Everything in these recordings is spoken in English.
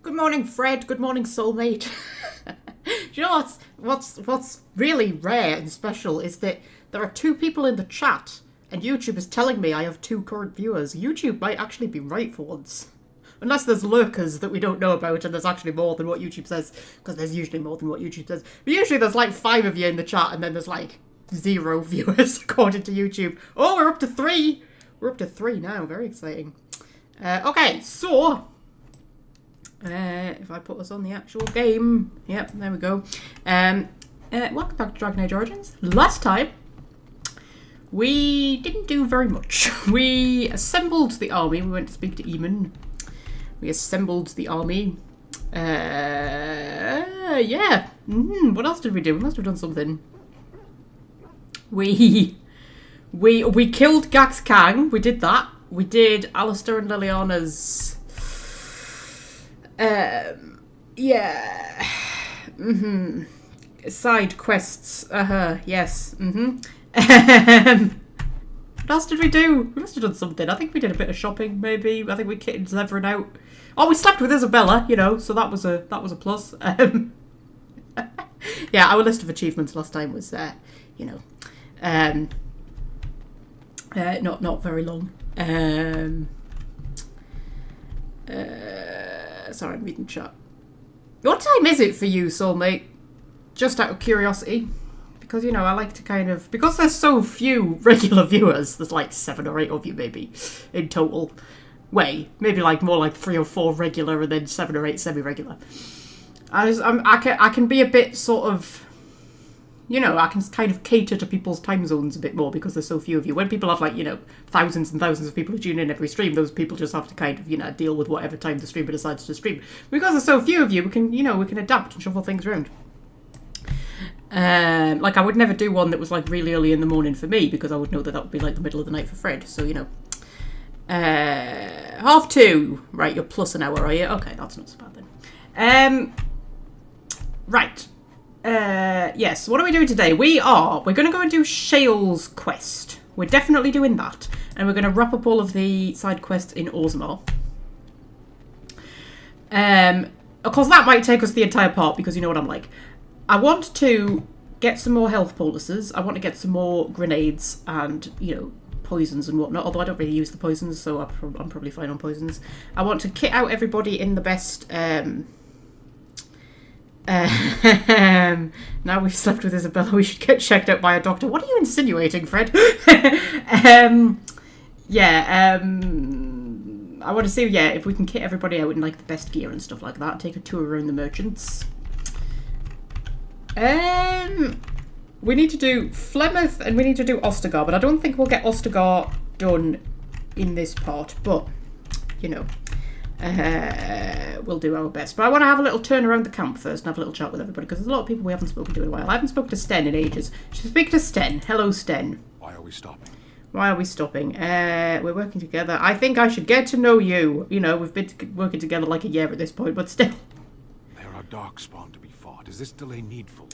Good morning, Fred. Good morning, soulmate. Do you know what's really rare and special is that there are 2 people in the chat, and YouTube is telling me I have 2 current viewers. YouTube might actually be right for once. Unless there's lurkers that we don't know about and there's actually more than what YouTube says, because there's usually more than what YouTube says. But usually there's like 5 of you in the chat and then there's like 0 viewers according to YouTube. Oh, we're up to 3! We're up to 3 now. Very exciting. Okay, so... if I put us on the actual game... Yep, there we go. Welcome back to Dragon Age Origins. Last time, we didn't do very much. We assembled the army. We went to speak to Eamon. We assembled the army. Yeah. What else did we do? We must have done something. We killed Gax Kang. We did that. We did Alistair and Liliana's... yeah. Side quests. Yes. What else did we do? We must have done something. I think we did a bit of shopping, maybe. I think we kitted Zevran out. Oh, we slept with Isabella, you know, so that was a plus. Yeah, our list of achievements last time was you know, not very long. Sorry, I'm reading chat. What time is it for you, soulmate? Just out of curiosity. Because, you know, I like to kind of... Because there's so few regular viewers, there's like 7 or 8 of you, maybe, in total. Maybe like more like 3 or 4 regular and then 7 or 8 semi-regular. I can be a bit sort of... You know, I can kind of cater to people's time zones a bit more because there's so few of you. When people have, like, you know, thousands and thousands of people who tune in every stream, those people just have to kind of, you know, deal with whatever time the streamer decides to stream. Because there's so few of you, we can, you know, we can adapt and shuffle things around. Like, I would never do one that was, like, really early in the morning for me because I would know that that would be, like, the middle of the night for Fred. So, you know. 2:30. Right, you're plus an hour, are you? Okay, that's not so bad then. Right. Yes, what are we doing today? We're going to go and do Shale's quest. We're definitely doing that. And we're going to wrap up all of the side quests in Orzammar. Of course, that might take us the entire part because you know what I'm like. I want to get some more health poultices. I want to get some more grenades and, you know, poisons and whatnot. Although I don't really use the poisons, so I'm probably fine on poisons. I want to kit out everybody in the best... now we've slept with Isabella, we should get checked out by a doctor. What are you insinuating, Fred? Yeah, I want to see, yeah, if we can kit everybody out in, like, the best gear and stuff like that. Take a tour around the merchants. We need to do Flemeth and we need to do Ostagar, but I don't think we'll get Ostagar done in this part, but, you know. We'll do our best. But I want to have a little turn around the camp first and have a little chat with everybody because there's a lot of people we haven't spoken to in a while. I haven't spoken to Sten in ages. Should speak to Sten. Hello, Sten. Why are we stopping? Why are we stopping? We're working together. I think I should get to know you. You know, we've been working together like a year at this point, but still. There are darkspawn to be fought. Is this delay needful?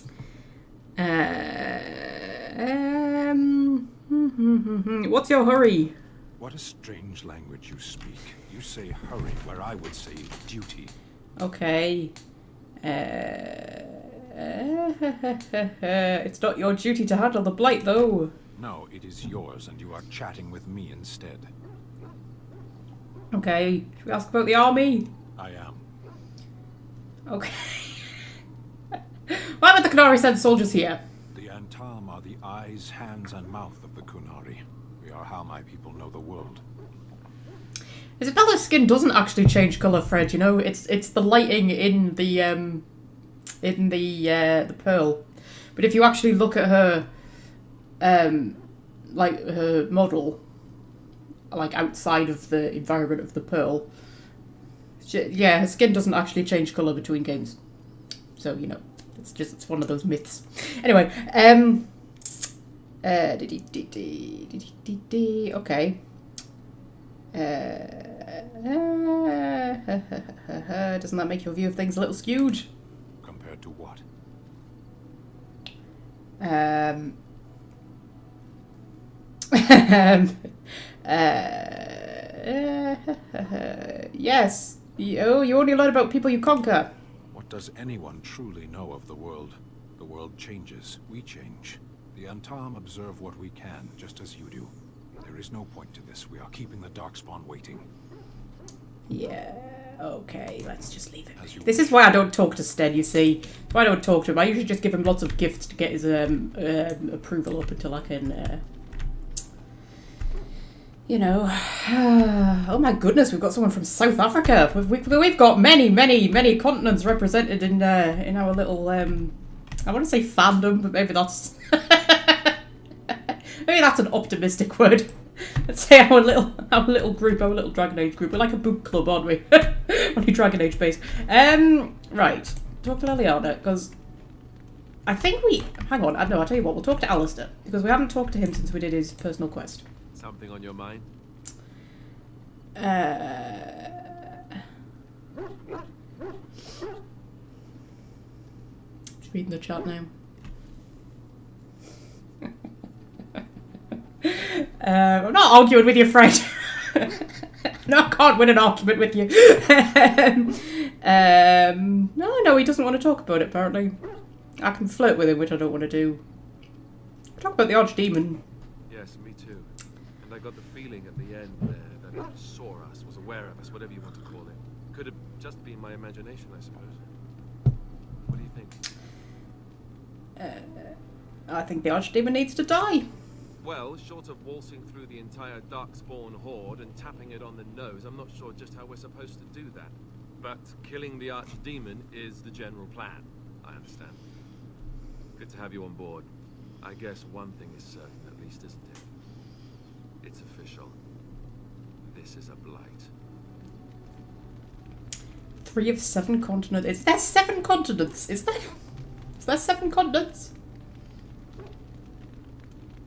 What's your hurry? What a strange language you speak. You say hurry where I would say duty. Okay. It's not your duty to handle the blight, though. No, it is yours, and you are chatting with me instead. Okay. Should we ask about the army? I am. Okay. Why haven't the Qunari sent soldiers here? The Antam are the eyes, hands, and mouth of the Qunari. We are how my people know the world. Isabella's skin doesn't actually change colour, Fred, you know? It's the lighting in the pearl. But if you actually look at her like her model, like outside of the environment of the pearl, yeah, her skin doesn't actually change colour between games. So, you know, it's one of those myths. Anyway, okay. Doesn't that make your view of things a little skewed? Compared to what? Yes. You only learn about people you conquer. What does anyone truly know of the world? The world changes. We change. The Antam observe what we can, just as you do. There is no point to this. We are keeping the Darkspawn waiting. Yeah, okay, let's just leave it. As you This is why I don't talk to Sten, you see. If I don't talk to him, I usually just give him lots of gifts to get his approval up until I can, you know. Oh my goodness, we've got someone from South Africa. We've got many continents represented in our little, I want to say fandom, but maybe that's... maybe that's an optimistic word. Let's say our little group, our little Dragon Age group. We're like a book club, aren't we? Only Dragon Age based. Right. Talk to Liliana, because I think we... Hang on, I'll tell you what, we'll talk to Alistair, because we haven't talked to him since we did his personal quest. Something on your mind? Just reading the chat now. I'm not arguing with you, Fred. No, I can't win an argument with you. No, he doesn't want to talk about it, apparently. I can flirt with him, which I don't want to do. Talk about the Archdemon. Yes, me too. And I got the feeling at the end there that it saw us, was aware of us, whatever you want to call it. Could have just been my imagination, I suppose. What do you think? I think the Archdemon needs to die. Well, short of waltzing through the entire Darkspawn horde and tapping it on the nose, I'm not sure just how we're supposed to do that. But killing the Archdemon is the general plan. I understand. Good to have you on board. I guess one thing is certain, at least, isn't it? It's official. This is a blight. 3 of 7 continents. Is there 7 continents? Is there 7 continents?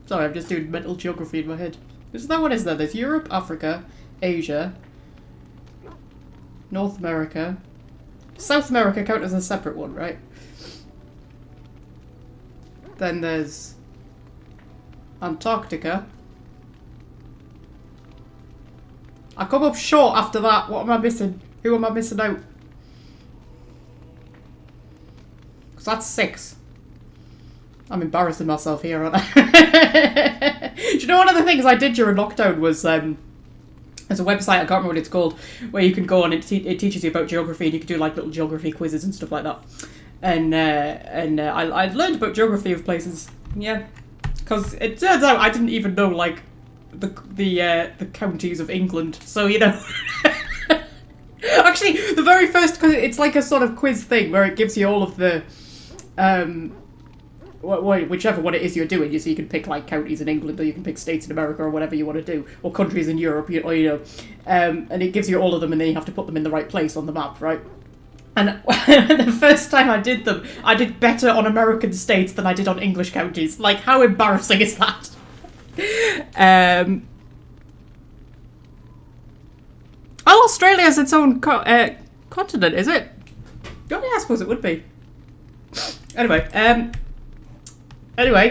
Sorry, I'm just doing mental geography in my head. Is that what is there? There's Europe, Africa, Asia, North America. South America count as a separate one, right? Then there's Antarctica. I come up short after that. What am I missing? Who am I missing out? Because that's 6. I'm embarrassing myself here, aren't I? Do you know one of the things I did during lockdown was there's a website, I can't remember what it's called, where you can go on and it teaches you about geography, and you can do like little geography quizzes and stuff like that. And I learned about geography of places, yeah, because it turns out I didn't even know like the counties of England. So you know, actually, the very first, cause it's like a sort of quiz thing where it gives you all of the whichever one it is you're doing, so you can pick like counties in England, or you can pick states in America, or whatever you want to do, or countries in Europe, you know, and it gives you all of them, and then you have to put them in the right place on the map, right? And the first time I did them, I did better on American states than I did on English counties. Like, how embarrassing is that? Oh, Australia has its own continent, is it? Oh, yeah, I suppose it would be. Anyway,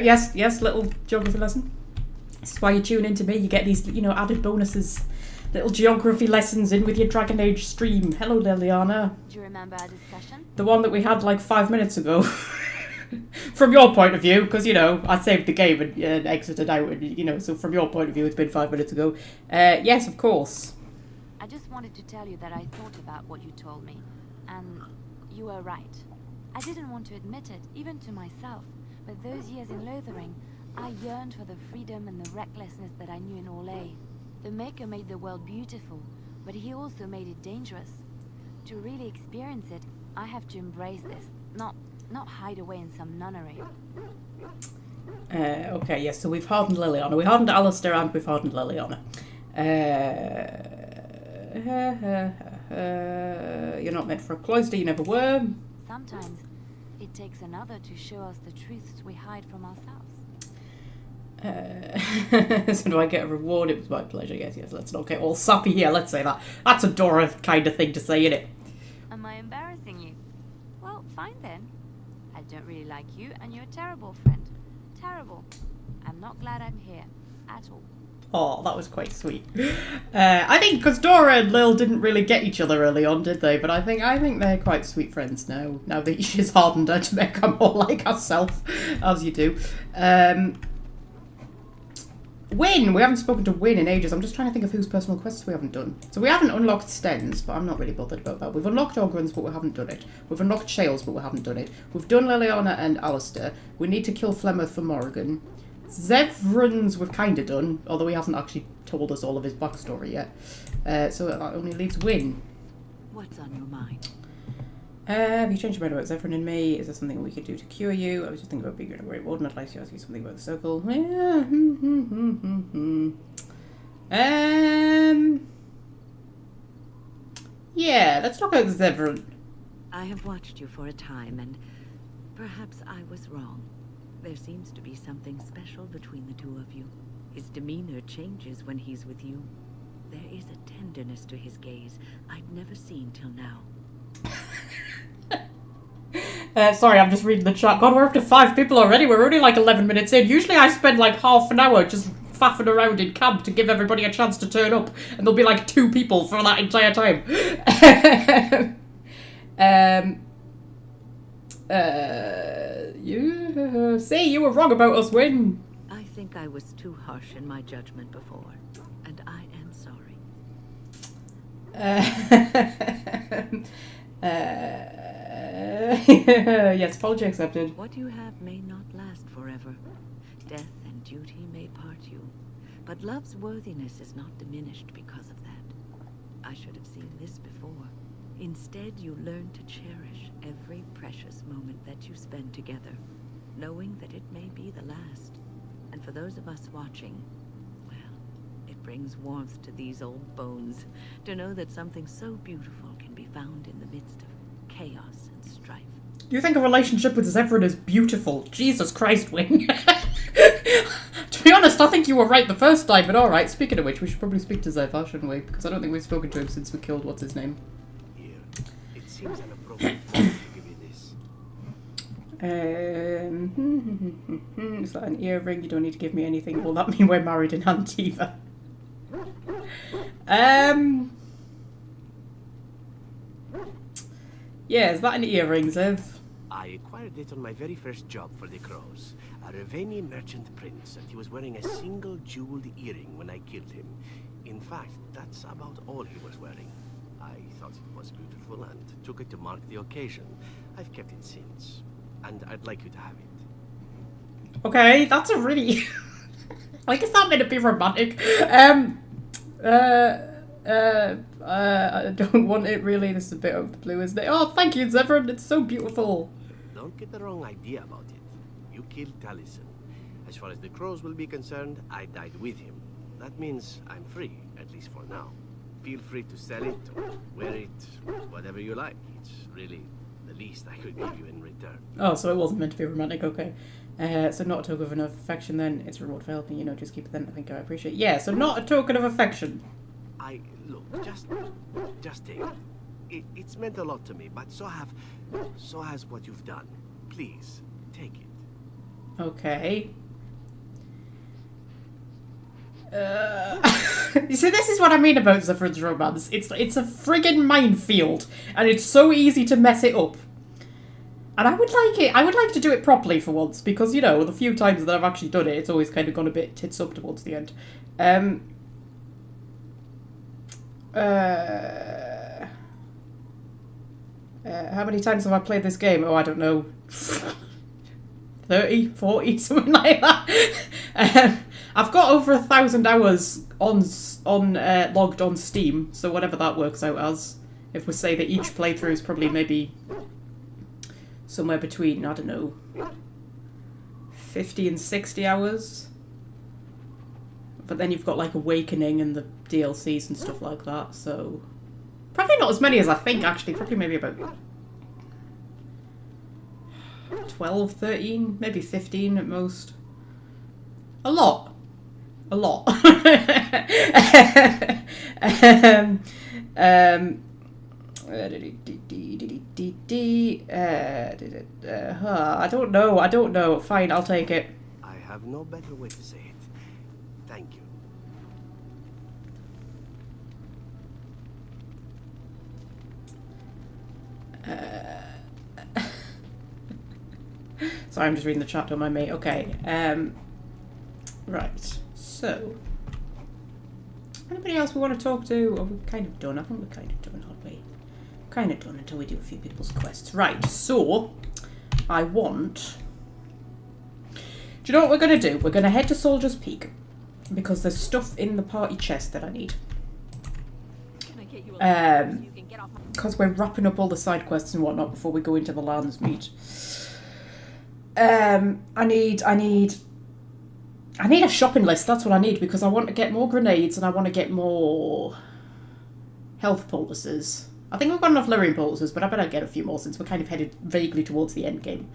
yes, little geography lesson. This is why you tune into me. You get these, you know, added bonuses. Little geography lessons in with your Dragon Age stream. Hello, Liliana. Do you remember our discussion? The one that we had like 5 minutes ago. From your point of view, because, you know, I saved the game and exited out, and, you know, so from your point of view, it's been 5 minutes ago. Yes, of course. I just wanted to tell you that I thought about what you told me, and you were right. I didn't want to admit it, even to myself, but those years in Lothering, I yearned for the freedom and the recklessness that I knew in Orlais. The Maker made the world beautiful, but he also made it dangerous. To really experience it, I have to embrace this, not hide away in some nunnery. Okay, yes, so we've hardened Liliana. We hardened Alistair and we've hardened Liliana. You're not meant for a cloister, you never were. Sometimes it takes another to show us the truths we hide from ourselves. So do I get a reward? It was my pleasure, yes, let's not get all soppy here, let's say that. That's a Dora kind of thing to say, isn't it? Am I embarrassing you? Well, fine then. I don't really like you, and you're a terrible friend. Terrible. I'm not glad I'm here. At all. Oh, that was quite sweet. I think because Dora and Lil didn't really get each other early on, did they? But I think they're quite sweet friends now. Now that she's hardened her to make her more like herself, as you do. Win! We haven't spoken to Win in ages. I'm just trying to think of whose personal quests we haven't done. So we haven't unlocked Stens, but I'm not really bothered about that. We've unlocked Ogruns, but we haven't done it. We've unlocked Shales, but we haven't done it. We've done Liliana and Alistair. We need to kill Flemeth for Morrigan. Zevran's we've kind of done, although he hasn't actually told us all of his backstory yet. So that only leaves Win. What's on your mind? Have you changed your mind about Zevran and me? Is there something we could do to cure you? I was just thinking about being a great warden. I'd like to ask you something about the circle. Yeah, let's talk about Zevran. I have watched you for a time, and perhaps I was wrong. There seems to be something special between the two of you. His demeanor changes when he's with you. There is a tenderness to his gaze I'd never seen till now. Sorry, I'm just reading the chat. God, we're up to 5 people already. We're only like 11 minutes in. Usually I spend like half an hour just faffing around in camp to give everybody a chance to turn up. And there'll be like 2 people for that entire time. You were wrong about us, Win. I think I was too harsh in my judgment before, and I am sorry. Yes, apology accepted. What you have may not last forever. Death and duty may part you, but love's worthiness is not diminished because of that. I should have seen this before. Instead, you learn to cherish every precious moment that you spend together, knowing that it may be the last. And for those of us watching, well, it brings warmth to these old bones to know that something so beautiful can be found in the midst of chaos and strife. You think a relationship with Zevran is beautiful? Jesus Christ, Wing. To be honest, I think you were right the first time, but alright. Speaking of which, we should probably speak to Zevar, shouldn't we? Because I don't think we've spoken to him since we killed what's his name. Here, it seems an appropriate time to give you this. Is that an earring? You don't need to give me anything. Will that mean we're married in Antiva? Yeah, is that an earring, Zev? I acquired it on my very first job for the Crows. A Raveni merchant prince, and he was wearing a single jeweled earring when I killed him. In fact, that's about all he was wearing. I thought it was beautiful and took it to mark the occasion. I've kept it since, and I'd like you to have it. Okay, that's a really... like, is that meant to be romantic? I don't want it really. This is a bit out of the blue, isn't it? Oh, thank you, Zevran. It's so beautiful. Don't get the wrong idea about it. You killed Taliesin. As far as the Crows will be concerned, I died with him. That means I'm free, at least for now. Feel free to sell it or wear it, whatever you like. It's really the least I could give you in return. Oh, so it wasn't meant to be romantic, okay. So not a token of an affection then. It's a reward for helping, just keep it then. I think I appreciate it. Yeah, so not a token of affection. Look, just take it. It's meant a lot to me, but so has what you've done. Please, take it. Okay. You see, this is what I mean about Zevran's romance. It's a friggin' minefield, and it's so easy to mess it up. And I would like it. I would like to do it properly for once, because, the few times that I've actually done it, it's always kind of gone a bit tits up towards the end. How many times have I played this game? Oh, I don't know. 30, 40, something like that. I've got over 1,000 hours on logged on Steam, so whatever that works out as. If we say that each playthrough is probably maybe somewhere between, I don't know, 50 and 60 hours. But then you've got like Awakening and the DLCs and stuff like that, so probably not as many as I think, actually. Probably maybe about 12, 13, maybe 15 at most. A lot. I don't know. Fine, I'll take it. I have no better way to say it. Thank you. Sorry, I'm just reading the chat, don't mind me. Okay. Right. So, anybody else we want to talk to? Are we kind of done? I think we're kind of done, aren't we? Kind of done until we do a few people's quests. Right. So, I want. Do you know what we're going to do? We're going to head to Soldier's Peak because there's stuff in the party chest that I need. Because we're wrapping up all the side quests and whatnot before we go into the Lands meet. I need a shopping list. That's what I need because I want to get more grenades and I want to get more health poultices. I think we've got enough Lyrium poultices, but I better get a few more since we're kind of headed vaguely towards the end game.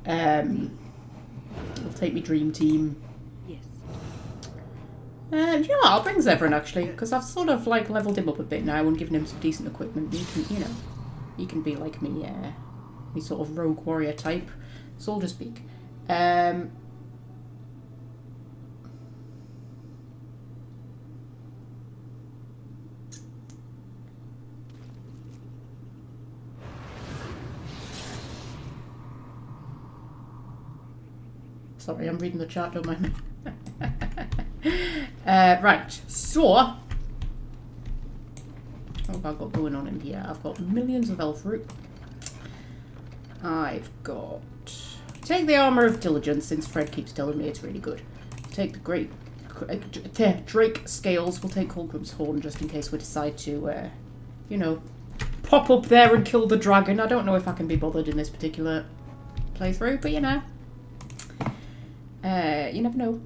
I'll take me dream team. Yes. You know what? I'll bring Zevran actually because I've sort of like leveled him up a bit now and given him some decent equipment. He can, you know, he can be like me, me sort of rogue warrior type. Soldier's Peak. Sorry, I'm reading the chat, don't mind me. Right, so what have I got going on in here? I've got millions of elf root. I've got... Take the Armour of Diligence, since Fred keeps telling me it's really good. Take the Drake Scales. We'll take Holgrim's Horn just in case we decide to, you know, pop up there and kill the dragon. I don't know if I can be bothered in this particular playthrough, but you know. You never know.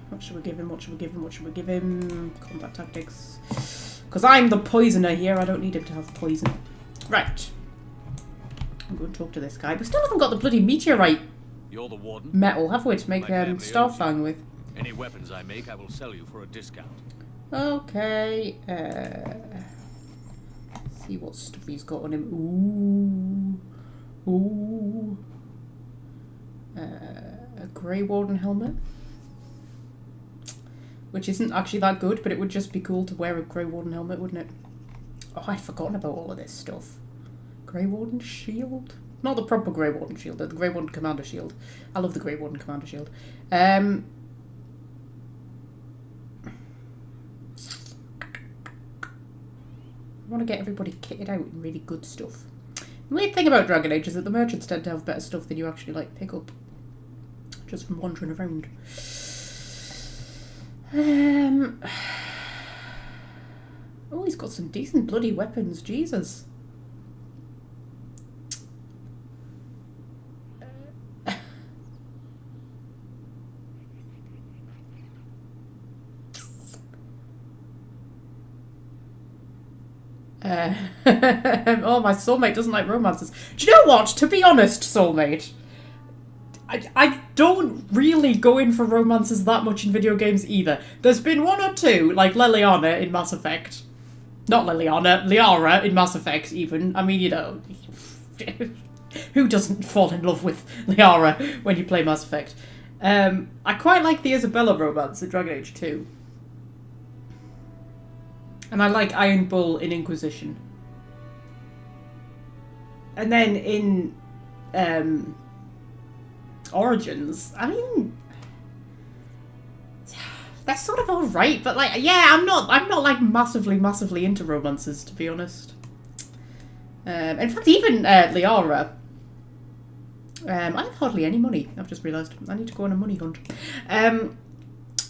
What should we give him? What should we give him? What should we give him? Combat tactics. Because I'm the poisoner here. I don't need him to have poison. Right. I'm going to talk to this guy. We still haven't got the bloody meteorite You're the warden? metal, have we, to make Starfang with? Any weapons I make, I will sell you for a discount. Okay. See what stuff he's got on him. Ooh. Ooh. A Grey Warden helmet. Which isn't actually that good, but it would just be cool to wear a Grey Warden helmet, wouldn't it? Oh, I'd forgotten about all of this stuff. Grey Warden shield? Not the proper Grey Warden shield, the Grey Warden Commander shield. I love the Grey Warden Commander shield. I want to get everybody kitted out in really good stuff. The weird thing about Dragon Age is that the merchants tend to have better stuff than you actually like pick up. Just from wandering around. Oh, he's got some decent bloody weapons, Jesus. Oh, my soulmate doesn't like romances. Do you know what? To be honest, soulmate, I don't really go in for romances that much in video games either. There's been one or two, like Leliana in Mass Effect. Not Leliana, Liara in Mass Effect even. I mean, you know, who doesn't fall in love with Liara when you play Mass Effect? I quite like the Isabella romance in Dragon Age 2. And I like Iron Bull in Inquisition. And then in Origins, I mean, they're sort of alright, but like, yeah, I'm not like massively into romances, to be honest. In fact, even Liara, I have hardly any money. I've just realised I need to go on a money hunt.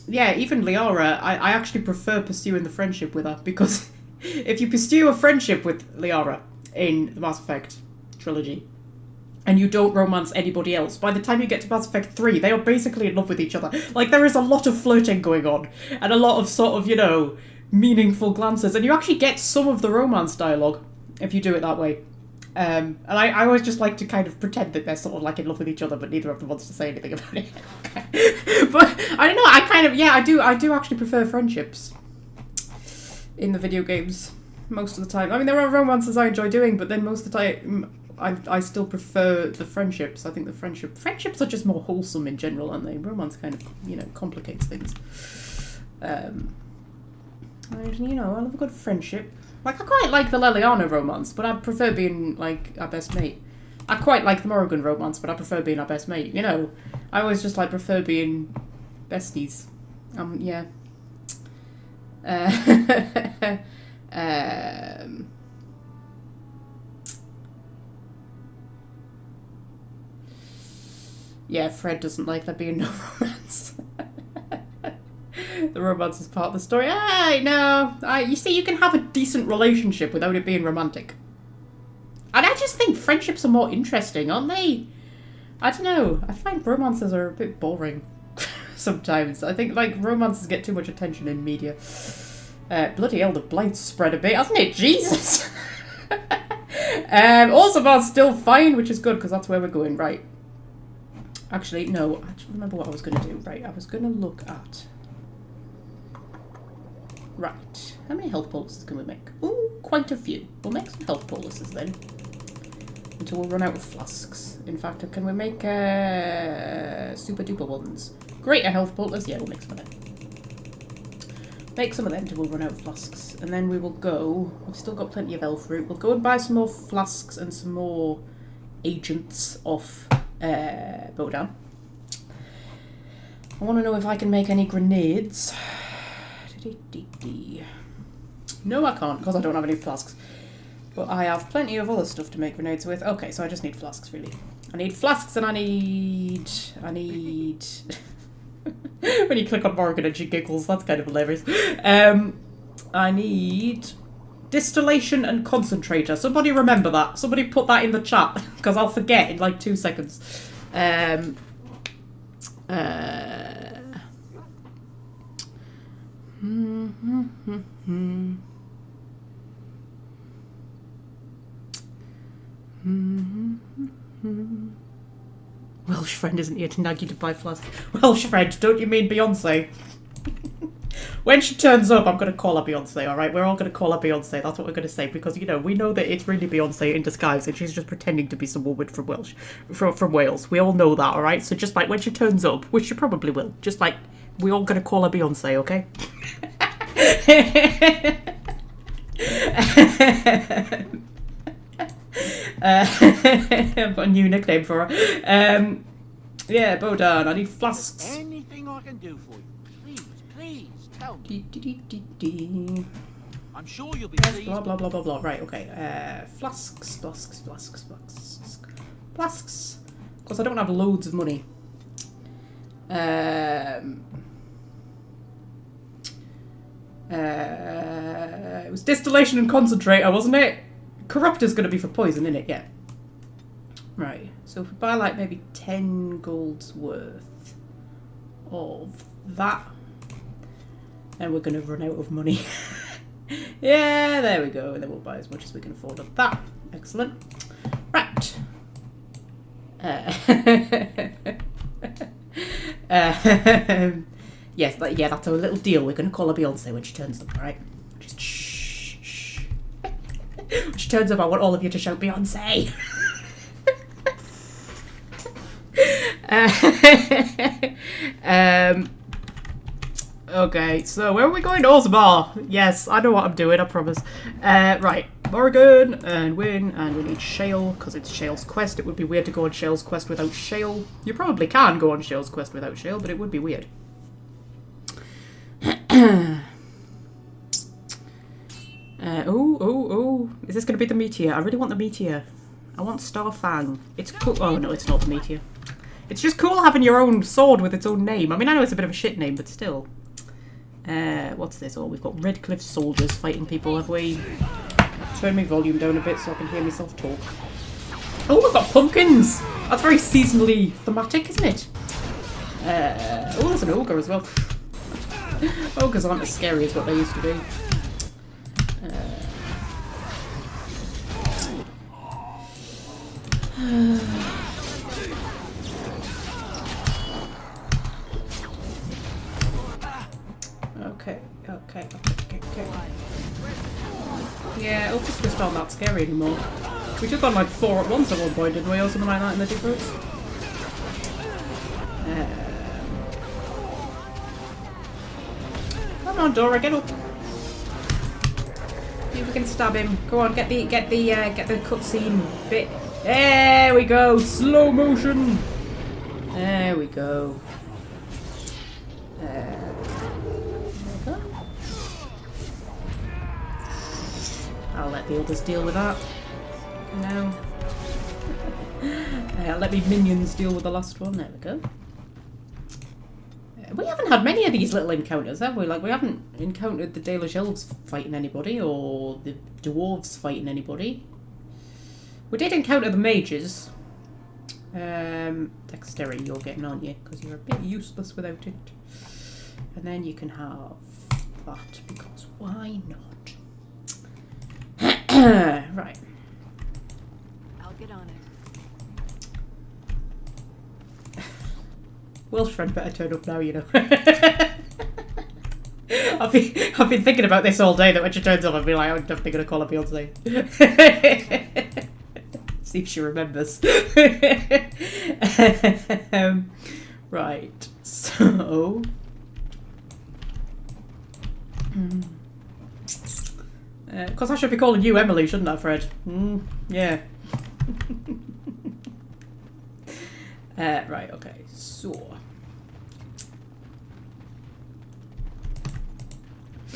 Yeah, even Liara, I actually prefer pursuing the friendship with her, because if you pursue a friendship with Liara in the Mass Effect trilogy, and you don't romance anybody else, by the time you get to Mass Effect 3, they are basically in love with each other. Like, there is a lot of flirting going on, and a lot of sort of, you know, meaningful glances, and you actually get some of the romance dialogue if you do it that way. And I always just like to kind of pretend that they're sort of like in love with each other, but neither of them wants to say anything about it. But I don't know, I kind of, yeah, I do actually prefer friendships in the video games most of the time. I mean, there are romances I enjoy doing, but then most of the time I still prefer the friendships. I think the friendships are just more wholesome in general, aren't they? Romance kind of, you know, complicates things. You know, I love a good friendship. Like, I quite like the Leliana romance, but I prefer being, like, our best mate. I quite like the Morrigan romance, but I prefer being our best mate. You know, I always just, like, prefer being besties. Yeah. Yeah, Fred doesn't like there being no romance. The romance is part of the story. Hey, no. You see, you can have a decent relationship without it being romantic. And I just think friendships are more interesting, aren't they? I don't know. I find romances are a bit boring sometimes. I think, like, romances get too much attention in media. Bloody hell, the blight's spread a bit, hasn't it? Jesus! Orzabar's still fine, which is good, because that's where we're going. Right. Actually, no. I just remember what I was going to do. Right, I was going to look at... Right. How many health policies can we make? Ooh, quite a few. We'll make some health policies then. Until we run out of flasks. In fact, can we make super duper ones? Greater health policies? Yeah, we'll make some of them. Make some of them until we run out of flasks. And then we will go... We've still got plenty of elf root. We'll go and buy some more flasks and some more agents off Bodan. I want to know if I can make any grenades. No, I can't, because I don't have any flasks. But I have plenty of other stuff to make grenades with. Okay, so I just need flasks, really. I need flasks and I need... When you click on Morrigan and she giggles, that's kind of hilarious. I need distillation and concentrator. Somebody remember that. Somebody put that in the chat, because I'll forget in like 2 seconds. Welsh friend isn't here to nag you to buy flasks. Welsh friend, don't you mean Beyonce? When she turns up, I'm going to call her Beyonce, alright? We're all going to call her Beyonce, that's what we're going to say, because, you know, we know that it's really Beyonce in disguise, and she's just pretending to be some woman from Wales. We all know that, alright? So just, like, when she turns up, which she probably will, just, like, we're all going to call her Beyonce, okay? I've got a new nickname for her. Yeah, Bodan, I need flasks. Anything I can do for you, please tell me. I'm sure you'll be pleased. Blah blah blah blah blah. Right, okay. Flasks. Because I don't have loads of money. It was distillation and concentrator, wasn't it? Corruptor's going to be for poison, isn't it? Yeah. Right. So if we buy like maybe 10 gold's worth of that, then we're going to run out of money. Yeah, there we go. And then we'll buy as much as we can afford of that. Excellent. Right. Yes, yeah, that's a little deal. We're going to call her Beyonce when she turns up, alright? Just shh. When she turns up, I want all of you to shout Beyonce. Okay, so where are we going? Orzabar. Yes, I know what I'm doing, I promise. Right, Morrigan and Win, and we need Shale, because it's Shale's quest. It would be weird to go on Shale's quest without Shale. You probably can go on Shale's quest without Shale, but it would be weird. Oh, is this going to be the meteor? I really want the meteor. I want Starfang. It's cool. Oh, no, it's not the meteor. It's just cool having your own sword with its own name. I mean, I know it's a bit of a shit name, but still. What's this? Oh, we've got Redcliffe soldiers fighting people, have we? Turn my volume down a bit so I can hear myself talk. Oh, we've got pumpkins! That's very seasonally thematic, isn't it? Oh, there's an ogre as well. Ogres aren't as scary as what they used to be. Okay. Yeah, ogres just aren't that scary anymore. We took on like 4 at once at one point, didn't we, or something like that in the defaults? Come on, Dora, get up. See if we can stab him. Go on, get the cutscene bit. There we go. Slow motion. There we go. There we go. I'll let the others deal with that. No. Let me minions deal with the last one. There we go. We haven't had many of these little encounters, have we? Like, we haven't encountered the Dalish elves fighting anybody, or the dwarves fighting anybody. We did encounter the mages. Dexterity you're getting, aren't you? Because you're a bit useless without it. And then you can have that, because why not? Right. I'll get on it. Welsh friend better turn up now, you know. I've been thinking about this all day, that when she turns up I'll be like, I'm definitely going to call her Beyonce. See if she remembers. Right, so... Of course I should be calling you Emily, shouldn't I, Fred? Yeah. Right, okay, so...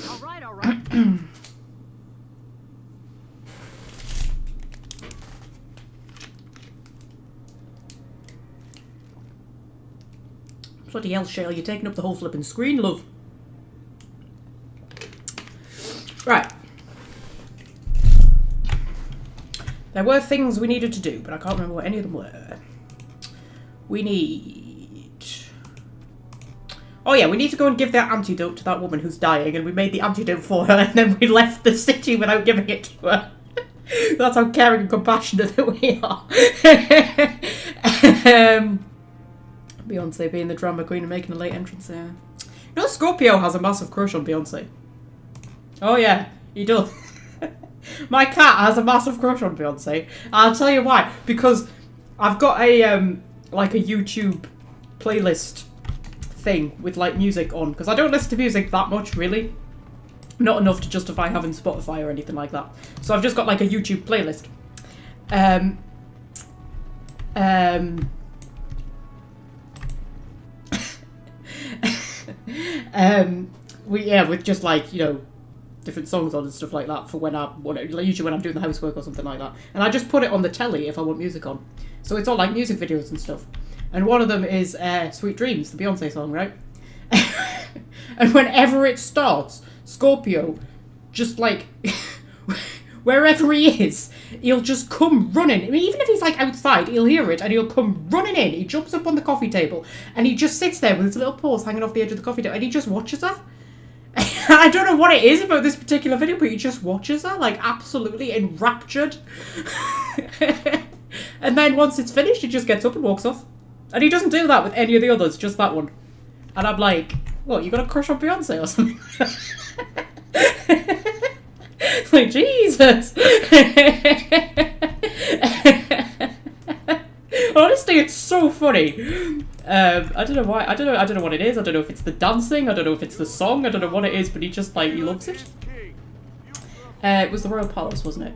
All right. Bloody hell, Shale, you're taking up the whole flipping screen, love. Right. There were things we needed to do, but I can't remember what any of them were. We need... Oh yeah, we need to go and give that antidote to that woman who's dying, and we made the antidote for her, and then we left the city without giving it to her. That's how caring and compassionate that we are. Beyonce being the drama queen and making a late entrance there. You know, Scorpio has a massive crush on Beyonce. Oh yeah, he does. My cat has a massive crush on Beyonce. I'll tell you why. Because I've got a like a YouTube playlist thing with like music on. Because I don't listen to music that much, really. Not enough to justify having Spotify or anything like that. So I've just got like a YouTube playlist. With just like, you know, different songs on and stuff like that for when I want to, usually when I'm doing the housework or something like that. And I just put it on the telly if I want music on. So it's all like music videos and stuff. And one of them is Sweet Dreams, the Beyonce song, right? And whenever it starts, Scorpio, just like, wherever he is, he'll just come running. I mean, even if he's like outside, he'll hear it and he'll come running in. He jumps up on the coffee table and he just sits there with his little paws hanging off the edge of the coffee table and he just watches her. I don't know what it is about this particular video, but he just watches her, like, absolutely enraptured. And then once it's finished, he just gets up and walks off. And he doesn't do that with any of the others, just that one. And I'm like, what, you got a crush on Beyonce or something? Like, Jesus! Honestly, it's so funny. I don't know why. I don't know what it is. I don't know if it's the dancing. I don't know if it's the song. I don't know what it is, but he just like he loves it. It was the Royal Palace, wasn't it?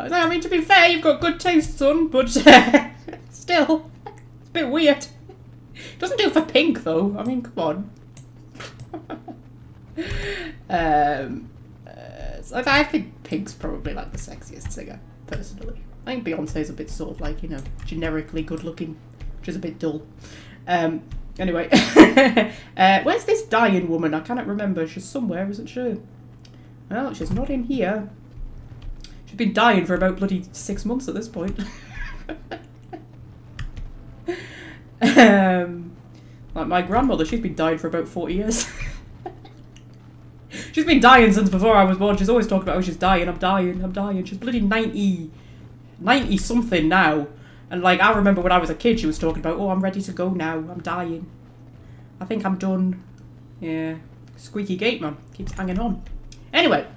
I mean, to be fair, you've got good taste, son, but still, it's a bit weird. Doesn't do it for Pink though. I mean, come on. I think Pink's probably like the sexiest singer, personally. I think Beyonce's a bit sort of like, you know, generically good looking, which is a bit dull. Anyway, where's this dying woman? I cannot remember. She's somewhere, isn't she? Well, she's not in here. She's been dying for about bloody 6 months at this point. Like my grandmother, she's been dying for about 40 years. She's been dying since before I was born. She's always talking about, oh, she's dying, I'm dying. She's bloody 90 something now. And like, I remember when I was a kid, she was talking about, oh, I'm ready to go now, I'm dying. I think I'm done. Yeah, squeaky gate, man. Keeps hanging on. Anyway.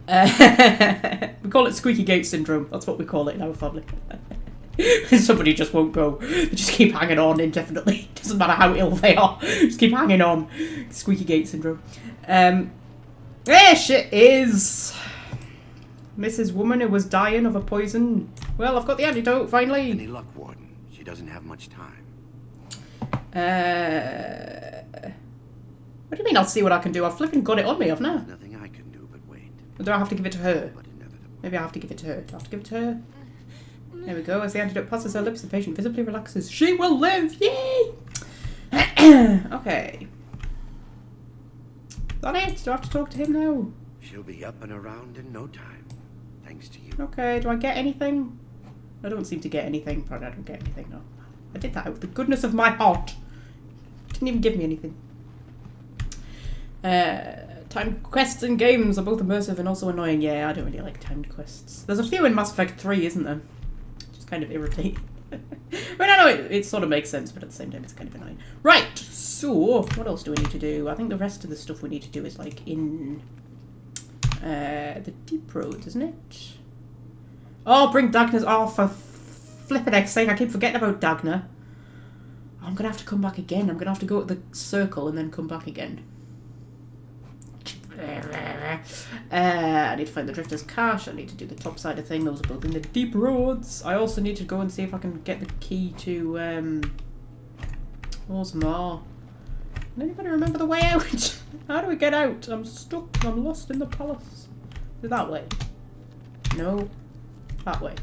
We call it squeaky gate syndrome. That's what we call it in our family. Somebody just won't go. They just keep hanging on indefinitely. Doesn't matter how ill they are. Just keep hanging on. Squeaky gate syndrome. There she is. Mrs. Woman who was dying of a poison. Well, I've got the antidote, finally. Any luck, Warden? She doesn't have much time. What do you mean I'll see what I can do? I've flipping got it on me, haven't I? Nothing I can do but wait. Or do I have to give it to her? But inevitable. Maybe I have to give it to her. Do I have to give it to her? There we go. As the antidote passes her lips, the patient visibly relaxes. She will live! Yay! Okay. Is that it? Do I have to talk to him now? She'll be up and around in no time. Thanks to you. Okay, do I get anything? I don't seem to get anything. Probably I don't get anything, no. I did that out of the goodness of my heart. Didn't even give me anything. Timed quests and games are both immersive and also annoying. Yeah, I don't really like timed quests. There's a few in Mass Effect 3, isn't there? Just kind of irritating. I mean, I know it sort of makes sense, but at the same time it's kind of annoying. Right, so what else do we need to do? I think the rest of the stuff we need to do is like in the deep roads, isn't it? Oh, bring Dagna's... Oh, for flippin' heck's sake, I keep forgetting about Dagna. I'm gonna have to come back again. I'm gonna have to go to the circle and then come back again. I need to find the Drifter's cache. I need to do the top side of thing. Those are both in the deep roads. I also need to go and see if I can get the key to Orzammar. Can anybody remember the way out? How do we get out? I'm stuck. I'm lost in the palace. Is it that way? No. That way.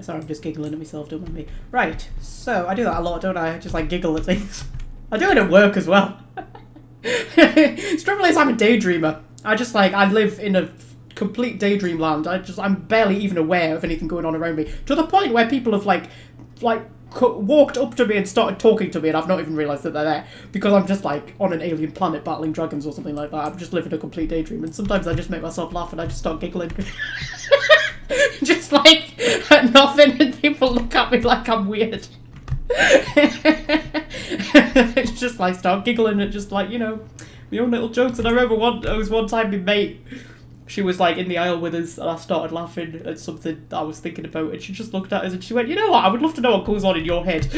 Sorry, I'm just giggling at myself, don't mind me. Right, so I do that a lot, don't I? I just like giggle at things. I do it at work as well. Trouble is, I'm a daydreamer. I live in a complete daydream land. I'm barely even aware of anything going on around me. To the point where people have walked up to me and started talking to me, and I've not even realised that they're there because I'm just like on an alien planet battling dragons or something like that. I'm just living a complete daydream, and sometimes I just make myself laugh and I just start giggling. Just like at nothing, and people look at me like I'm weird. It's just like start giggling at just like, you know, my own little jokes. And I remember one time my mate, she was like in the aisle with us, and I started laughing at something that I was thinking about, and she just looked at us and she went, "You know what? I would love to know what goes on in your head."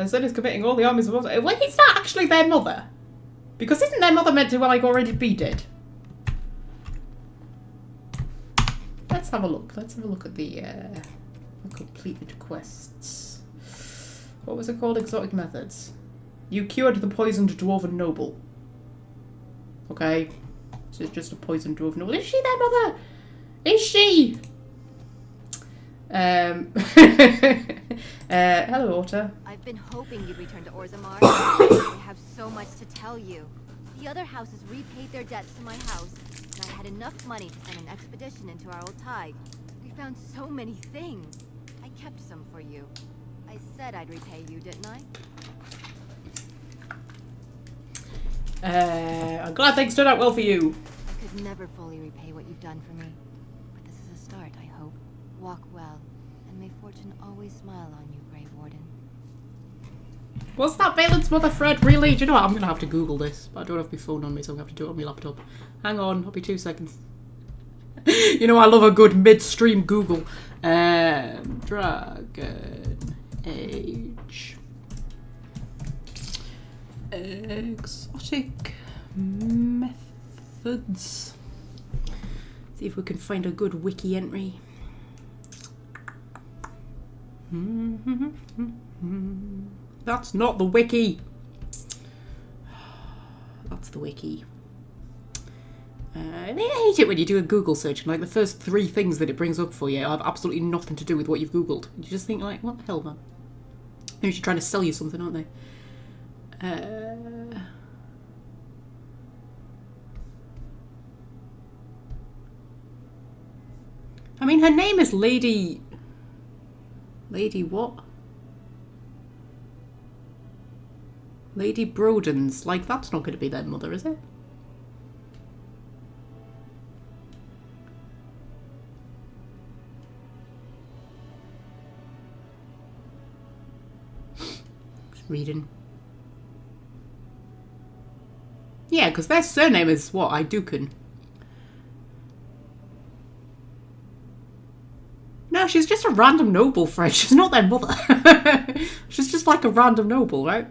And son is committing all the armies of... Wait, is that actually their mother? Because isn't their mother meant to already be dead? Let's have a look. Let's have a look at the completed quests. What was it called? Exotic methods. You cured the poisoned dwarven noble. Okay. So it's just a poisoned dwarven noble. Is she their mother? Is she? Hello, Orta. I've been hoping you'd return to Orzammar. I have so much to tell you. The other houses repaid their debts to my house, and I had enough money to send an expedition into our old tide. We found so many things. I kept some for you. I said I'd repay you, didn't I? I'm glad things turned out well for you. I could never fully repay what you've done for me. But this is a start, I hope. Walk well, and may fortune always smile on you, Grey Warden. Was that Valen's mother Fred? Really? Do you know what? I'm going to have to Google this, but I don't have my phone on me, so I'm going to have to do it on my laptop. Hang on, I'll be 2 seconds. You know I love a good mid-stream Google. Dragon Age. Exotic methods. See if we can find a good wiki entry. That's not the wiki. That's the wiki. I hate it when you do a Google search and like the first 3 things that it brings up for you have absolutely nothing to do with what you've Googled. You just think like, what the hell, man? Maybe she's trying to sell you something, aren't they? I mean, her name is Lady... Lady what? Lady Brodens. Like, that's not going to be their mother, is it? Reading. Yeah, because their surname is what? Idukan. No, she's just a random noble, Fred. She's not their mother. She's just like a random noble, right?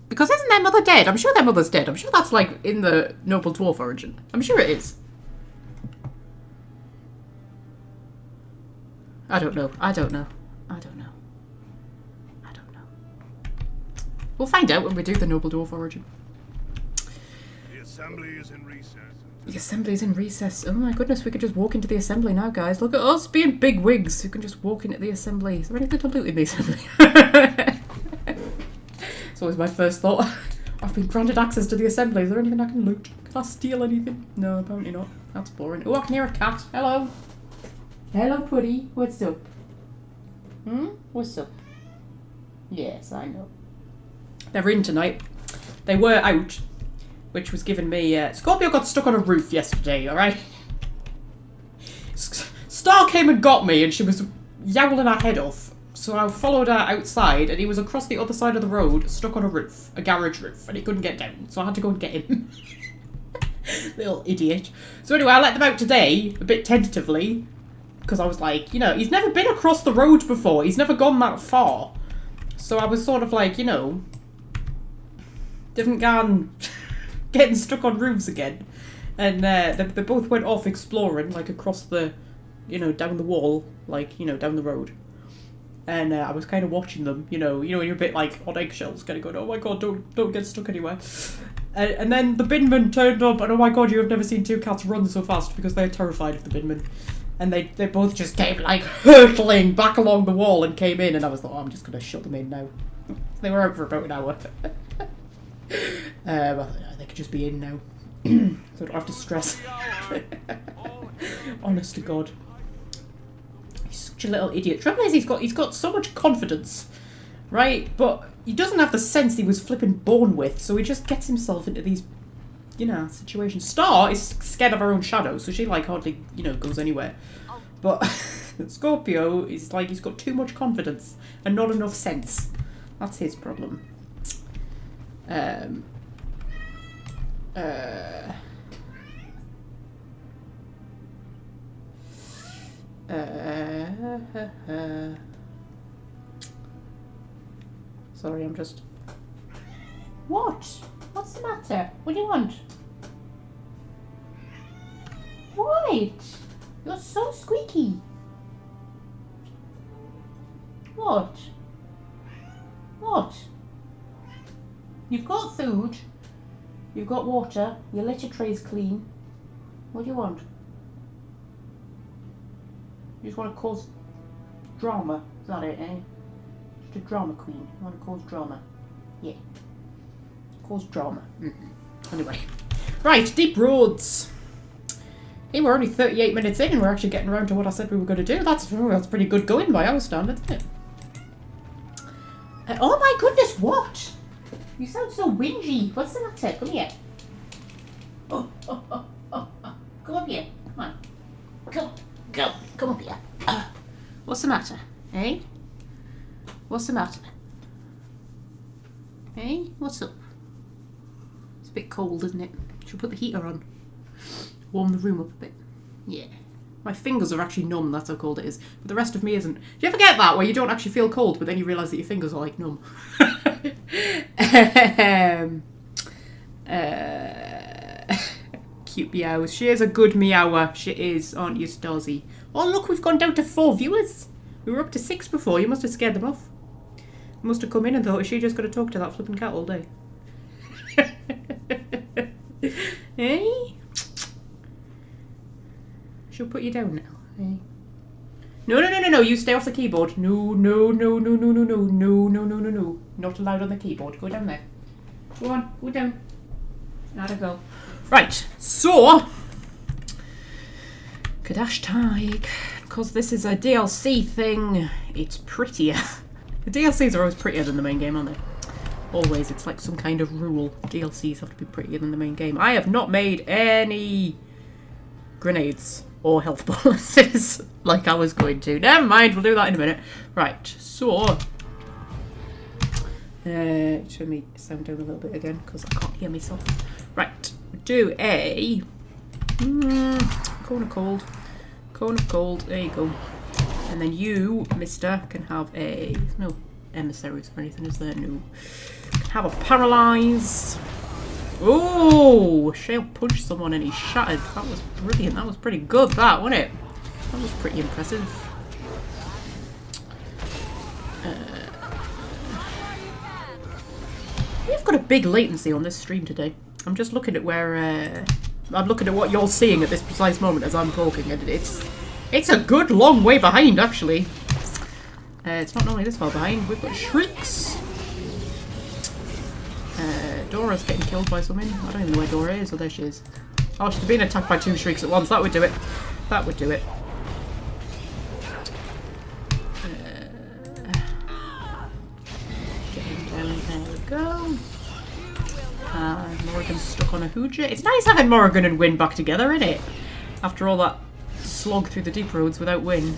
Because isn't their mother dead? I'm sure their mother's dead. I'm sure that's like in the noble dwarf origin. I'm sure it is. I don't know. I don't know. I don't know. I don't know. We'll find out when we do the noble dwarf origin. The assembly is in recess. The assembly's in recess. Oh my goodness, we could just walk into the assembly now, guys. Look at us being big wigs who can just walk into the assembly. Is there anything to loot in the assembly? It's always my first thought. I've been granted access to the assembly. Is there anything I can loot? Can I steal anything? No, apparently not. That's boring. Oh, I can hear a cat. Hello. Hello, Putty. What's up? What's up? Yes, I know. They're in tonight. They were out, which was giving me... Scorpio got stuck on a roof yesterday, alright? Star came and got me, and she was yowling her head off. So I followed her outside, and he was across the other side of the road, stuck on a roof, a garage roof, and he couldn't get down. So I had to go and get him. Little idiot. So anyway, I let them out today, a bit tentatively, because I was like, you know, he's never been across the road before. He's never gone that far. So I was sort of like, you know, different gone getting stuck on roofs again. And they both went off exploring, like across the, you know, down the wall, like, you know, down the road. And I was kind of watching them, you know, when you're a bit like on eggshells, kind of going, oh my god, don't get stuck anywhere. And then the binman turned up, and oh my god, you have never seen two cats run so fast, because they're terrified of the binman. And they both just came like hurtling back along the wall and came in, and I was like, oh, I'm just going to shut them in now. They were out for about an hour. Well, they could just be in now. So I don't have to stress. Honest to God. He's such a little idiot. Trouble is, he's got so much confidence, right? But he doesn't have the sense he was flipping born with, so he just gets himself into these, you know, situations. Star is scared of her own shadow, so she like hardly, you know, goes anywhere. But Scorpio is like, he's got too much confidence and not enough sense. That's his problem. Sorry, I'm just... What? What's the matter? What do you want? What? You're so squeaky. What? What? You've got food. You've got water. Your litter tray's clean. What do you want? You just want to cause drama. Is that it, eh? Just a drama queen. You want to cause drama. Yeah. Cause drama. Anyway. Right, Deep Roads. Hey, we're only 38 minutes in and we're actually getting around to what I said we were going to do. That's pretty good going by our standards, isn't it? Oh my goodness, what? You sound so whingy. What's the matter? Come here. Oh. Come up here. Come on. Come up here. What's the matter? Eh? What's the matter? Eh? What's up? It's a bit cold, isn't it? Should we put the heater on? Warm the room up a bit. Yeah. My fingers are actually numb, that's how cold it is. But the rest of me isn't. Do you ever get that, where you don't actually feel cold, but then you realise that your fingers are like numb? Cute meows. She is a good meower. She is, aren't you, Starzy? Oh look, we've gone down to 4 viewers. We were up to 6 before. You must have scared them off. You must have come in and thought, is she just going to talk to that flipping cat all day? Eh? She'll put you down now. Eh? No. You stay off the keyboard. No. Not allowed on the keyboard. Go down there. Go on. Go down. There to go. Right. So, Kadash Taig. Because this is a DLC thing, it's prettier. The DLCs are always prettier than the main game, aren't they? Always. It's like some kind of rule. DLCs have to be prettier than the main game. I have not made any grenades. or health bonuses like I was going to. Never mind, we'll do that in a minute. Right, so turn me sound down a little bit again because I can't hear myself. Right, do a cone of cold. Cone of cold, there you go. And then you, mister, can have a... There's no emissaries or anything, is there? No. Can have a paralyze. Oh! Shale punched someone and he shattered. That was brilliant. That was pretty good, that, wasn't it? That was pretty impressive. We've got a big latency on this stream today. I'm just looking at where... I'm looking at what you're seeing at this precise moment as I'm talking, and it's a good long way behind, actually. It's not normally this far behind. We've got shrieks. Dora's getting killed by something. I don't even know where Dora is. Oh, there she is. Oh, she's being attacked by 2 shrieks at once. That would do it. That would do it. Getting down. There we go. Morrigan's stuck on a hooja. It's nice having Morrigan and Wynn back together, isn't it? After all that slog through the deep roads without Wynn.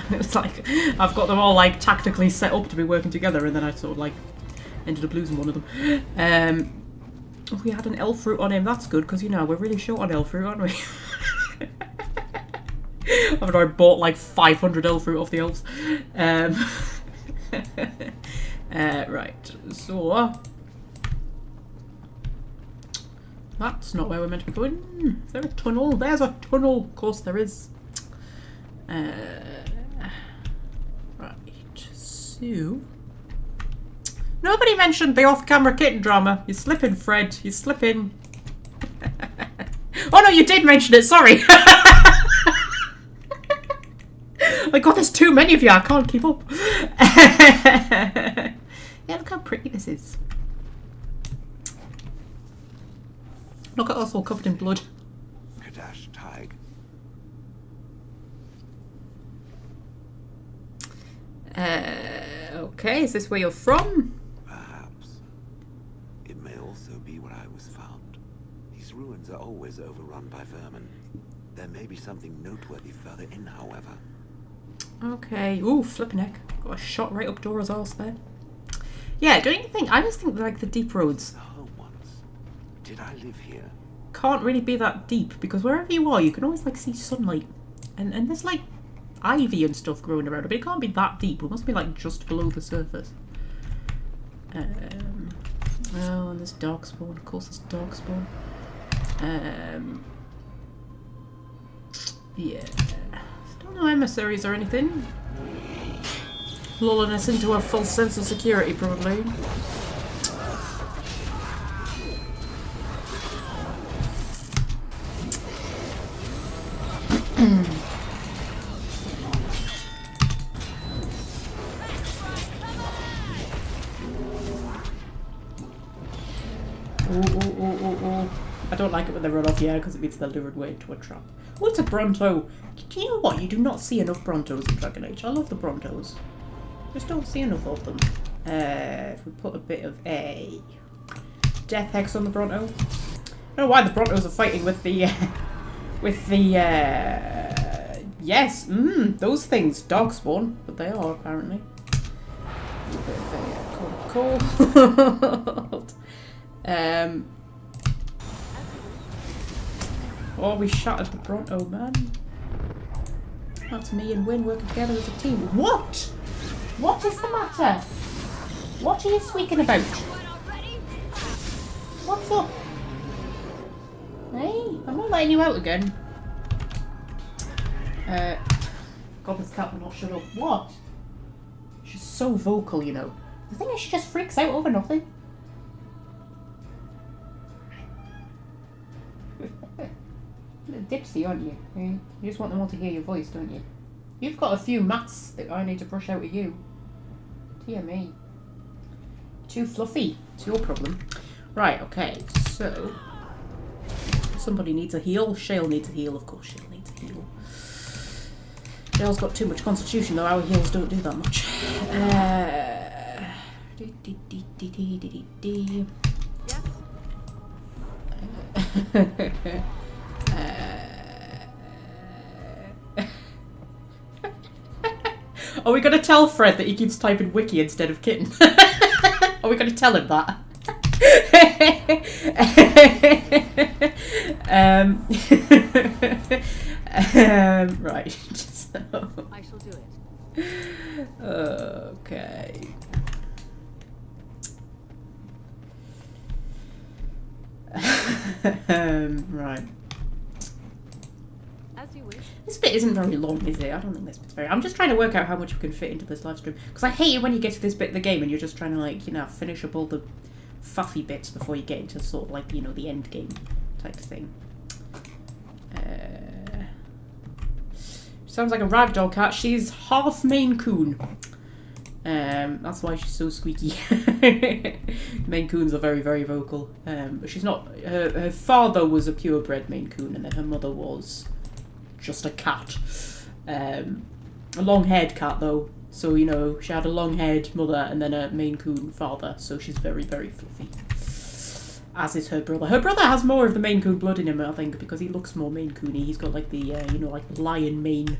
It's like, I've got them all like tactically set up to be working together, and then I sort of like ended up losing one of them. We had an elf fruit on him. That's good, because you know, we're really short on elf fruit, aren't we? After I bought like 500 elf fruit off the elves. Right, so... That's not where we're meant to be going. Is there a tunnel? There's a tunnel. Of course there is. Right, so... Nobody mentioned the off-camera kitten drama. You're slipping, Fred. You're slipping. Oh no, you did mention it. Sorry. My God, there's too many of you. I can't keep up. Yeah, look how pretty this is. Look at us all covered in blood. Kadash Tig. Okay, is this where you're from? Perhaps. It may also be where I was found. These ruins are always overrun by vermin. There may be something noteworthy further in, however. Okay. Ooh, flipping heck. Got a shot right up Dora's arse there. Yeah, don't you think? I just think like the deep roads. The home once. Did I live here? Can't really be that deep because wherever you are, you can always like see sunlight, and there's like ivy and stuff growing around it, but it can't be that deep. It must be like just below the surface. Oh, and there's darkspawn. Of course, there's darkspawn. Yeah. Still no emissaries or anything. Lulling us into a false sense of security, probably. I don't like it when they run off, yeah, because it means they'll lure away into a trap. Oh, it's a Bronto. Do you know what? You do not see enough Brontos in Dragon Age. I love the Brontos. Just don't see enough of them. If we put a bit of a death hex on the Bronto. I don't know why the Brontos are fighting with the yes, those things darkspawn, but they are apparently. A bit of cold. Oh, we shattered the Bronto, man. That's me and Wynn working together as a team. What? What is the matter? What are you squeaking about? What's up? Hey, I'm not letting you out again. God, this cat will not shut up. What? She's so vocal, you know. The thing is, she just freaks out over nothing. A bit dipsy, aren't you? You just want them all to hear your voice, don't you? You've got a few mats that I need to brush out of you. Dear me. Too fluffy. It's your problem. Right, okay, so... Somebody needs a heal. Shale needs a heal, of course Shale needs a heal. Shale's got too much constitution, though our heals don't do that much. Are we going to tell Fred that he keeps typing wiki instead of kitten? Are we going to tell him that? Right. So. I shall do it. Okay. Right. As you wish. This bit isn't very long, is it? I don't think this bit's very... I'm just trying to work out how much we can fit into this live stream. Because I hate it when you get to this bit of the game and you're just trying to, like, you know, finish up all the fuffy bits before you get into sort of, like, you know, the end game type thing. Sounds like a ragdoll cat. She's half Maine Coon. That's why she's so squeaky. Maine Coons are very, very vocal. But she's not... Her father was a purebred Maine Coon, and then her mother was just a cat. A long-haired cat, though. So, you know, she had a long-haired mother and then a Maine Coon father. So she's very, very fluffy. As is her brother. Her brother has more of the Maine Coon blood in him, I think, because he looks more Maine Coony. He's got, like, the, you know, like, the lion mane.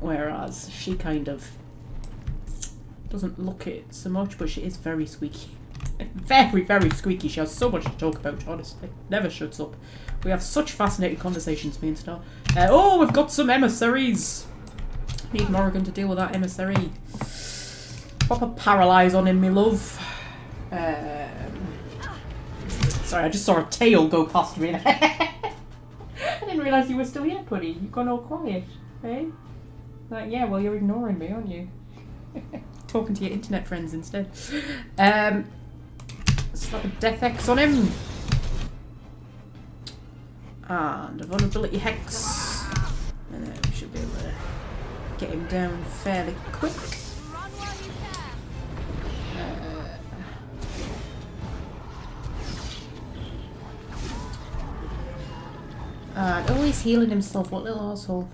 Whereas she kind of doesn't look it so much, but she is very squeaky. Very, very squeaky. She has so much to talk about, honestly. Never shuts up. We have such fascinating conversations, me and Star. Oh, we've got some emissaries. Need Morrigan to deal with that emissary. Proper paralyse on him, me love. Sorry, I just saw a tail go past me. I didn't realise you were still here, Puddy. You've gone all quiet, eh? Like, yeah, well, you're ignoring me, aren't you? Talking to your internet friends instead. Slap a Death Hex on him. And a Vulnerability Hex. And then we should be able to get him down fairly quick. Oh, he's healing himself. What little arsehole.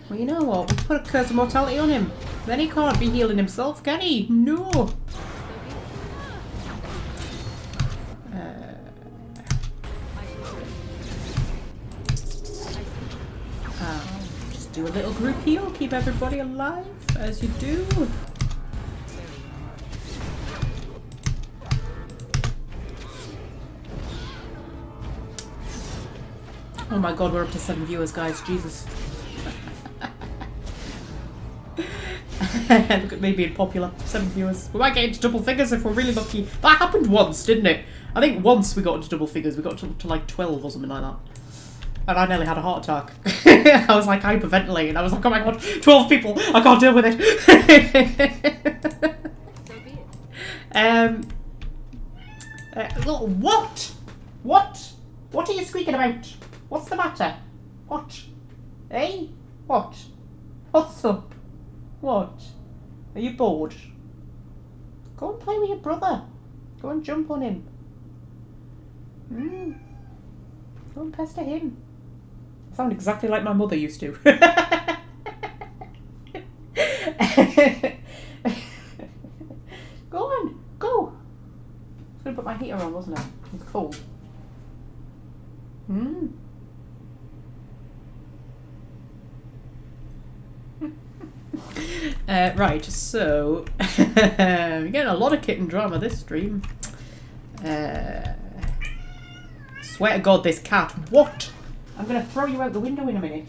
Well, you know what? We put a Curse of Mortality on him. Then he can't be healing himself, can he? No! Just do a little group heal. Keep everybody alive, as you do. Oh my god, we're up to 7 viewers, guys. Jesus. Look at me being popular. 7 viewers. We might get into double figures if we're really lucky. That happened once, didn't it? I think once we got into double figures. We got to like 12 or something like that. And I nearly had a heart attack. I was like hyperventilating. I was like, oh my god, 12 people. I can't deal with it. What? What? What are you squeaking about? What's the matter? What? Eh? What? What's up? What? Are you bored? Go and play with your brother. Go and jump on him. Go and pester him. I sound exactly like my mother used to. Go on. Go. I was going to put my heater on, wasn't I? It's cold. Right, so we're getting a lot of kitten drama this stream. Swear to God, this cat. What? I'm gonna throw you out the window in a minute.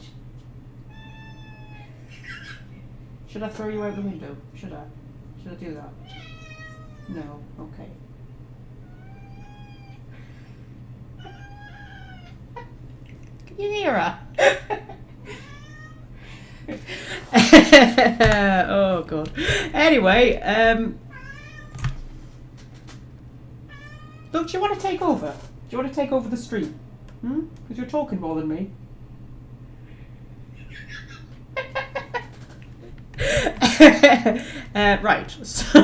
Should I throw you out the window? Should I? Should I do that? No. Okay. Can you hear her? Oh god. Anyway, don't you want to take over? Do you want to take over the stream? Because you're talking more than me. Right, so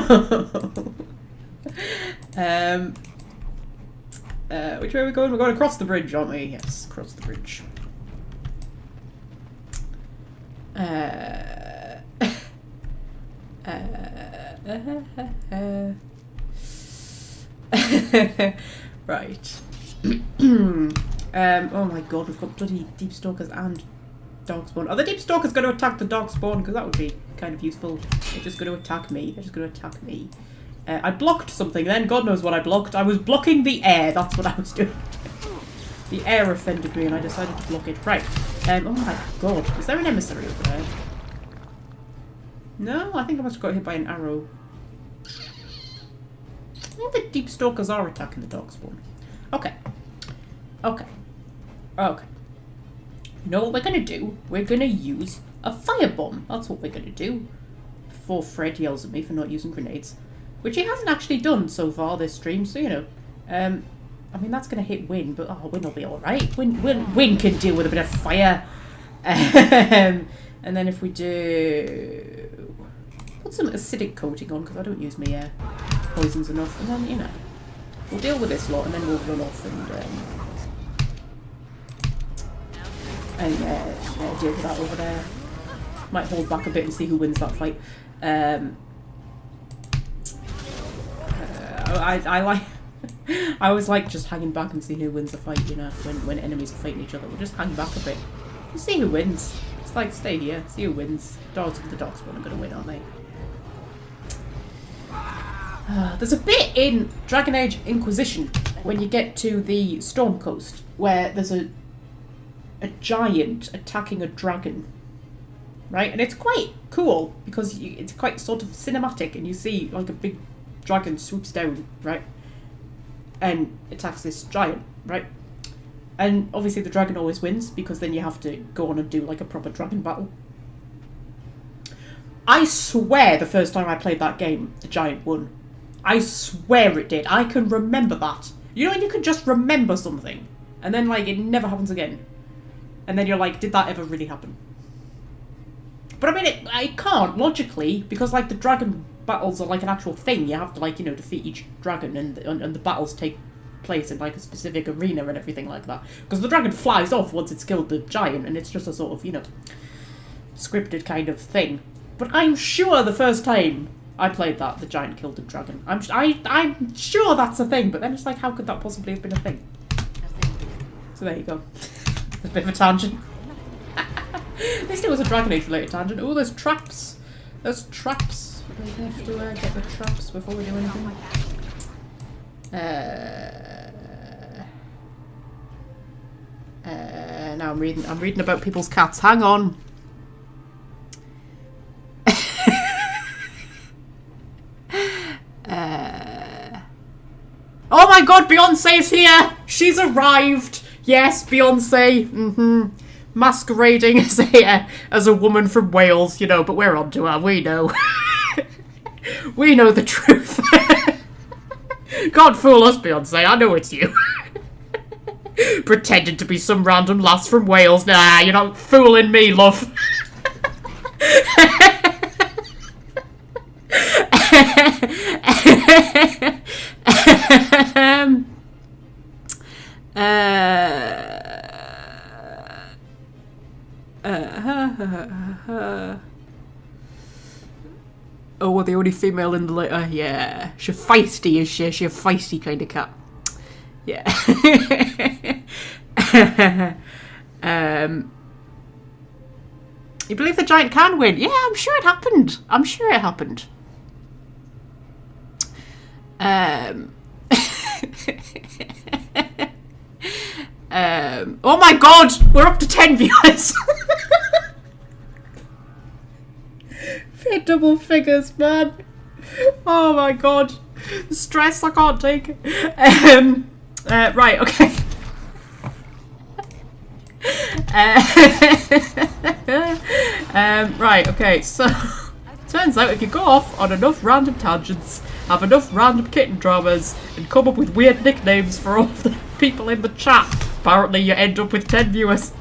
which way are we going? We're going across the bridge, aren't we? Yes, across the bridge. Right. Oh my god, we've got bloody deep stalkers and Dog spawn. Are the deep stalkers going to attack the dog spawn? Because that would be kind of useful. They're just going to attack me. They're just going to attack me. I blocked something then. God knows what I blocked. I was blocking the air. That's what I was doing. The air offended me and I decided to block it. Right. Oh my god. Is there an emissary over there? No, I think I must have got hit by an arrow. I think the deep stalkers are attacking the dog spawn. Okay. Okay. Okay. You know what we're going to do? We're going to use a firebomb. That's what we're going to do. Before Fred yells at me for not using grenades. Which he hasn't actually done so far this stream, so you know. I mean, that's going to hit Win, but Win will be alright. Win can deal with a bit of fire. And then if we do... Put some acidic coating on, because I don't use my poisons enough. And then, you know, we'll deal with this lot, and then we'll run off and deal with that over there. Might hold back a bit and see who wins that fight. I always like just hanging back and see who wins the fight, you know, when enemies are fighting each other. We'll just hang back a bit. We'll see who wins. It's like, stay here, see who wins. The dogs are going to win, aren't they? There's a bit in Dragon Age Inquisition when you get to the Storm Coast where there's a giant attacking a dragon. Right? And it's quite cool because it's quite sort of cinematic and you see like a big dragon swoops down, right? And attacks this giant, right? And obviously the dragon always wins because then you have to go on and do like a proper dragon battle. I swear the first time I played that game, the giant won. I swear it did. I can remember that. You know when you can just remember something and then like it never happens again. And then you're like, did that ever really happen? But I mean, it can't, logically, because like the dragon battles are like an actual thing. You have to like, you know, defeat each dragon and the battles take place in like a specific arena and everything like that. Because the dragon flies off once it's killed the giant and it's just a sort of, you know, scripted kind of thing. But I'm sure the first time I played that, the giant killed the dragon. I'm sure that's a thing, but then it's like, how could that possibly have been a thing? So there you go. A bit of a tangent. At least it was a Dragon Age related tangent. Oh, there's traps. There's traps. We have to get the traps before we do anything. Now I'm reading about people's cats. Hang on. Oh my god, Beyonce's here! She's arrived! Yes, Beyonce. Masquerading as a woman from Wales, you know, but we're on to her, we know. We know the truth. Can't fool us, Beyonce, I know it's you. Pretending to be some random lass from Wales. Nah, you're not fooling me, love. Oh, we're the only female in the litter. Yeah, she's feisty, is she? She's a feisty kind of cat. Yeah. You believe the giant can win? Yeah, I'm sure it happened. I'm sure it happened. Oh my god, we're up to 10 viewers. They're double figures, man. Oh my god, the stress, I can't take it. Right, okay. Right, okay, so turns out if you go off on enough random tangents, have enough random kitten dramas, and come up with weird nicknames for all of the people in the chat, apparently you end up with 10 viewers.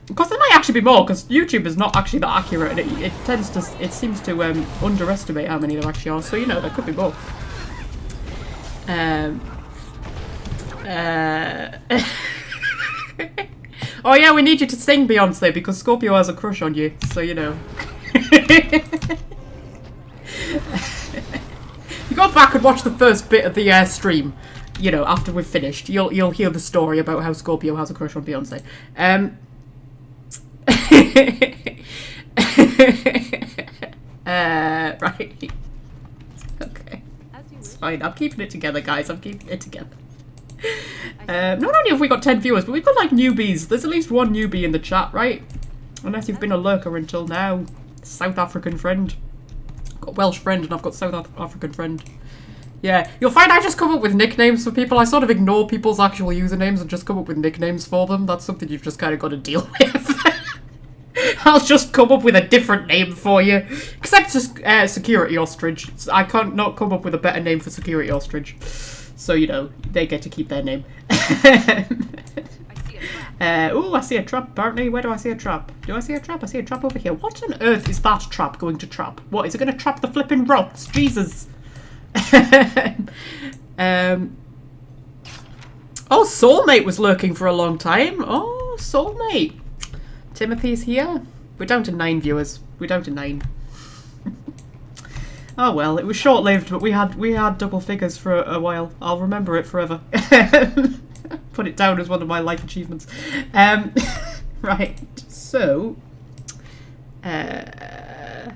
Because there might actually be more, because YouTube is not actually that accurate, and it seems to underestimate how many there actually are, so you know, there could be more. Oh yeah, we need you to sing, Beyonce, because Scorpio has a crush on you, so you know. You go back and watch the first bit of the stream. you know, after we've finished, you'll hear the story about how Scorpio has a crush on Beyonce. Right. Okay. It's fine. I'm keeping it together, guys. I'm keeping it together. Not only have we got 10 viewers, but we've got like newbies. There's at least one newbie in the chat, right? Unless you've been a lurker until now. South African friend. I've got Welsh friend and I've got South African friend. Yeah, you'll find I just come up with nicknames for people. I sort of ignore people's actual usernames and just come up with nicknames for them. That's something you've just kind of got to deal with. I'll just come up with a different name for you. Except Security Ostrich. I can't not come up with a better name for Security Ostrich. So, you know, they get to keep their name. Oh, I see a trap, apparently. Where do I see a trap? Do I see a trap? I see a trap over here. What on earth is that trap going to trap? What, is it going to trap the flipping rocks? Jesus. Oh, Soulmate was lurking for a long time. Oh, Soulmate. Timothy's here. We're down to 9 viewers. We're down to 9. Oh well, it was short-lived, but we had double figures for a while. I'll remember it forever. Put it down as one of my life achievements. Right, so yeah,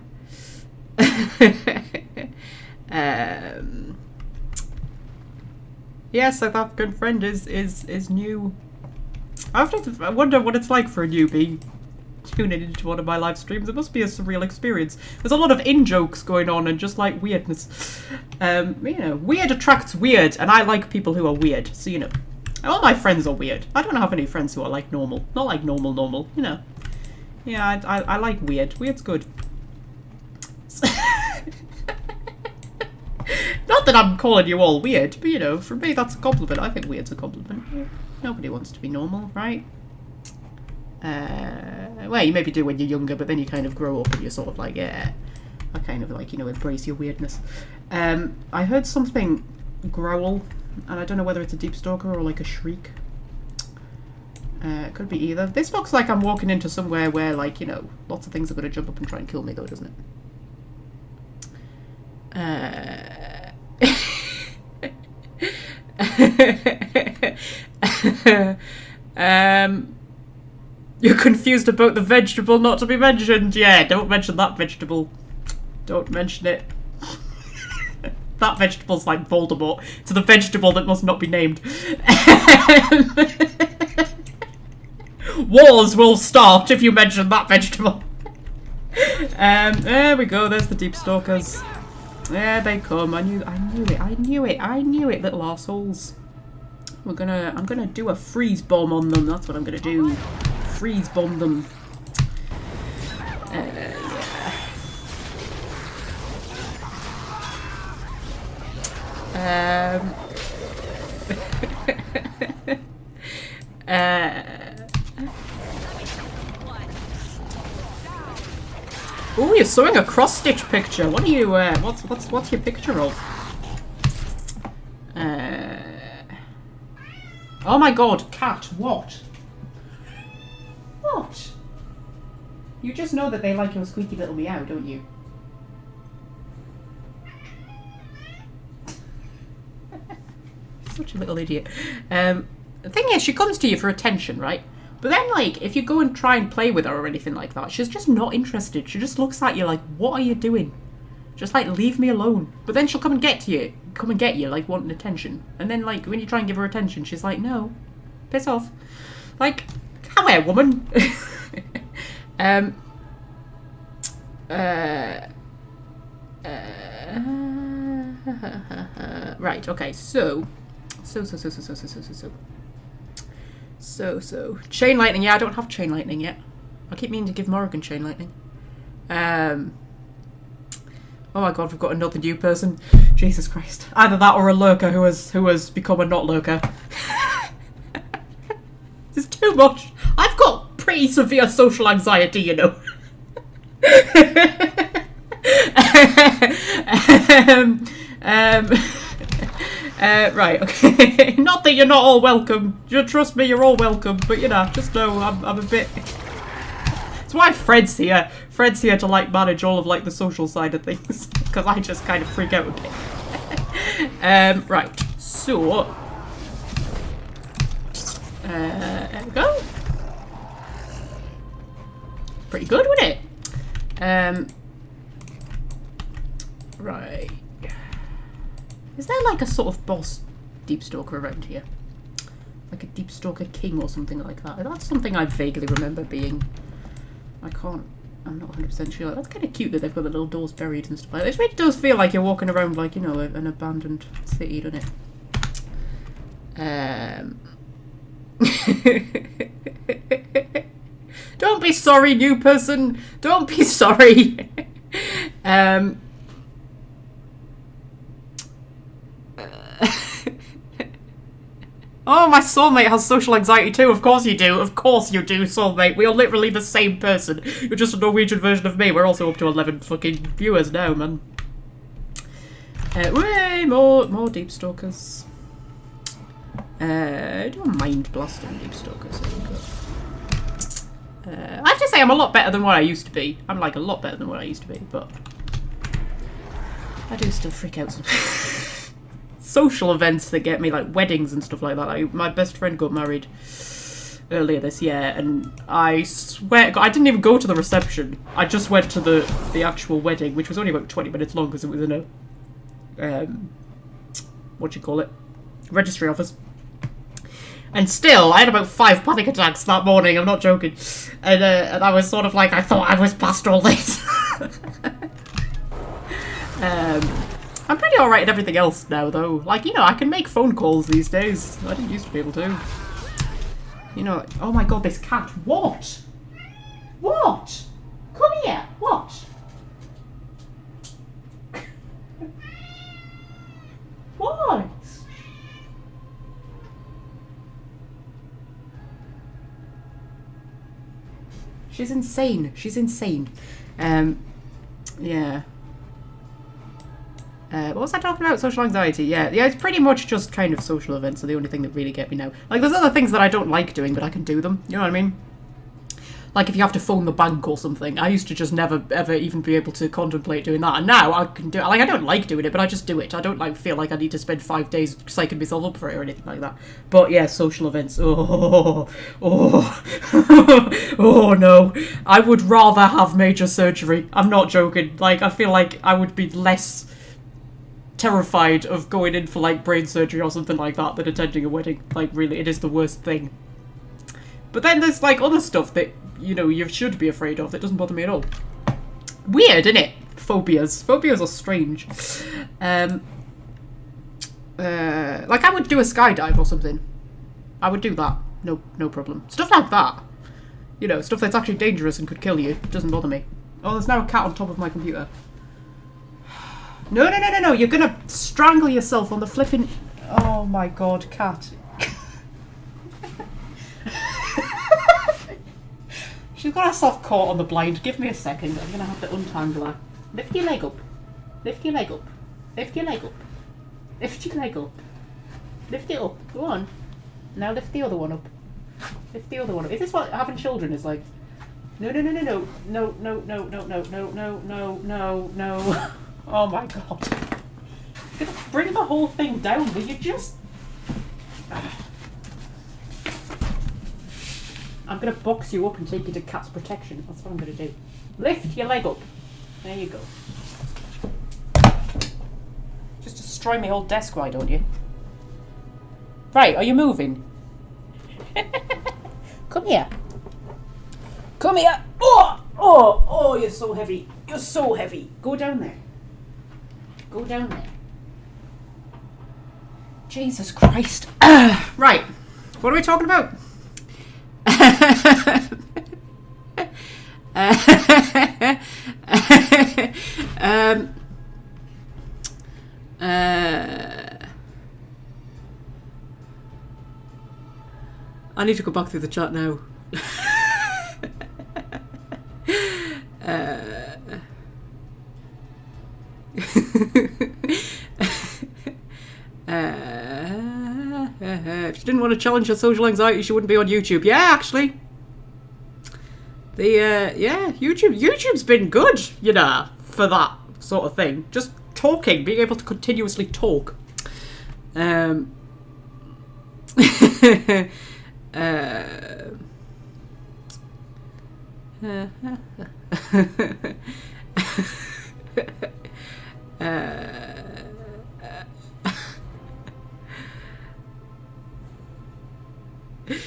South African friend is new. I wonder what it's like for a newbie tuning into one of my live streams. It must be a surreal experience. There's a lot of in-jokes going on and just like weirdness. You know, weird attracts weird, and I like people who are weird. So, you know, all my friends are weird. I don't have any friends who are like normal. Not like normal, you know. Yeah, I like weird. Weird's good. Not that I'm calling you all weird, but you know, for me that's a compliment. I think weird's a compliment. Nobody wants to be normal, right? Well, you maybe do when you're younger, but then you kind of grow up and you're sort of like, yeah, I kind of like, you know, embrace your weirdness. I heard something growl, and I don't know whether it's a deep stalker or like a shriek. It could be either. This looks like I'm walking into somewhere where, like, you know, lots of things are going to jump up and try and kill me, though, doesn't it? You're confused about the vegetable not to be mentioned. Yeah, don't mention that vegetable. Don't mention it. That vegetable's like Voldemort. It's the vegetable that must not be named. Wars will start if you mention that vegetable. There we go. There's the deep stalkers. There they come. I knew it, little arseholes. I'm gonna do a freeze bomb on them. That's what I'm gonna do. Freeze bomb them. Oh, you're sewing a cross-stitch picture. What are you? What's your picture of? Oh my God, cat! What? What? You just know that they like your squeaky little meow, don't you? Such a little idiot. The thing is, she comes to you for attention, right? But then, like, if you go and try and play with her or anything like that, she's just not interested. She just looks at you like, what are you doing? Just, like, leave me alone. But then she'll come and get you, like, wanting attention. And then, like, when you try and give her attention, she's like, no, piss off. Like, come here, woman. Right, okay, so. Chain lightning, yeah, I don't have chain lightning yet. I keep meaning to give Morrigan chain lightning. Oh my God, we've got another new person. Jesus Christ. Either that or a lurker who has become a not lurker. It's too much. I've got pretty severe social anxiety, you know. Right, okay. Not that you're not all welcome. Trust me, you're all welcome. But, you know, just know I'm a bit... That's why Fred's here. Fred's here to, like, manage all of, like, the social side of things. Because I just kind of freak out a bit. Right, so... There we go. Pretty good, wasn't it? Right. Is there like a sort of boss deep stalker around here? Like a deep stalker king or something like that? That's something I vaguely remember being. I'm not 100% sure. That's kind of cute that they've got the little doors buried and stuff like that. It really does feel like you're walking around like, you know, an abandoned city, doesn't it? Don't be sorry, new person. Don't be sorry. Oh, my soulmate has social anxiety too. Of course you do. Of course you do, soulmate. We are literally the same person. You're just a Norwegian version of me. We're also up to 11 fucking viewers now, man. Way more deep stalkers. I don't mind blasting deep stalkers. I have to say I'm a lot better than what I used to be. I'm like a lot better than what I used to be, but I do still freak out sometimes. Social events that get me, like weddings and stuff like that. My best friend got married earlier this year, and I swear God, I didn't even go to the reception. I just went to the actual wedding, which was only about 20 minutes long because it was in a what do you call it, registry office. And still, I had about 5 panic attacks that morning. I'm not joking, and I was sort of like, I thought I was past all this. I'm pretty alright at everything else now, though. Like, you know, I can make phone calls these days. I didn't used to be able to. You know, oh my god, this cat. What? What? Come here. What? What? She's insane. She's insane. Yeah. What was I talking about? Social anxiety, yeah. Yeah, it's pretty much just kind of social events are the only thing that really get me now. Like, there's other things that I don't like doing, but I can do them. You know what I mean? Like, if you have to phone the bank or something, I used to just never, ever even be able to contemplate doing that. And now I can do it. Like, I don't like doing it, but I just do it. I don't, like, feel like I need to spend 5 days psyching myself up for it or anything like that. But, yeah, social events. Oh no. I would rather have major surgery. I'm not joking. Like, I feel like I would be less terrified of going in for like brain surgery or something like that than attending a wedding. Like, really, it is the worst thing. But then there's like other stuff that, you know, you should be afraid of that doesn't bother me at all. Weird, isn't it? Phobias. Phobias are strange. Like, I would do a skydive or something. I would do that. No problem. Stuff like that. You know, stuff that's actually dangerous and could kill you. Doesn't bother me. Oh, there's now a cat on top of my computer. No, you're gonna strangle yourself on the flipping... Oh my god, cat. She's got herself caught on the blind. Give me a second. I'm gonna have to untangle her. Lift your leg up. Lift your leg up. Lift your leg up. Lift your leg up. Lift it up. Go on. Now lift the other one up. Lift the other one up. Is this what having children is like? No. Oh my god. You're gonna bring the whole thing down, will you just... I'm gonna box you up and take you to cat's protection. That's what I'm gonna do. Lift your leg up. There you go. Just destroy my whole desk, why don't you? Right, are you moving? Come here. Come here. Oh, you're so heavy. You're so heavy. Go down there. Go down there. Jesus Christ. Right. What are we talking about? I need to go back through the chat now. If she didn't want to challenge her social anxiety, she wouldn't be on YouTube. Yeah, actually. YouTube's been good, you know, for that sort of thing. Just talking, being able to continuously talk.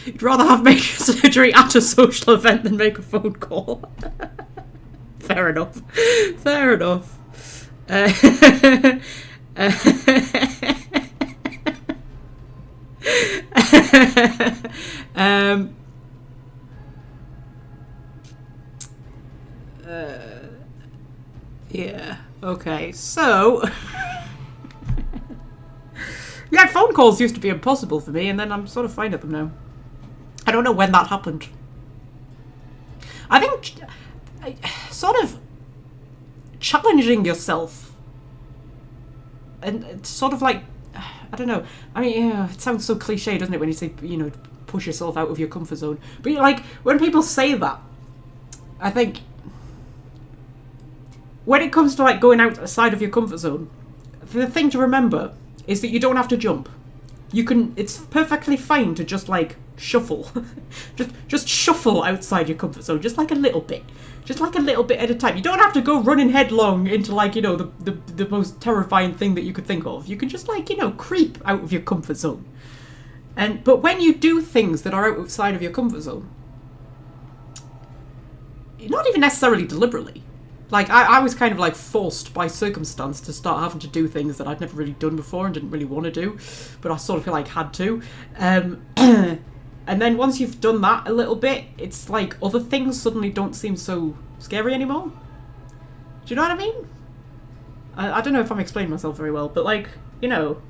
You'd rather have major surgery at a social event than make a phone call. Fair enough. Fair enough. Yeah, okay, so... yeah, phone calls used to be impossible for me, and then I'm sort of fine at them now. I don't know when that happened. I think sort of challenging yourself and it's sort of like, I don't know, I mean, yeah, it sounds so cliche, doesn't it, when you say, you know, push yourself out of your comfort zone. But like, when people say that, I think when it comes to like going outside of your comfort zone, the thing to remember is that you don't have to jump. You can, it's perfectly fine to just like shuffle. just shuffle outside your comfort zone, just like a little bit. Just like a little bit at a time. You don't have to go running headlong into like, you know, the most terrifying thing that you could think of. You can just like, you know, creep out of your comfort zone. But when you do things that are outside of your comfort zone, not even necessarily deliberately. Like, I was kind of like forced by circumstance to start having to do things that I'd never really done before and didn't really want to do, but I sort of feel like had to. And then once you've done that a little bit, it's like other things suddenly don't seem so scary anymore. Do you know what I mean? I don't know if I'm explaining myself very well, but like, you know.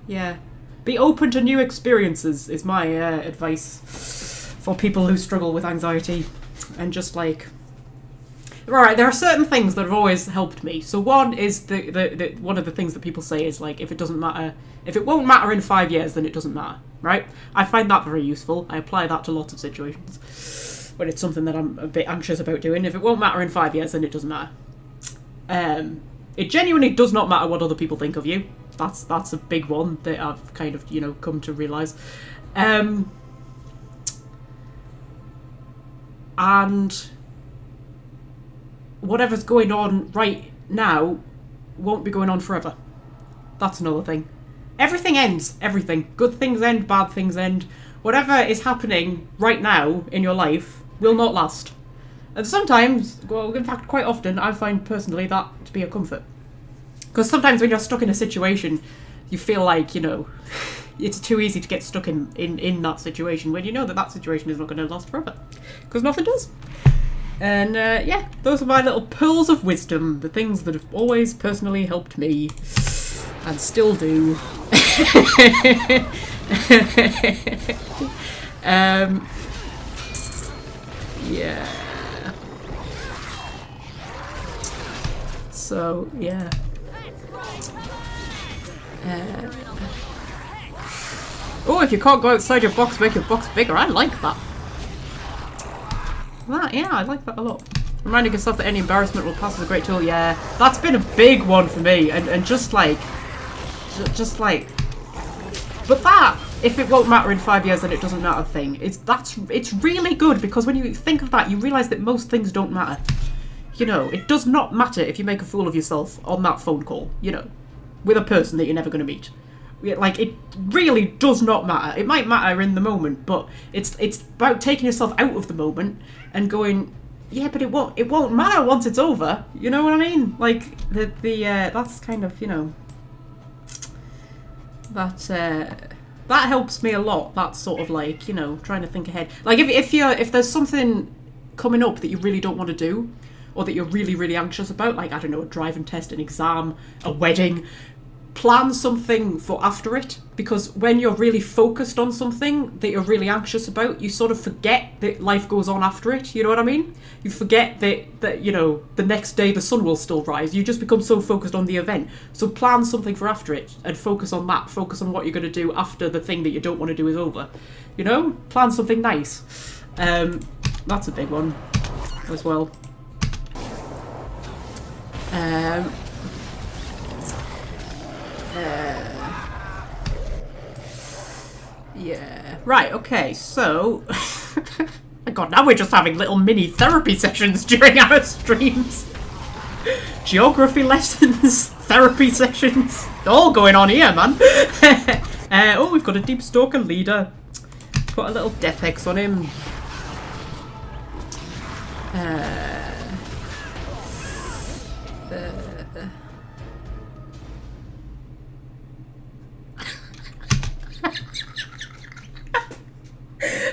Yeah. Be open to new experiences is my advice for people who struggle with anxiety. And just like... Alright, there are certain things that have always helped me. So one is the one of the things that people say is like, if it doesn't matter, if it won't matter in 5 years, then it doesn't matter, right? I find that very useful. I apply that to lots of situations when it's something that I'm a bit anxious about doing. If it won't matter in 5 years, then it doesn't matter. It genuinely does not matter what other people think of you. That's a big one that I've kind of, you know, come to realise. And whatever's going on right now won't be going on forever. That's another thing. Everything ends. Everything. Good things end, bad things end. Whatever is happening right now in your life will not last. And sometimes, well, in fact, quite often, I find personally that to be a comfort. Because sometimes when you're stuck in a situation, you feel like, you know, it's too easy to get stuck in that situation when you know that situation is not going to last forever. Because nothing does. And yeah, those are my little pearls of wisdom, the things that have always personally helped me, and still do. Yeah. So, yeah. Oh, if you can't go outside your box, make your box bigger. I like that. Yeah, I like that a lot. Reminding yourself that any embarrassment will pass as a great tool. Yeah, that's been a big one for me. And just like... But that, if it won't matter in 5 years, then it doesn't matter thing. It's really good, because when you think of that, you realise that most things don't matter. You know, it does not matter if you make a fool of yourself on that phone call, you know, with a person that you're never going to meet. Like, it really does not matter. It might matter in the moment, but it's about taking yourself out of the moment and going, yeah, but it won't matter once it's over. You know what I mean? Like, that's kind of, you know, that helps me a lot. That sort of like, you know, trying to think ahead. Like, if there's something coming up that you really don't want to do, or that you're really, really anxious about, like, I don't know, a driving test, an exam, a wedding, plan something for after it, because when you're really focused on something that you're really anxious about, you sort of forget that life goes on after it, you know what I mean? You forget that you know, the next day the sun will still rise. You just become so focused on the event. So plan something for after it, and focus on that. Focus on what you're going to do after the thing that you don't want to do is over. You know? Plan something nice. That's a big one as well. Yeah. Right, okay, so... My god, now we're just having little mini therapy sessions during our streams. Geography lessons, therapy sessions, all going on here, man. Oh, we've got a Deep Stalker leader. Put a little death hex on him.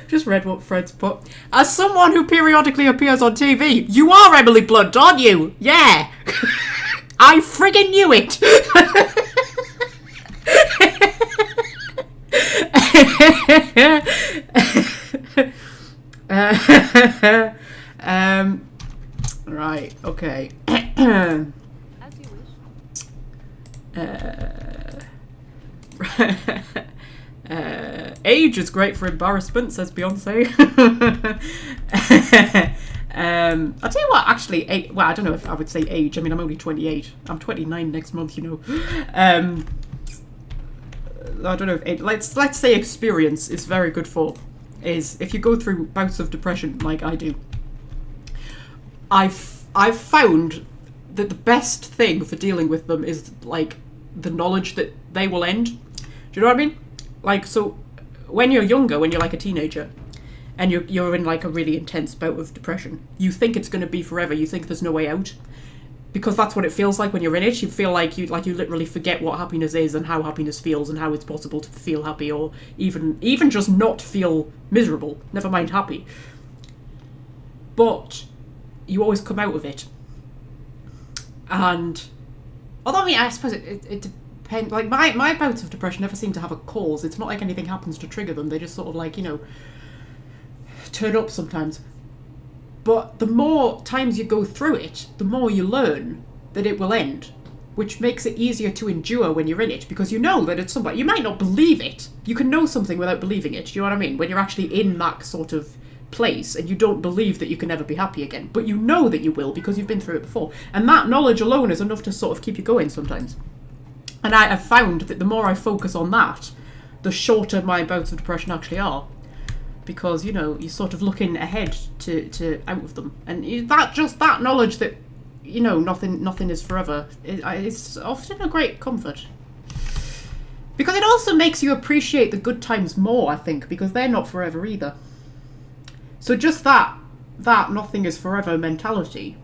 Just read what Fred's put. As someone who periodically appears on TV, you are Emily Blunt, aren't you? Yeah. I friggin' knew it. Right, okay. As you wish. Age is great for embarrassment, says Beyonce. I'll tell you what, actually, well, I don't know if I would say age. I mean, I'm only 28. I'm 29 next month, you know. I don't know if age, let's say experience is very good for, is if you go through bouts of depression like I do, I've found that the best thing for dealing with them is like the knowledge that they will end. Do you know what I mean? Like, so when you're younger, when you're like a teenager, and you're in like a really intense bout of depression, you think it's going to be forever. You think there's no way out, because that's what it feels like when you're in it. You feel like you literally forget what happiness is and how happiness feels and how it's possible to feel happy, or even just not feel miserable. Never mind happy. But you always come out of it. And although I mean, I suppose it depends. Like my bouts of depression never seem to have a cause. It's not like anything happens to trigger them. They just sort of like, you know, turn up sometimes. But the more times you go through it, the more you learn that it will end, which makes it easier to endure when you're in it, because you know that it's somebody. You might not believe it. You can know something without believing it. Do you know what I mean? When you're actually in that sort of place and you don't believe that you can never be happy again, but you know that you will because you've been through it before. And that knowledge alone is enough to sort of keep you going sometimes. And I have found that the more I focus on that, the shorter my bouts of depression actually are. Because, you know, you're sort of looking ahead to out of them. And that knowledge that, you know, nothing is forever, it's often a great comfort. Because it also makes you appreciate the good times more, I think, because they're not forever either. So just that nothing is forever mentality,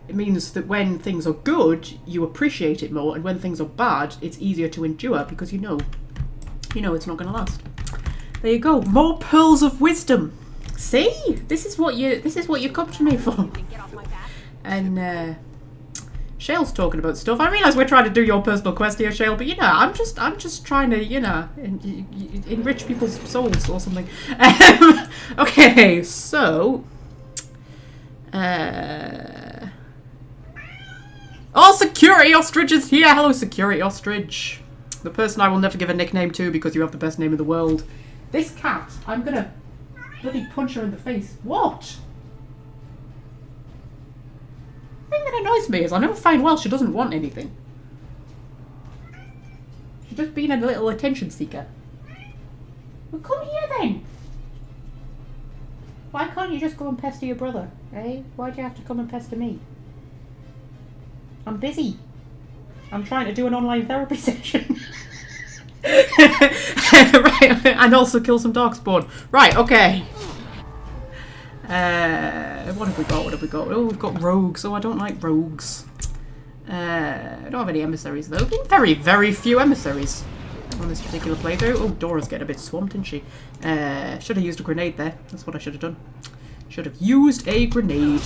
it means that when things are good, you appreciate it more, and when things are bad, it's easier to endure because you know it's not going to last. There you go. More pearls of wisdom. See, this is what you come to me for. And Shale's talking about stuff. I realise we're trying to do your personal quest here, Shale, but you know, I'm just trying to, you know, enrich people's souls or something. Okay, so oh, Security Ostrich is here. Hello, Security Ostrich. The person I will never give a nickname to because you have the best name in the world. This cat, I'm gonna bloody punch her in the face. What? The thing that annoys me is I know fine well she doesn't want anything. She's just being a little attention seeker. Well, come here then. Why can't you just go and pester your brother, eh? Why do you have to come and pester me? I'm busy. I'm trying to do an online therapy session. Right, and also kill some darkspawn. Right, okay. What have we got? Oh, we've got rogues. Oh, I don't like rogues. I don't have any emissaries though. Very, very few emissaries on this particular playthrough. Oh, Dora's getting a bit swamped, isn't she? Should have used a grenade there. That's what I should have done. Should have used a grenade.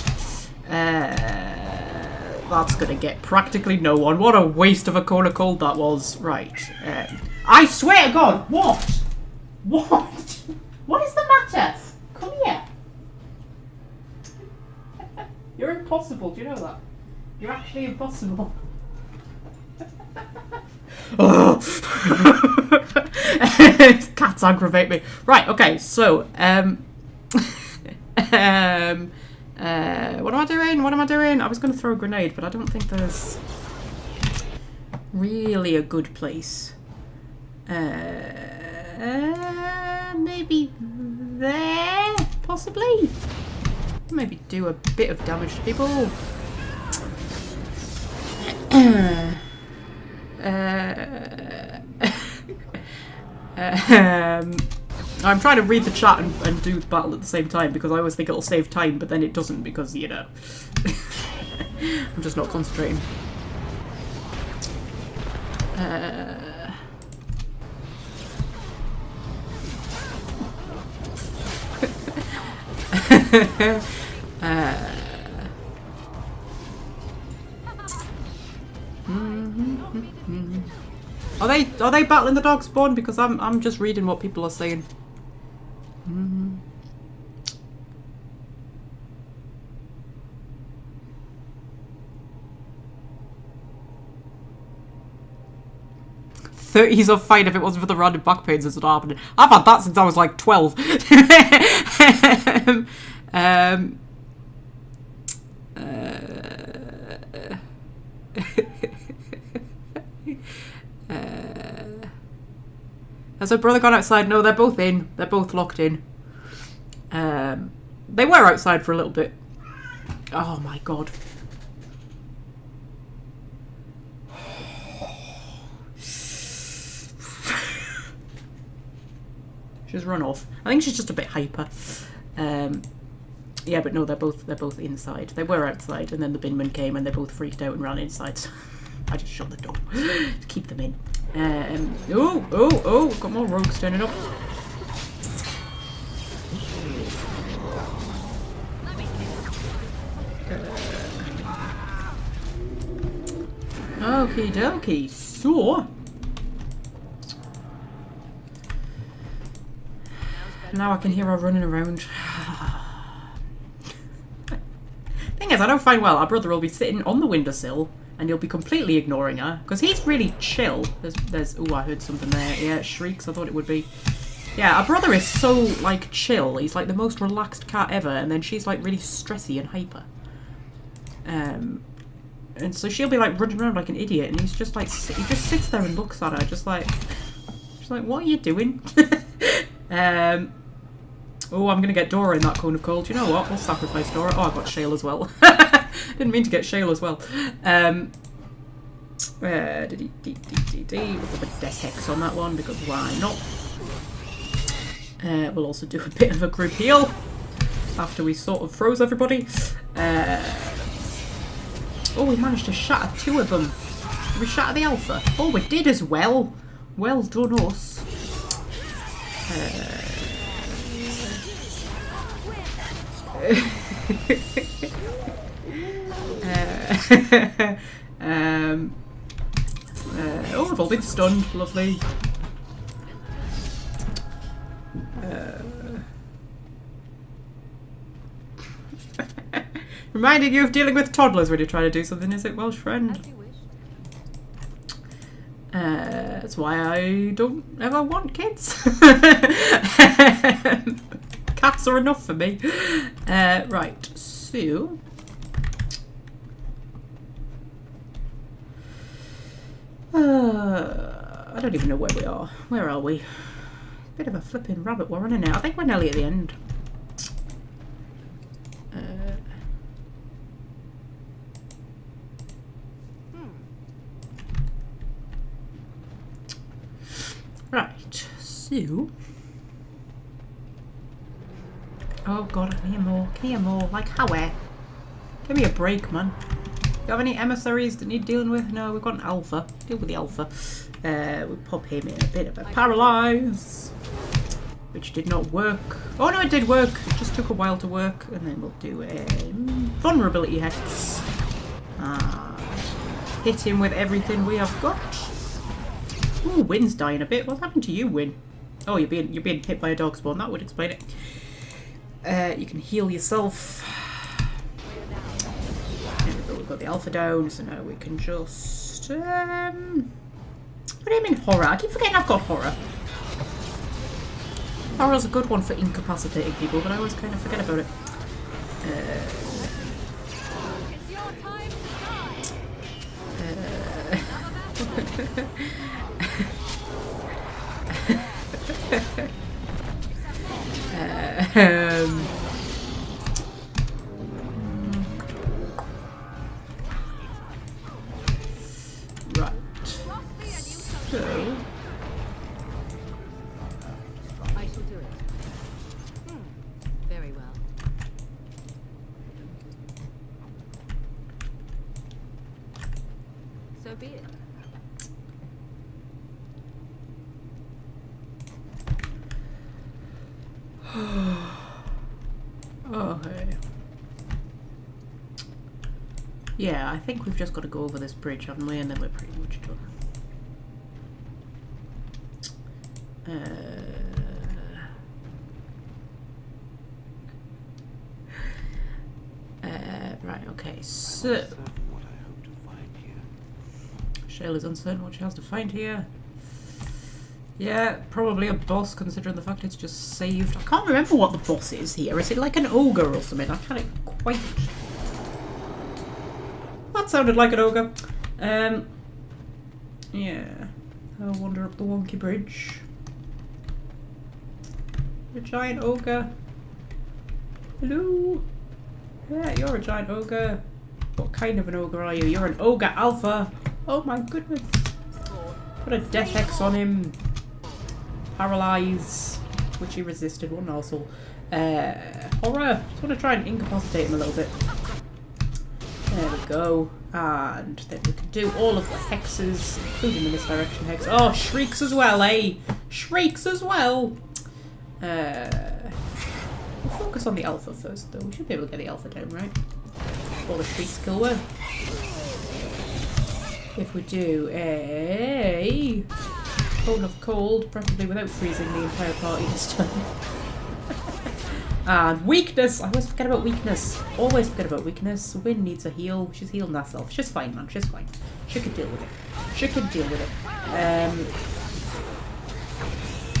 That's gonna get practically no one. What a waste of a cone of cold that was. Right. I swear to God, what? What? What is the matter? Come here. You're impossible, do you know that? You're actually impossible. Oh. Cats aggravate me. Right, okay, so, what am I doing? I was going to throw a grenade, but I don't think there's really a good place. Maybe there, possibly. Maybe do a bit of damage to people. I'm trying to read the chat and do the battle at the same time because I always think it'll save time, but then it doesn't because, you know, I'm just not concentrating. Are they battling the dog spawn? Because I'm just reading what people are saying. Mm-hmm. 30s of fine if it wasn't for the random back pains that's happening. I've had that since I was like 12. Has her brother gone outside? No, they're both in. They're both locked in. They were outside for a little bit. Oh my god. She's run off. I think she's just a bit hyper. Yeah, but no, they're both inside. They were outside, and then the binman came, and they both freaked out and ran inside. So I just shut the door to keep them in. Oh! Got more rogues turning up. Okie dokie. So now I can hear her running around. Thing is, I don't find well. Our brother will be sitting on the windowsill and he'll be completely ignoring her because he's really chill. There's oh, I heard something there. Yeah, shrieks. I thought it would be. Yeah, our brother is so like chill. He's like the most relaxed cat ever, and then she's like really stressy and hyper. And so she'll be like running around like an idiot, and he's just like he just sits there and looks at her, just like what are you doing? Oh, I'm gonna get Dora in that cone of cold. You know what? We'll sacrifice Dora. Oh, I got Shale as well. Didn't mean to get Shale as well. We'll put a Death Hex on that one because why not? We'll also do a bit of a group heal after we sort of froze everybody. Oh, we managed to shatter 2 of them. Did we shatter the alpha? Oh, we did as well. Well done us. Oh, we've all been stunned. Lovely. Reminding you of dealing with toddlers when you're trying to do something, is it, Welsh friend? That's why I don't ever want kids. Cats are enough for me. Right, so... I don't even know where we are. Where are we? Bit of a flipping rabbit warren now. I think we're nearly at the end. Right, so... Oh god, I can hear more. Can hear more. Like how where? Give me a break, man. Do you have any emissaries that need dealing with? No, we've got an alpha. Deal with the alpha. We'll pop him in a bit of a paralyze. Which did not work. Oh no, it did work. It just took a while to work. And then we'll do a vulnerability hex. Hit him with everything we have got. Ooh, Win's dying a bit. What's happened to you, Win? Oh, you're being hit by a dog spawn. That would explain it. You can heal yourself. There we go. We've got the alpha down, so now we can just put him in horror. I keep forgetting I've got horror. Horror's a good one for incapacitating people, but I always kind of forget about it. Right. So. I shall do it. Very well. So be it. Okay. Yeah, I think we've just got to go over this bridge, haven't we? And then we're pretty much done. Right, okay, so... What I hope to find here. Shale is uncertain what she has to find here. Yeah, probably a boss, considering the fact it's just saved. I can't remember what the boss is here. Is it like an ogre or something? I can't quite... That sounded like an ogre. Yeah. I'll wander up the wonky bridge. A giant ogre. Hello? Yeah, you're a giant ogre. What kind of an ogre are you? You're an ogre alpha. Oh my goodness. Put a death hex on him. Paralyze. Which he resisted. One arsehole. Horror. Just want to try and incapacitate him a little bit. There we go. And then we can do all of the hexes, including the misdirection hex. Oh, shrieks as well, eh? Shrieks as well. We'll focus on the alpha first, though. We should be able to get the alpha down, right? Before the shrieks kill well. If we do a cone of cold, preferably without freezing the entire party this time. And weakness! I always forget about weakness. Always forget about weakness. Wynn needs a heal. She's healing herself. She's fine, man. She's fine. She can deal with it. She can deal with it.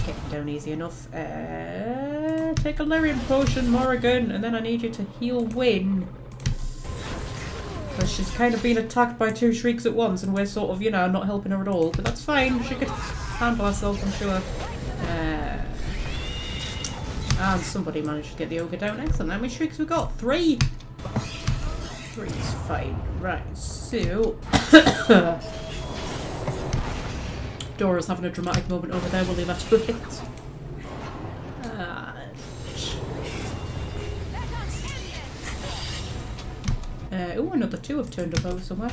Get him down easy enough. Take a lyrium potion, Morrigan, and then I need you to heal Wynn. Because she's kind of been attacked by two shrieks at once, and we're sort of, you know, not helping her at all. But that's fine. She could handle herself, I'm sure. And somebody managed to get the ogre down. Excellent. How many shrieks we got? 3! 3 is fine. Right, so... Dora's having a dramatic moment over there. We'll leave that to it. Oh, another 2 have turned up over somewhere.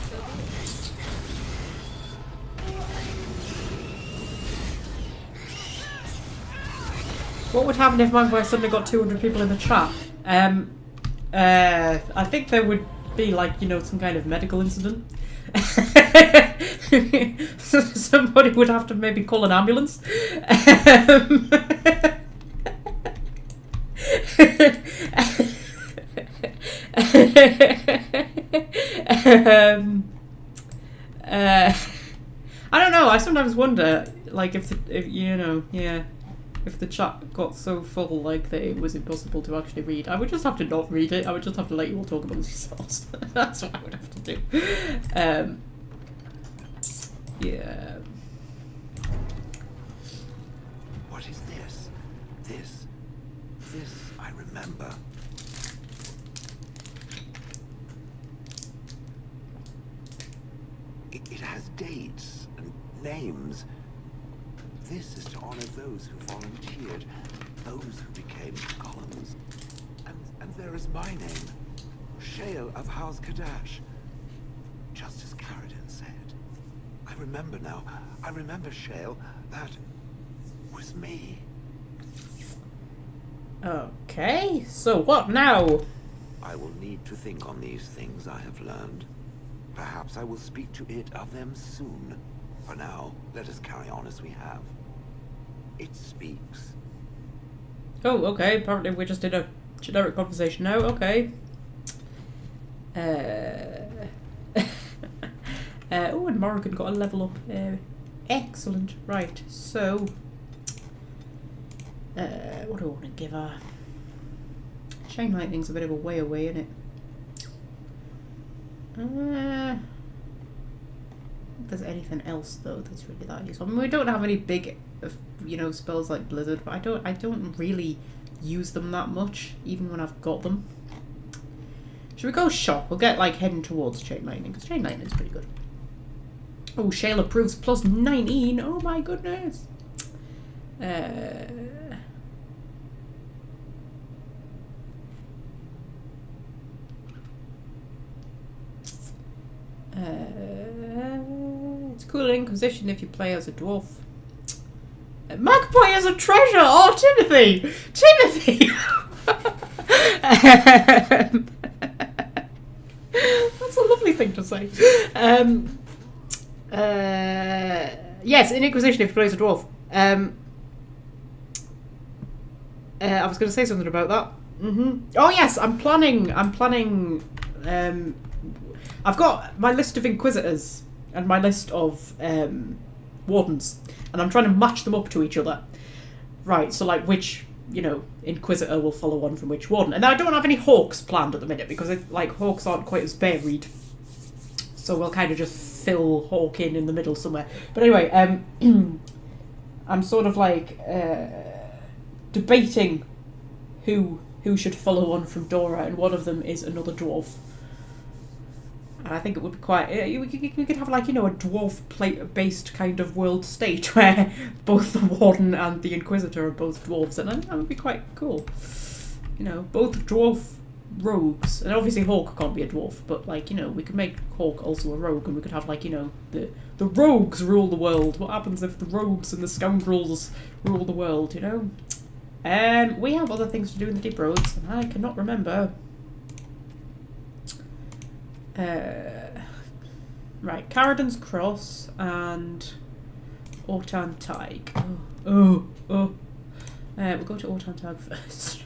What would happen if Magpie suddenly got 200 people in the chat? I think there would be, like, you know, some kind of medical incident. Somebody would have to maybe call an ambulance. I don't know. I sometimes wonder, like, if you know, yeah. If the chat got so full, like, that it was impossible to actually read, I would just have to not read it. I would just have to let you all talk amongst yourselves. That's what I would have to do. Yeah. What is this? This I remember. It has dates and names. This is to honor those who volunteered, those who became columns. And there is my name, Shale of House Kadash. Just as Carradine said. I remember now. I remember, Shale. That was me. Okay, so what now? I will need to think on these things I have learned. Perhaps I will speak to it of them soon. For now, let us carry on as we have. It speaks. Oh, okay. Apparently we just did a generic conversation now. Okay. Oh, and Morrigan got a level up. Excellent. Right, so... what do I want to give her? Chain lightning's a bit of a way away, isn't it? there's anything else though that's really that useful. I mean, we don't have any big, you know, spells like Blizzard, but I don't really use them that much, even when I've got them. Should we go shock? We'll get like heading towards chain lightning, because chain lightning is pretty good. Oh, Shayla proves plus 19. Oh my goodness. It's cool in Inquisition if you play as a dwarf. Magpie as a treasure! Oh, Timothy! Timothy! That's a lovely thing to say. Yes, in Inquisition if you play as a dwarf. I was going to say something about that. Oh yes, I'm planning. I've got my list of Inquisitors and my list of Wardens, and I'm trying to match them up to each other. Right, so like which, you know, Inquisitor will follow on from which Warden. And I don't have any Hawks planned at the minute because like Hawks aren't quite as varied. So we'll kind of just fill Hawk in the middle somewhere. But anyway, I'm sort of like debating who should follow on from Dora, and one of them is another dwarf. And I think it would be quite... we could have, like, you know, a dwarf-based kind of world state where both the Warden and the Inquisitor are both dwarves, and I think that would be quite cool. You know, both dwarf rogues. And obviously Hawk can't be a dwarf, but, like, you know, we could make Hawk also a rogue, and we could have, like, you know, the rogues rule the world. What happens if the rogues and the scoundrels rule the world, you know? We have other things to do in the Deep Roads, and I cannot remember... right, Caradan's Cross and Ortan Taig. We'll go to Ortan Taig first.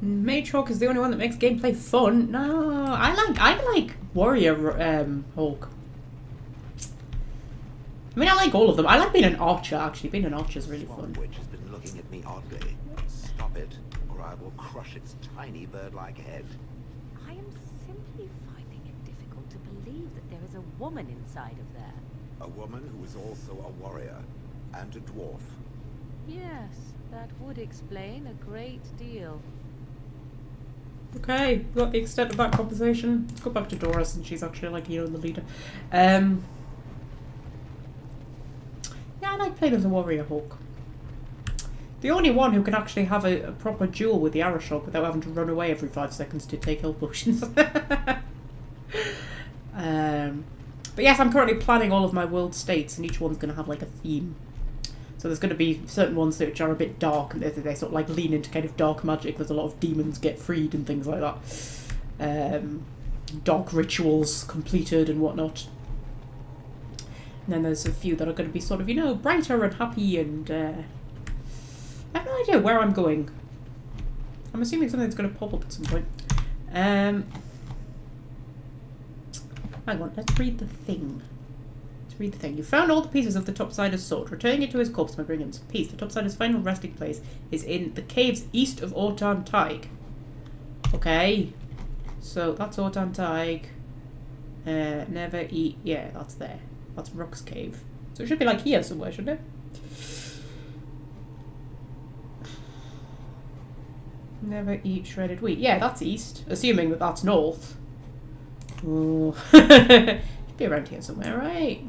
Mage Hawk is the only one that makes gameplay fun. No, I like Warrior Hawk. I mean, I like all of them. I like being an archer, actually. Being an archer is really fun. Which has been looking at me oddly. Stop it, or I will crush its tiny bird-like head. I am simply finding it difficult to believe that there is a woman inside of there. A woman who is also a warrior and a dwarf. Yes, that would explain a great deal. Okay, we got the extent of that conversation. Let's go back to Dora since she's actually, like, you know, the leader. Yeah, I like playing as a Warrior Hawk. The only one who can actually have a proper duel with the arsehole without having to run away every 5 seconds to take health potions. But yes, I'm currently planning all of my world states, and each one's going to have, like, a theme. So there's going to be certain ones which are a bit dark, and they sort of like lean into kind of dark magic. There's a lot of demons get freed and things like that. Dark rituals completed and whatnot. And then there's a few that are going to be sort of, you know, brighter and happy, and I have no idea where I'm going. I'm assuming something's going to pop up at some point. Hang on, let's read the thing. Read the thing. You found all the pieces of the Topsider's sword. Returning it to his corpse may bring him some peace. The Topsider's final resting place is in the caves east of Ortan Taig. Okay. So that's Ortan Taig. Never eat. Yeah, that's there. That's Rock's Cave. So it should be like here somewhere, shouldn't it? Never eat shredded wheat. Yeah, that's east. Assuming that that's north. Oh. Should be around here somewhere, right?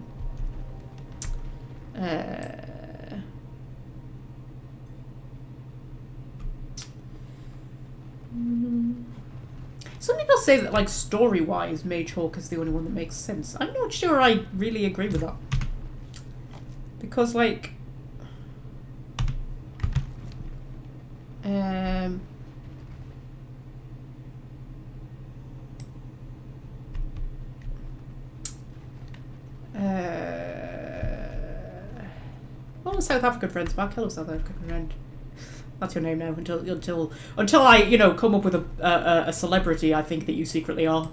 Some people say that, like, story-wise, Mage Hawk is the only one that makes sense. I'm not sure I really agree with that. Because, like... Oh, South African friends back. Hello, South African friend. That's your name now. Until I, you know, come up with a celebrity I think that you secretly are.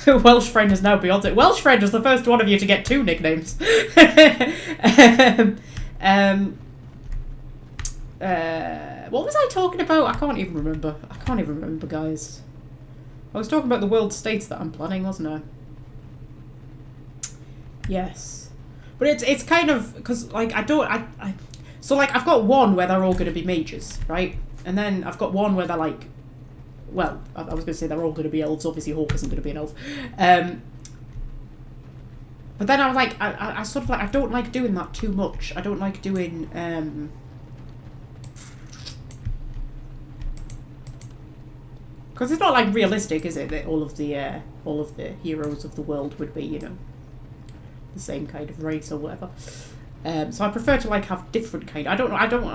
Welsh friend is now Beyonce. Welsh friend was the first one of you to get 2 nicknames. What was I talking about? I can't even remember. Guys. I was talking about the world states that I'm planning, wasn't I? Yes. But it's kind of, because, like, so, like, I've got one where they're all going to be mages, right? And then I've got one where they're, like, well, I was going to say they're all going to be elves. Obviously, Hawk isn't going to be an elf. But then I was like, I sort of like, I don't like doing that too much. I don't like doing, because it's not, like, realistic, is it, that all of the heroes of the world would be, you know, the same kind of race or whatever. So I prefer to, like, have different kind. I don't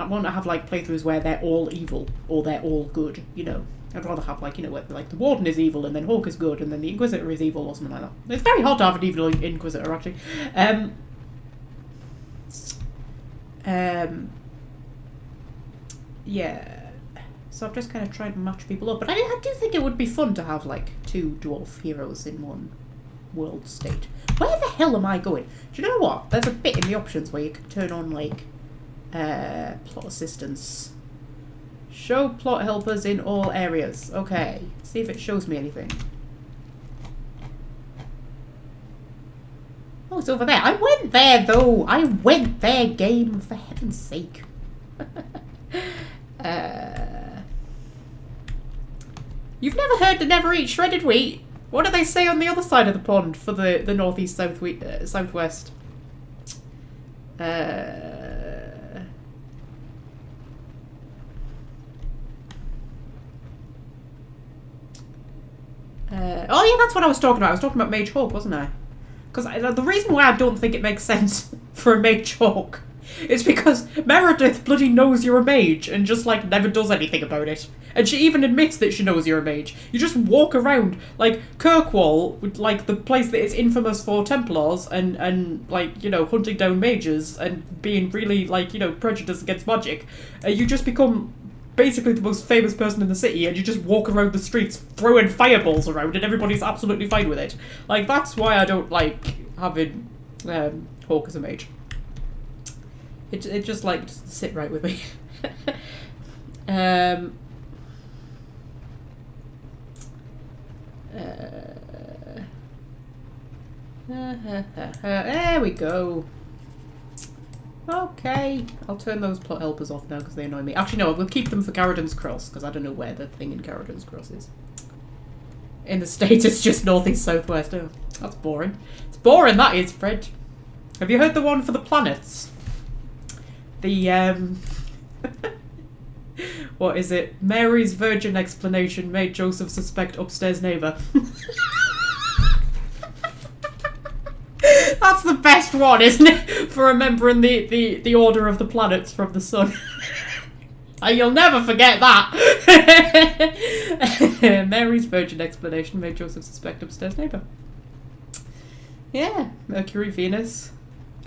want to have, like, playthroughs where they're all evil or they're all good, you know. I'd rather have, like, you know, where, like, the Warden is evil and then Hawk is good and then the Inquisitor is evil or something like that. It's very hard to have an evil Inquisitor, actually. Yeah. So I'm just kind of trying to match people up. But I do think it would be fun to have, like, 2 dwarf heroes in one world state. Where the hell am I going? Do you know what? There's a bit in the options where you can turn on, like, plot assistance. Show plot helpers in all areas. Okay. See if it shows me anything. Oh, it's over there. I went there, though. I went there, game, for heaven's sake. You've never heard the never eat shredded wheat? What do they say on the other side of the pond for the northeast southwest? Oh yeah, that's what I was talking about. I was talking about Mage Hawk, wasn't I? Because the reason why I don't think it makes sense for a Mage Hawk is because Meredith bloody knows you're a mage and just, like, never does anything about it. And she even admits that she knows you're a mage. You just walk around, like, Kirkwall, like, the place that is infamous for Templars and like, you know, hunting down mages and being really, like, you know, prejudiced against magic. You just become basically the most famous person in the city and you just walk around the streets throwing fireballs around and everybody's absolutely fine with it. Like, that's why I don't like having Hawk as a mage. It just, like, doesn't sit right with me. There we go. Okay, I'll turn those plot helpers off now because they annoy me. Actually, no, we'll keep them for Carradon's Cross because I don't know where the thing in Carradon's Cross is. In the States, it's just northeast southwest. Oh, that's boring. It's boring, that is, Fred. Have you heard the one for the planets? The, what is it? Mary's virgin explanation made Joseph suspect upstairs neighbour. That's the best one, isn't it? For remembering the order of the planets from the sun. You'll never forget that. Mary's virgin explanation made Joseph suspect upstairs neighbour. Yeah. Mercury, Venus,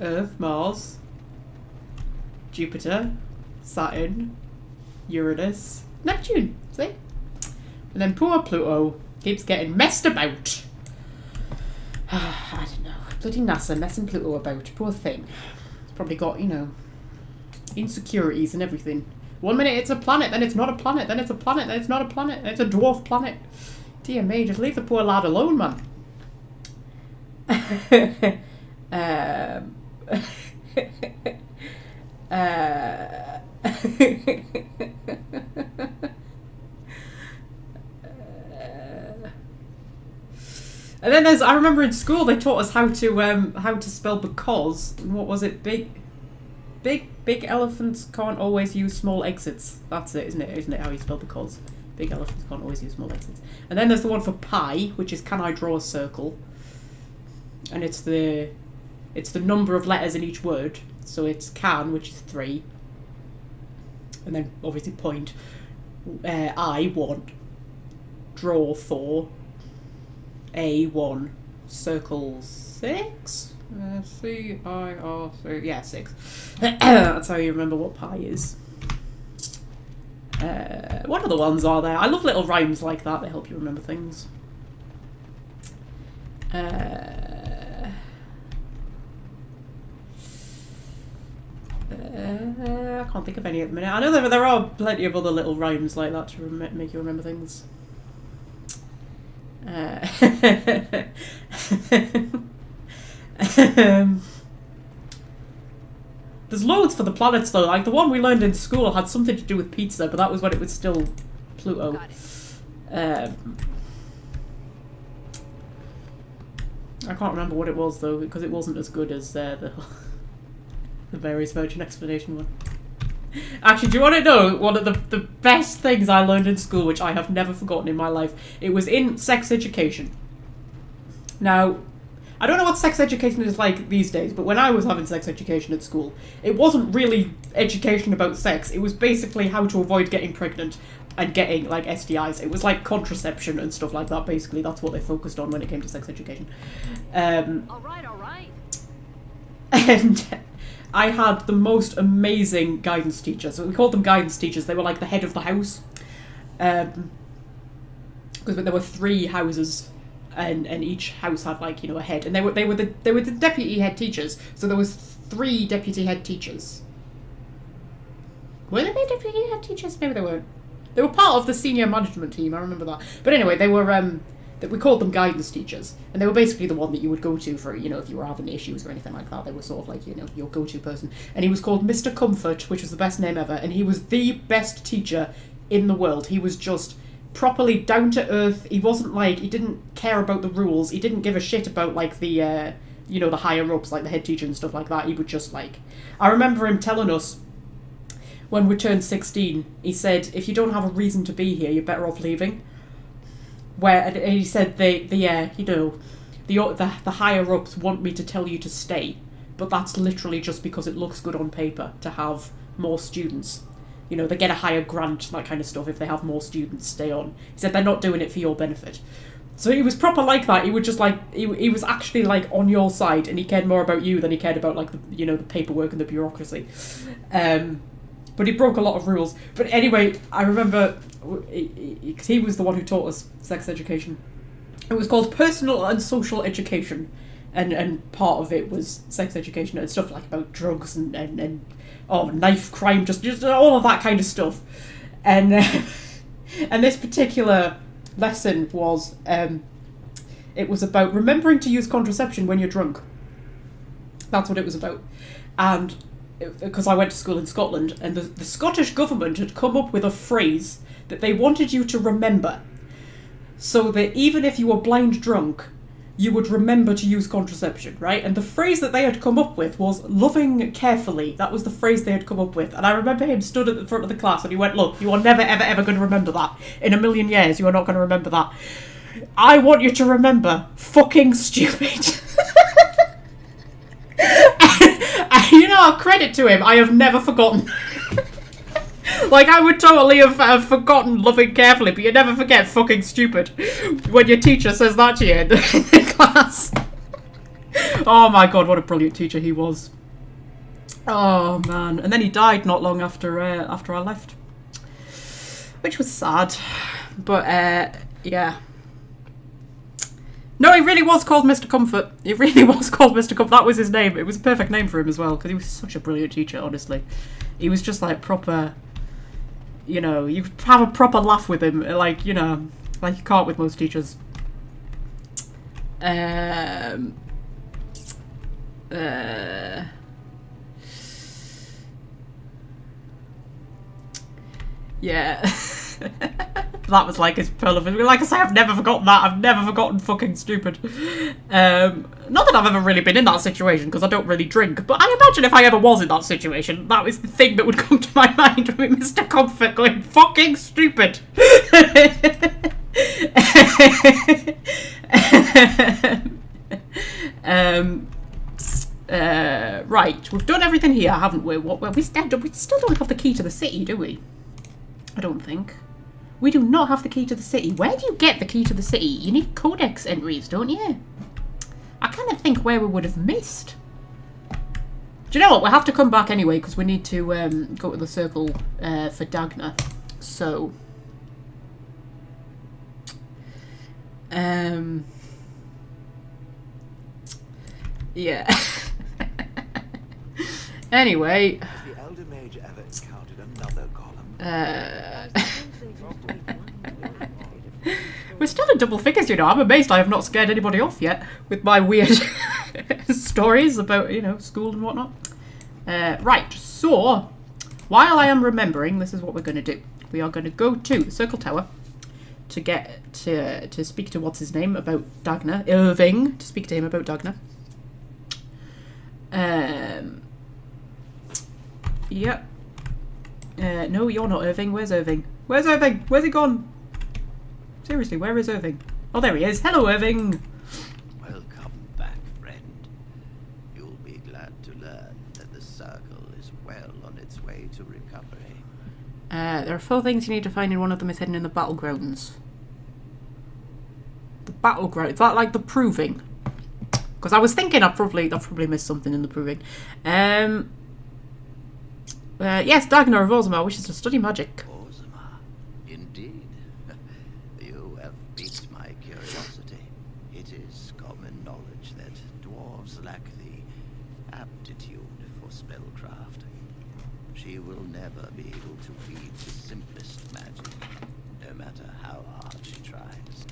Earth, Mars, Jupiter, Saturn, Uranus, Neptune. See? And then poor Pluto keeps getting messed about. I don't know. Bloody NASA messing Pluto about. Poor thing. It's probably got, you know, insecurities and everything. One minute it's a planet, then it's not a planet, then it's a planet, then it's not a planet, then it's a dwarf planet. Dear me, just leave the poor lad alone, man. And then I remember in school they taught us how to spell because. What was it? Big elephants can't always use small exits. That's it, isn't it? Isn't it how you spell because? Big elephants can't always use small exits. And then there's the one for pi, which is can I draw a circle? And it's the number of letters in each word. So it's can, which is 3. And then obviously point. I 1. Draw 4. A 1. Circle 6. C-I-R-C. Yeah, 6. That's how you remember what pi is. What other ones are there? I love little rhymes like that. They help you remember things. I can't think of any at the minute. I know there are plenty of other little rhymes like that to make you remember things. There's loads for the planets though. Like the one we learned in school had something to do with pizza, but that was when it was still Pluto. I can't remember what it was though, because it wasn't as good as the various Virgin explanation one. Actually, do you want to know one of the best things I learned in school, which I have never forgotten in my life? It was in sex education. Now, I don't know what sex education is like these days, but when I was having sex education at school, it wasn't really education about sex. It was basically how to avoid getting pregnant and getting, like, STIs. It was like contraception and stuff like that, basically. That's what they focused on when it came to sex education. All right. And I had the most amazing guidance teachers. So we called them guidance teachers. They were like the head of the house. Because there were 3 houses, and each house had, like, you know, a head. And they were the deputy head teachers. So there was 3 deputy head teachers. Were they deputy head teachers? Maybe they weren't. They were part of the senior management team, I remember that. But anyway, they were, we called them guidance teachers. And they were basically the one that you would go to for, you know, if you were having issues or anything like that. They were sort of like, you know, your go-to person. And he was called Mr. Comfort, which was the best name ever. And he was the best teacher in the world. He was just properly down to earth. He wasn't like, he didn't care about the rules. He didn't give a shit about, like, the, you know, the higher ups, like the head teacher and stuff like that. He would just, like... I remember him telling us, when we turned 16, he said, if you don't have a reason to be here, you're better off leaving. And he said, you know, the higher ups want me to tell you to stay, but that's literally just because it looks good on paper to have more students. You know, they get a higher grant, that kind of stuff, if they have more students stay on. He said they're not doing it for your benefit. So he was proper like that. He would just, like, he was actually, like, on your side, and he cared more about you than he cared about, like, the, you know, the paperwork and the bureaucracy. But he broke a lot of rules. But anyway, I remember, he was the one who taught us sex education. It was called personal and social education. And part of it was sex education and stuff like about drugs and knife crime, just all of that kind of stuff. And and this particular lesson was, it was about remembering to use contraception when you're drunk. That's what it was about. And because I went to school in Scotland, and the Scottish government had come up with a phrase that they wanted you to remember, so that even if you were blind drunk, you would remember to use contraception, right? And the phrase that they had come up with was loving carefully. That was the phrase they had come up with. And I remember him stood at the front of the class and he went, look, you are never, ever, ever going to remember that. In a million years, you are not going to remember that. I want you to remember fucking stupid. You know, credit to him, I have never forgotten. Like, I would totally have forgotten loving carefully, but you never forget fucking stupid when your teacher says that to you in the class. Oh my god, what a brilliant teacher he was. Oh man. And then he died not long after I left. Which was sad. But, yeah. No, he really was called Mr. Comfort. He really was called Mr. Comfort. That was his name. It was a perfect name for him as well, because he was such a brilliant teacher, honestly. He was just like proper, you know, you have a proper laugh with him, like, you know, like you can't with most teachers. Yeah. That was like his pearl of it. Like I say, I've never forgotten that. I've never forgotten fucking stupid. Not that I've ever really been in that situation, because I don't really drink, but I imagine if I ever was in that situation, that was the thing that would come to my mind with Mr. Comfort going fucking stupid. Right, we've done everything here, haven't we? We still don't have the key to the city, do we? I don't think. We do not have the key to the city. Where do you get the key to the city? You need codex entries, don't you? I kind of think where we would have missed. Do you know what? We'll have to come back anyway because we need to go to the circle for Dagna. So, yeah. Anyway. Has the Elder Mage ever encountered another golem? We're still in double figures, you know. I'm amazed I have not scared anybody off yet with my weird stories about, you know, school and whatnot. Right, so while I am remembering, this is what we're going to do. We are going to go to the Circle Tower to get to speak to what's his name about Dagna, Irving, to speak to him about Dagna. Yep. No, you're not Irving. Where's Irving? Where's Irving? Where's he gone? Seriously, where is Irving? Oh, there he is. Hello, Irving. Welcome back, friend. You'll be glad to learn that the circle is well on its way to recovery. There are 4 things you need to find, and one of them is hidden in the battlegrounds. The battleground. Is that like the proving? Because I was thinking I've probably missed something in the proving. Yes, Dagna of Orzammar wishes to study magic. Orzammar, indeed. You have piqued my curiosity. It is common knowledge that dwarves lack the aptitude for spellcraft. She will never be able to read the simplest magic, no matter how hard she tries.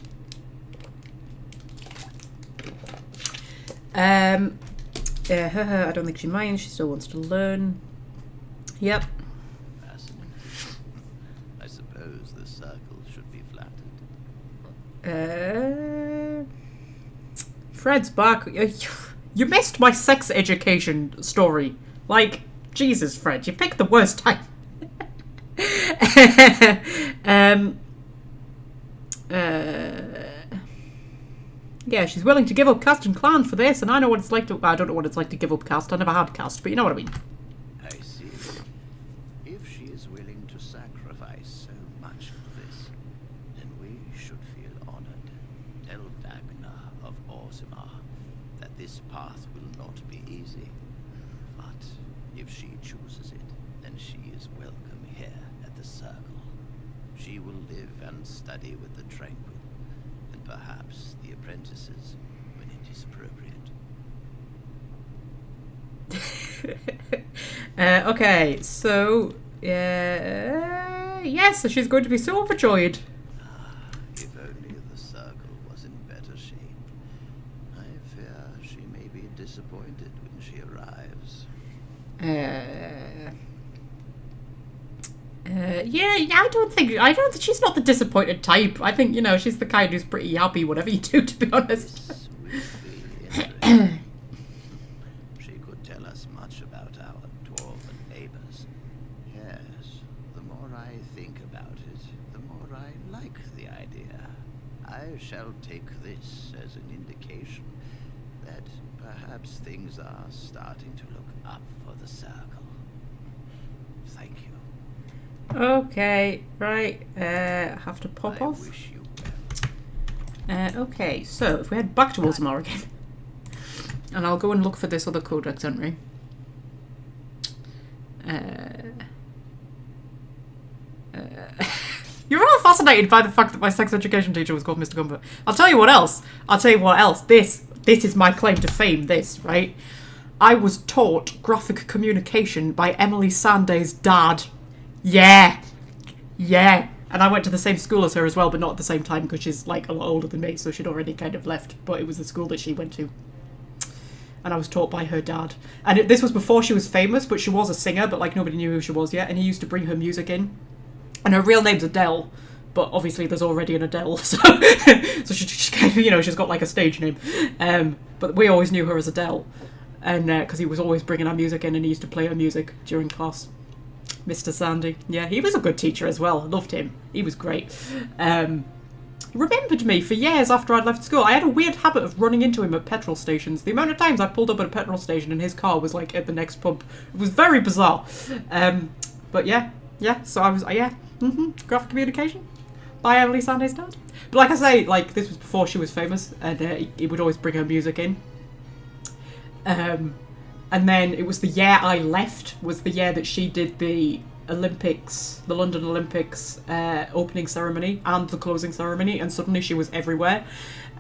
I don't think she minds. She still wants to learn. Yep. Fascinating. I suppose the circle should be flattened. Fred's back. You missed my sex education story. Like, Jesus, Fred, you picked the worst time. Yeah, she's willing to give up caste and clan for this, and I know what it's like to... I don't know what it's like to give up caste. I never had caste, but you know what I mean. I see. If she is willing to sacrifice so much for this, then we should feel honored. Tell Dagna of Orzammar that this path will not be easy. But if she chooses it, then she is welcome here at the circle. She will live and study with the tranquil, and perhaps the apprentices when it is appropriate. Okay, so... yes, so she's going to be so overjoyed. If only the circle was in better shape. I fear she may be disappointed when she arrives. Yeah, I don't think she's not the disappointed type. I think, you know, she's the kind who's pretty happy whatever you do, to be honest. This will be interesting. She could tell us much about our dwarven neighbors. Yes, the more I think about it, the more I like the idea. I shall take this as an indication that perhaps things are starting to look up for the circle. Thank you. Okay, right. Have to pop off. Wish you Okay, so if we head back towards Orzammar again, and I'll go and look for this other codex entry. You're all fascinated by the fact that my sex education teacher was called Mr. Comfort. I'll tell you what else. This is my claim to fame, this, right? I was taught graphic communication by Emily Sanday's dad. Yeah. And I went to the same school as her as well, but not at the same time because she's like a lot older than me, so she'd already kind of left. But it was the school that she went to. And I was taught by her dad. And this was before she was famous, but she was a singer, but like nobody knew who she was yet. And he used to bring her music in. And her real name's Adele, but obviously there's already an Adele, so she kind of, you know, she's got like a stage name. But we always knew her as Adele, and because he was always bringing our music in, and he used to play her music during class. Mr. Sandy, yeah, he was a good teacher as well. I loved him. He was great. He remembered me for years after I'd left school. I had a weird habit of running into him at petrol stations. The amount of times I pulled up at a petrol station and his car was like at the next pump. It was very bizarre. But yeah. So I was graphic communication by Emily Sanday's dad. But like I say, like this was before she was famous, and he would always bring her music in. And then it was the year I left was the year that she did the Olympics, the London Olympics opening ceremony and the closing ceremony, and suddenly she was everywhere.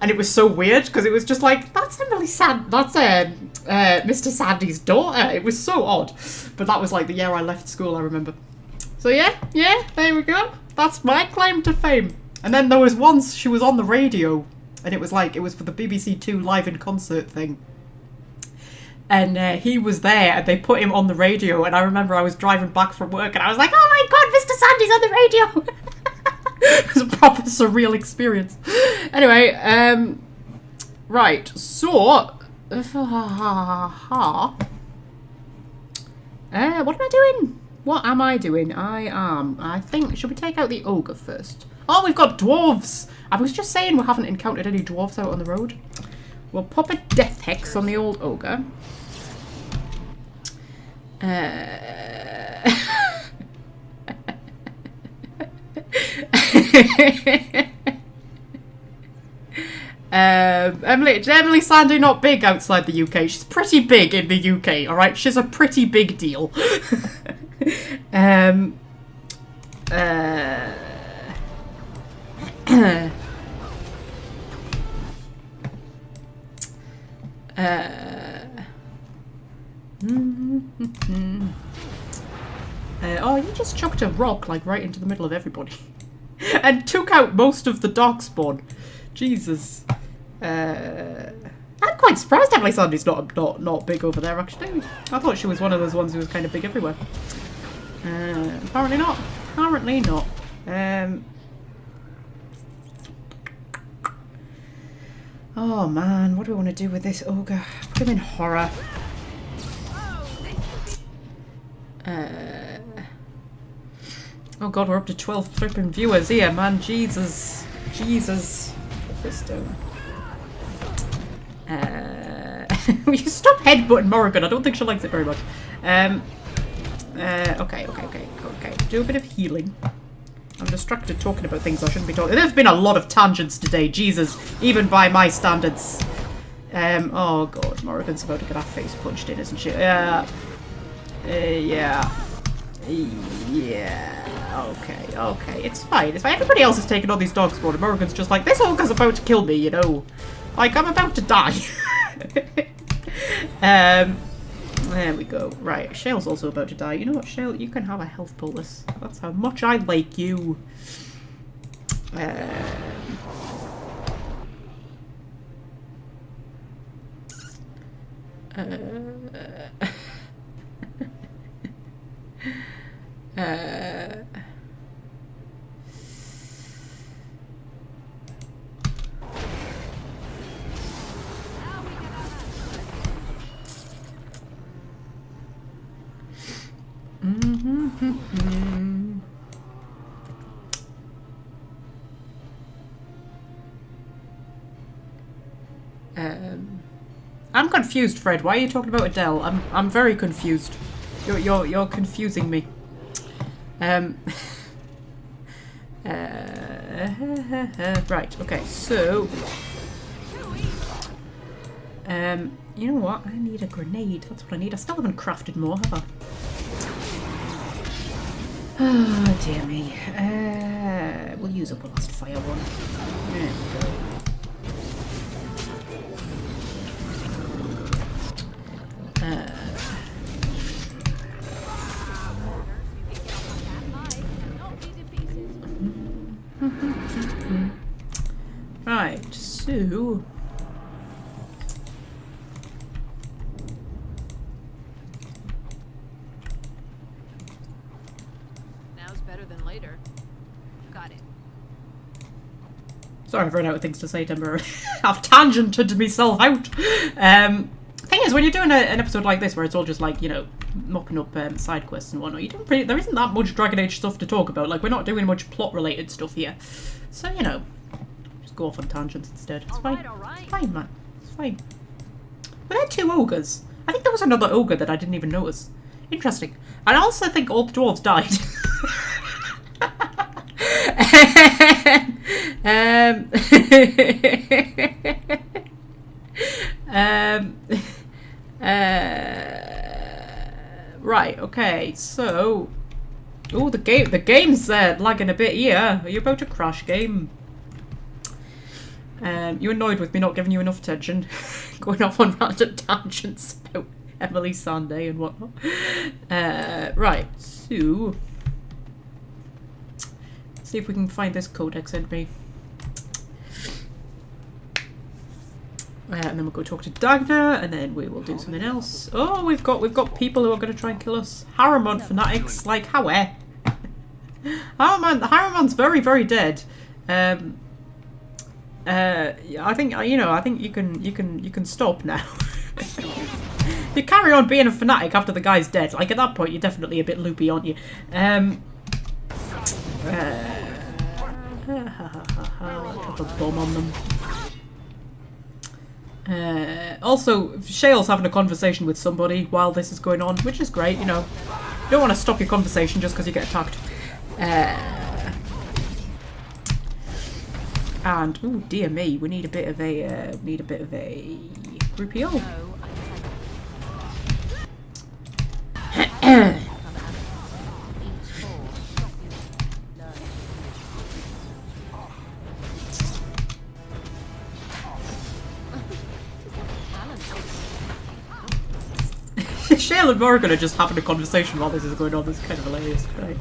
And it was so weird because it was just like, that's Emily Sand, that's Mr. Sandy's daughter. It was so odd. But that was like the year I left school, I remember. So yeah, there we go. That's my claim to fame. And then there was once she was on the radio, and it was like, it was for the BBC Two live in concert thing. And he was there, and they put him on the radio, and I remember I was driving back from work, and I was like, oh my god, Mr. Sandy's on the radio! It was a proper surreal experience. Anyway, right, so... what am I doing? What am I doing? I think, should we take out the ogre first? Oh, we've got dwarves! I was just saying we haven't encountered any dwarves out on the road. We'll pop a death hex on the old ogre. Emily Sandy not big outside the UK. She's pretty big in the UK, alright? She's a pretty big deal. Oh, you just chucked a rock like right into the middle of everybody. And took out most of the darkspawn. Jesus. I'm quite surprised Emily Sandy's not big over there, actually. I thought she was one of those ones who was kind of big everywhere. Apparently not. Apparently not. Oh man, what do we want to do with this ogre? Put him in horror. Oh god, we're up to 12 flipping viewers here, man. Jesus. Jesus. Put this down. Will you stop headbutting Morrigan? I don't think she likes it very much. Okay. Do a bit of healing. I'm distracted talking about things I shouldn't be talking. There's been a lot of tangents today, Jesus. Even by my standards. Oh god, Morrigan's about to get her face punched in, isn't she? Yeah. Okay, it's fine. Everybody else is taking on these dogs for, and Morrigan's just like, this ogre's about to kill me, you know. Like, I'm about to die. There we go. Right, Shale's also about to die. You know what, Shale? You can have a health bolus. That's how much I like you. I'm confused, Fred. Why are you talking about Adele? I'm very confused. You're confusing me. Right, okay, so you know what? I need a grenade. That's what I need. I still haven't crafted more, have I? Oh dear me. We'll use up a last fire one. There we go. Right, so now's better than later. Got it. Sorry, I've run out of things to say, Timber. I've tangented myself out. Thing is, when you're doing an episode like this, where it's all just like, you know, mopping up side quests and whatnot, there isn't that much Dragon Age stuff to talk about. Like, we're not doing much plot-related stuff here. So, you know, just go off on tangents instead. It's fine. It's fine, man. It's fine. Were there two ogres? I think there was another ogre that I didn't even notice. Interesting. I also think all the dwarves died. Right, okay, so... Oh, the game's lagging a bit here. Are you about to crash, game? You annoyed with me not giving you enough attention. Going off on random tangents about Emily Sunday and whatnot. Right, so... Let's see if we can find this codex entry. And then we'll go talk to Dagna, and then we will do something else. Oh, we've got people who are going to try and kill us. Harriman fanatics, like how? Harriman's very, very dead. I think you can stop now. You carry on being a fanatic after the guy's dead. Like at that point, you're definitely a bit loopy, aren't you? Put a bomb on them. Also, Shale's having a conversation with somebody while this is going on, which is great, you know. You don't want to stop your conversation just because you get attacked. And, oh dear me, we need a bit of a, groupie. Shale and Morgan are just having a conversation while this is going on. This is kind of hilarious, right?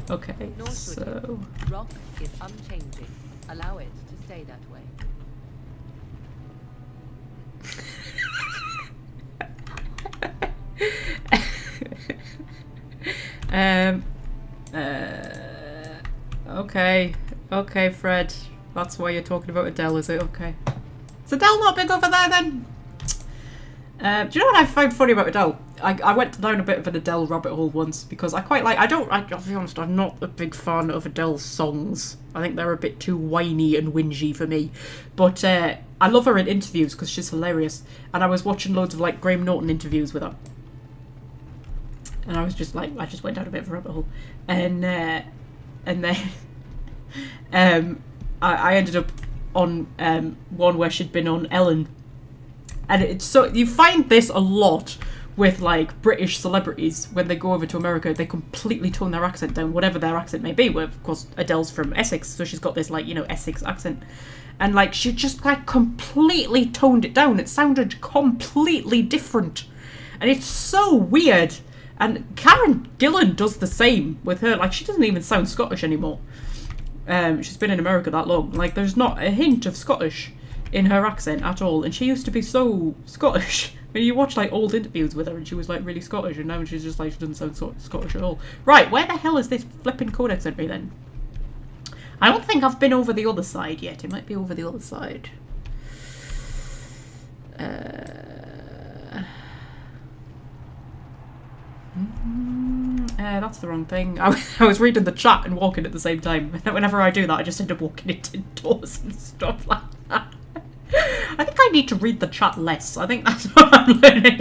Okay, so... Rock is unchanging. Allow it to stay that way. Okay, Fred. That's why you're talking about Adele, is it? Okay. Is Adele not big over there then? Do you know what I find funny about Adele? I went down a bit of an Adele rabbit hole once because I quite like... I'll be honest, I'm not a big fan of Adele's songs. I think they're a bit too whiny and whingy for me. But I love her in interviews because she's hilarious. And I was watching loads of like Graham Norton interviews with her. And I was just like... I just went down a bit of a rabbit hole. And then... I ended up on one where she'd been on Ellen. And it's so... You find this a lot with, like, British celebrities. When they go over to America, they completely tone their accent down, whatever their accent may be. Well, of course, Adele's from Essex, so she's got this, like, you know, Essex accent. And, like, she just, like, completely toned it down. It sounded completely different. And it's so weird. And Karen Gillan does the same with her. Like, she doesn't even sound Scottish anymore. She's been in America that long. Like, there's not a hint of Scottish in her accent at all, and she used to be so Scottish. When you watch like old interviews with her and she was like really Scottish, and now she's just like, she doesn't sound Scottish at all. Right, where the hell is this flipping codex entry then? I don't think I've been over the other side yet. It might be over the other side. That's the wrong thing. I was reading the chat and walking at the same time. Whenever I do that, I just end up walking into doors and stuff like that. I think I need to read the chat less. I think that's what I'm learning.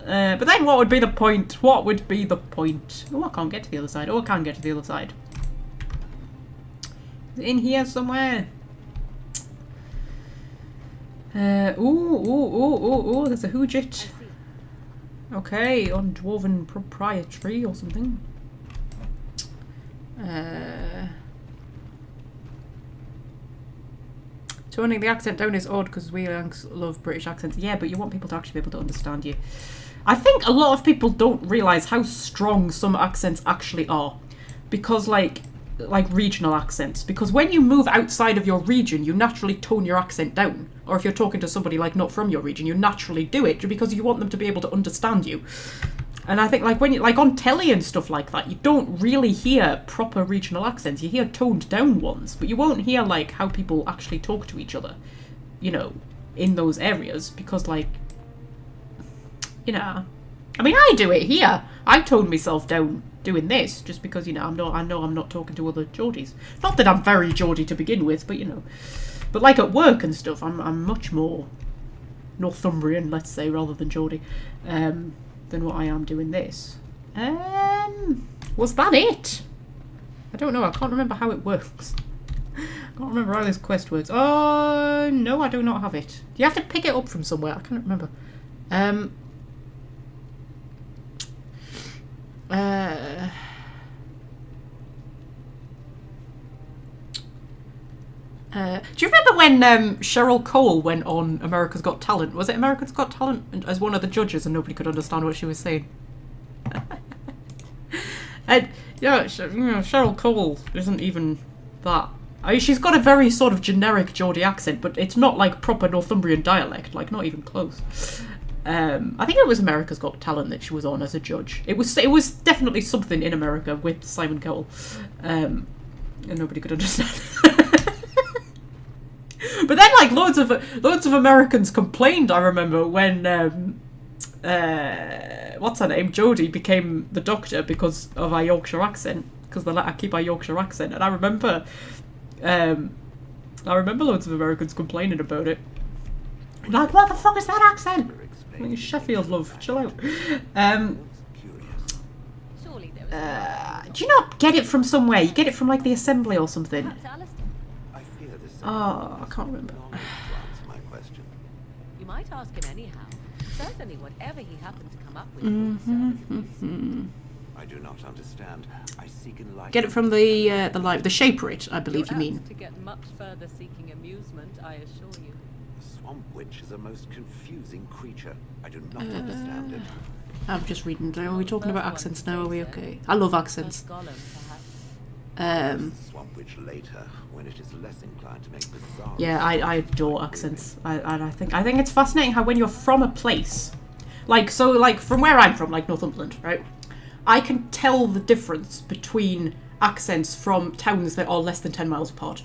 But then what would be the point? What would be the point? Oh, I can't get to the other side. Oh, I can get to the other side. Is it in here somewhere? Ooh, there's a Hoojit. Okay, on Dwarven Proprietary or something. Toning the accent down is odd because we love British accents. Yeah, but you want people to actually be able to understand you. I think a lot of people don't realise how strong some accents actually are. Because like regional accents. Because when you move outside of your region, you naturally tone your accent down. Or if you're talking to somebody like not from your region, you naturally do it because you want them to be able to understand you. And I think like when you like on telly and stuff like that, you don't really hear proper regional accents. You hear toned down ones, but you won't hear like how people actually talk to each other, you know, in those areas because like, you know, I mean I do it here. I tone myself down doing this just because, you know, I know I'm not talking to other Geordies. Not that I'm very Geordie to begin with, but you know, but like at work and stuff, I'm much more Northumbrian, let's say, rather than Geordie. Than what I am doing this. Was that it? I don't know. I can't remember how it works. I can't remember how this quest works. Oh, no, I do not have it. You have to pick it up from somewhere. I can't remember. Do you remember when Cheryl Cole went on America's Got Talent? Was it America's Got Talent as one of the judges, and nobody could understand what she was saying? And Cheryl Cole isn't even that. I mean, she's got a very sort of generic Geordie accent, but it's not like proper Northumbrian dialect, like not even close. I think it was America's Got Talent that she was on as a judge. It was definitely something in America with Simon Cowell, and nobody could understand. But then, like, loads of Americans complained. I remember when what's her name, Jodie, became the Doctor because of our Yorkshire accent, because they let her keep our Yorkshire accent, and I remember loads of Americans complaining about it. Like, what the fuck is that accent? Like, Sheffield, love, chill out. Do you not get it from somewhere? You get it from like the Assembly or something. Oh, I can't remember. You might ask him anyhow. Certainly, whatever he happened to come up with. I do not understand. I seek enlightenment. Get it from the Shaper It, I believe you mean. To get much further seeking amusement, I assure you. The Swamp Witch is a most confusing creature. I do not understand it. I'm just reading. Are we talking about accents now? Are we okay? I love accents. Swamp Witch later, when it is less inclined to make bizarre. Yeah, I adore accents. I think it's fascinating how when you're from a place, like from where I'm from, like Northumberland, right? I can tell the difference between accents from towns that are less than 10 miles apart,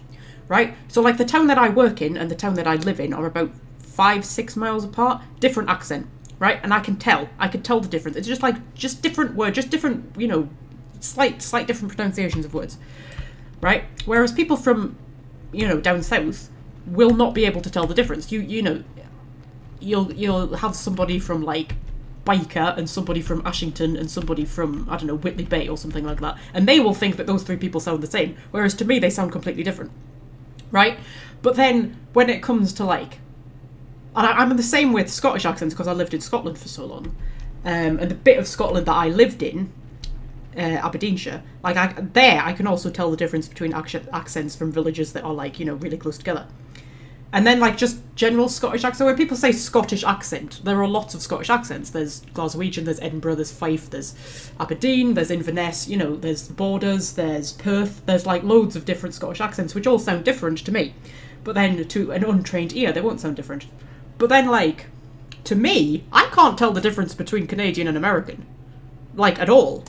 right? So like the town that I work in and the town that I live in are about 5-6 miles apart, different accent, right? And I can tell the difference. It's just different words, just different, slight different pronunciations of words, right? Whereas people from, down south will not be able to tell the difference. You'll have somebody from like Byker and somebody from Ashington and somebody from, I don't know, Whitley Bay or something like that, and they will think that those three people sound the same, whereas to me they sound completely different, right? But then when it comes to like, and I'm the same with Scottish accents because I lived in Scotland for so long, and the bit of Scotland that I lived in, Aberdeenshire, like I can also tell the difference between accents from villages that are like, really close together. And then like just general Scottish accent. When people say Scottish accent, there are lots of Scottish accents. There's Glaswegian, there's Edinburgh, there's Fife, there's Aberdeen, there's Inverness, there's the Borders, there's Perth. There's like loads of different Scottish accents which all sound different to me. But then to an untrained ear, they won't sound different. But then like, to me, I can't tell the difference between Canadian and American. Like, at all.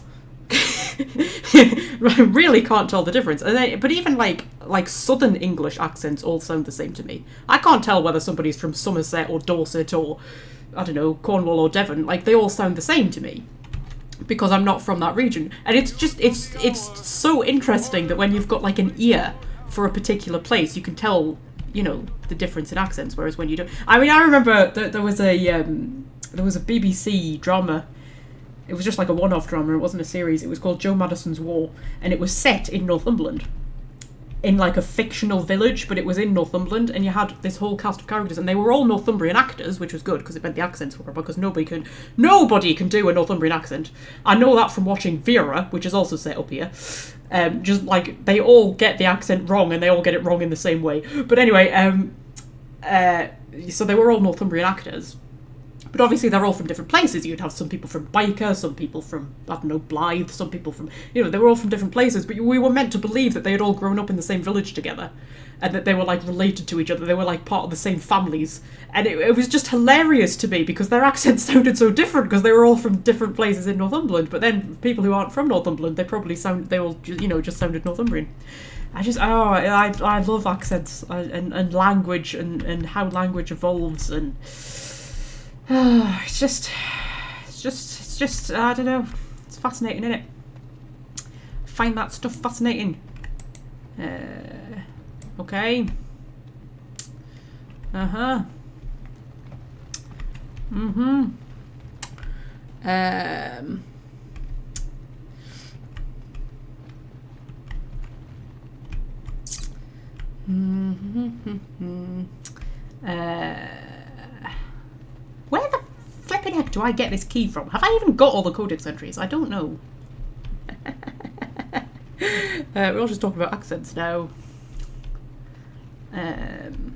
I really can't tell the difference. And then, but even like Southern English accents all sound the same to me. I can't tell whether somebody's from Somerset or Dorset or, I don't know, Cornwall or Devon. Like, they all sound the same to me because I'm not from that region. And it's so interesting that when you've got like an ear for a particular place, you can tell, the difference in accents, whereas when you don't. I mean, I remember there was a BBC drama. It was just like a one-off drama, it wasn't a series. It was called Joe Madison's War, and it was set in Northumberland, in like a fictional village, but it was in Northumberland, and you had this whole cast of characters, and they were all Northumbrian actors, which was good, because it meant the accents were, because nobody can do a Northumbrian accent. I know that from watching Vera, which is also set up here. Just like, they all get the accent wrong, and they all get it wrong in the same way. But anyway, so they were all Northumbrian actors. But obviously they're all from different places. You'd have some people from Byker, some people from, I don't know, Blythe, some people from, they were all from different places, but we were meant to believe that they had all grown up in the same village together, and that they were like related to each other, they were like part of the same families. And it was just hilarious to me because their accents sounded so different because they were all from different places in Northumberland, but then people who aren't from Northumberland, they all just sounded Northumbrian. I love accents and language and how language evolves, and it's just I don't know, it's fascinating, isn't it? I find that stuff fascinating. Okay. Where the do I get this key from? Have I even got all the codex entries? I don't know. We're all just talking about accents now. And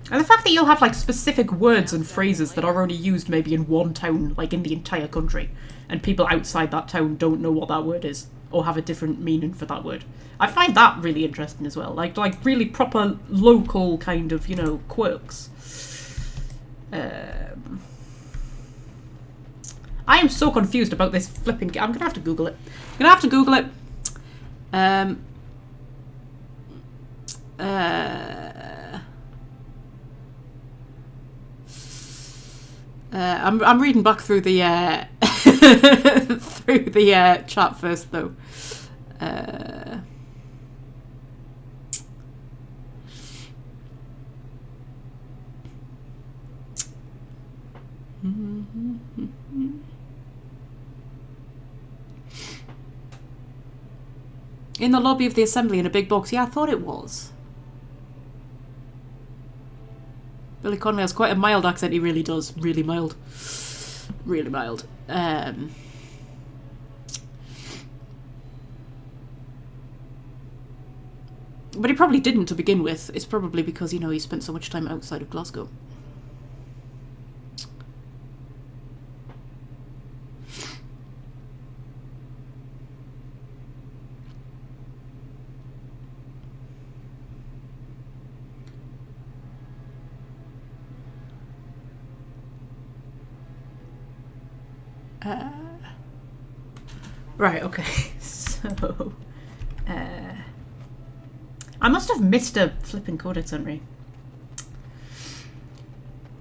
the fact that you'll have like specific words and phrases that are only used maybe in one town, like in the entire country, and people outside that town don't know what that word is or have a different meaning for that word. I find that really interesting as well. Like really proper local kind of, you know, quirks. I am so confused about this flipping. I'm gonna have to Google it. I'm reading back through the through the chat first though. In the lobby of the assembly in a big box. Yeah, I thought it was. Billy Conway has quite a mild accent, he really does. Really mild. Really mild. But he probably didn't to begin with. It's probably because, you know, he spent so much time outside of Glasgow. Right, okay, so I must have missed a flipping codex entry.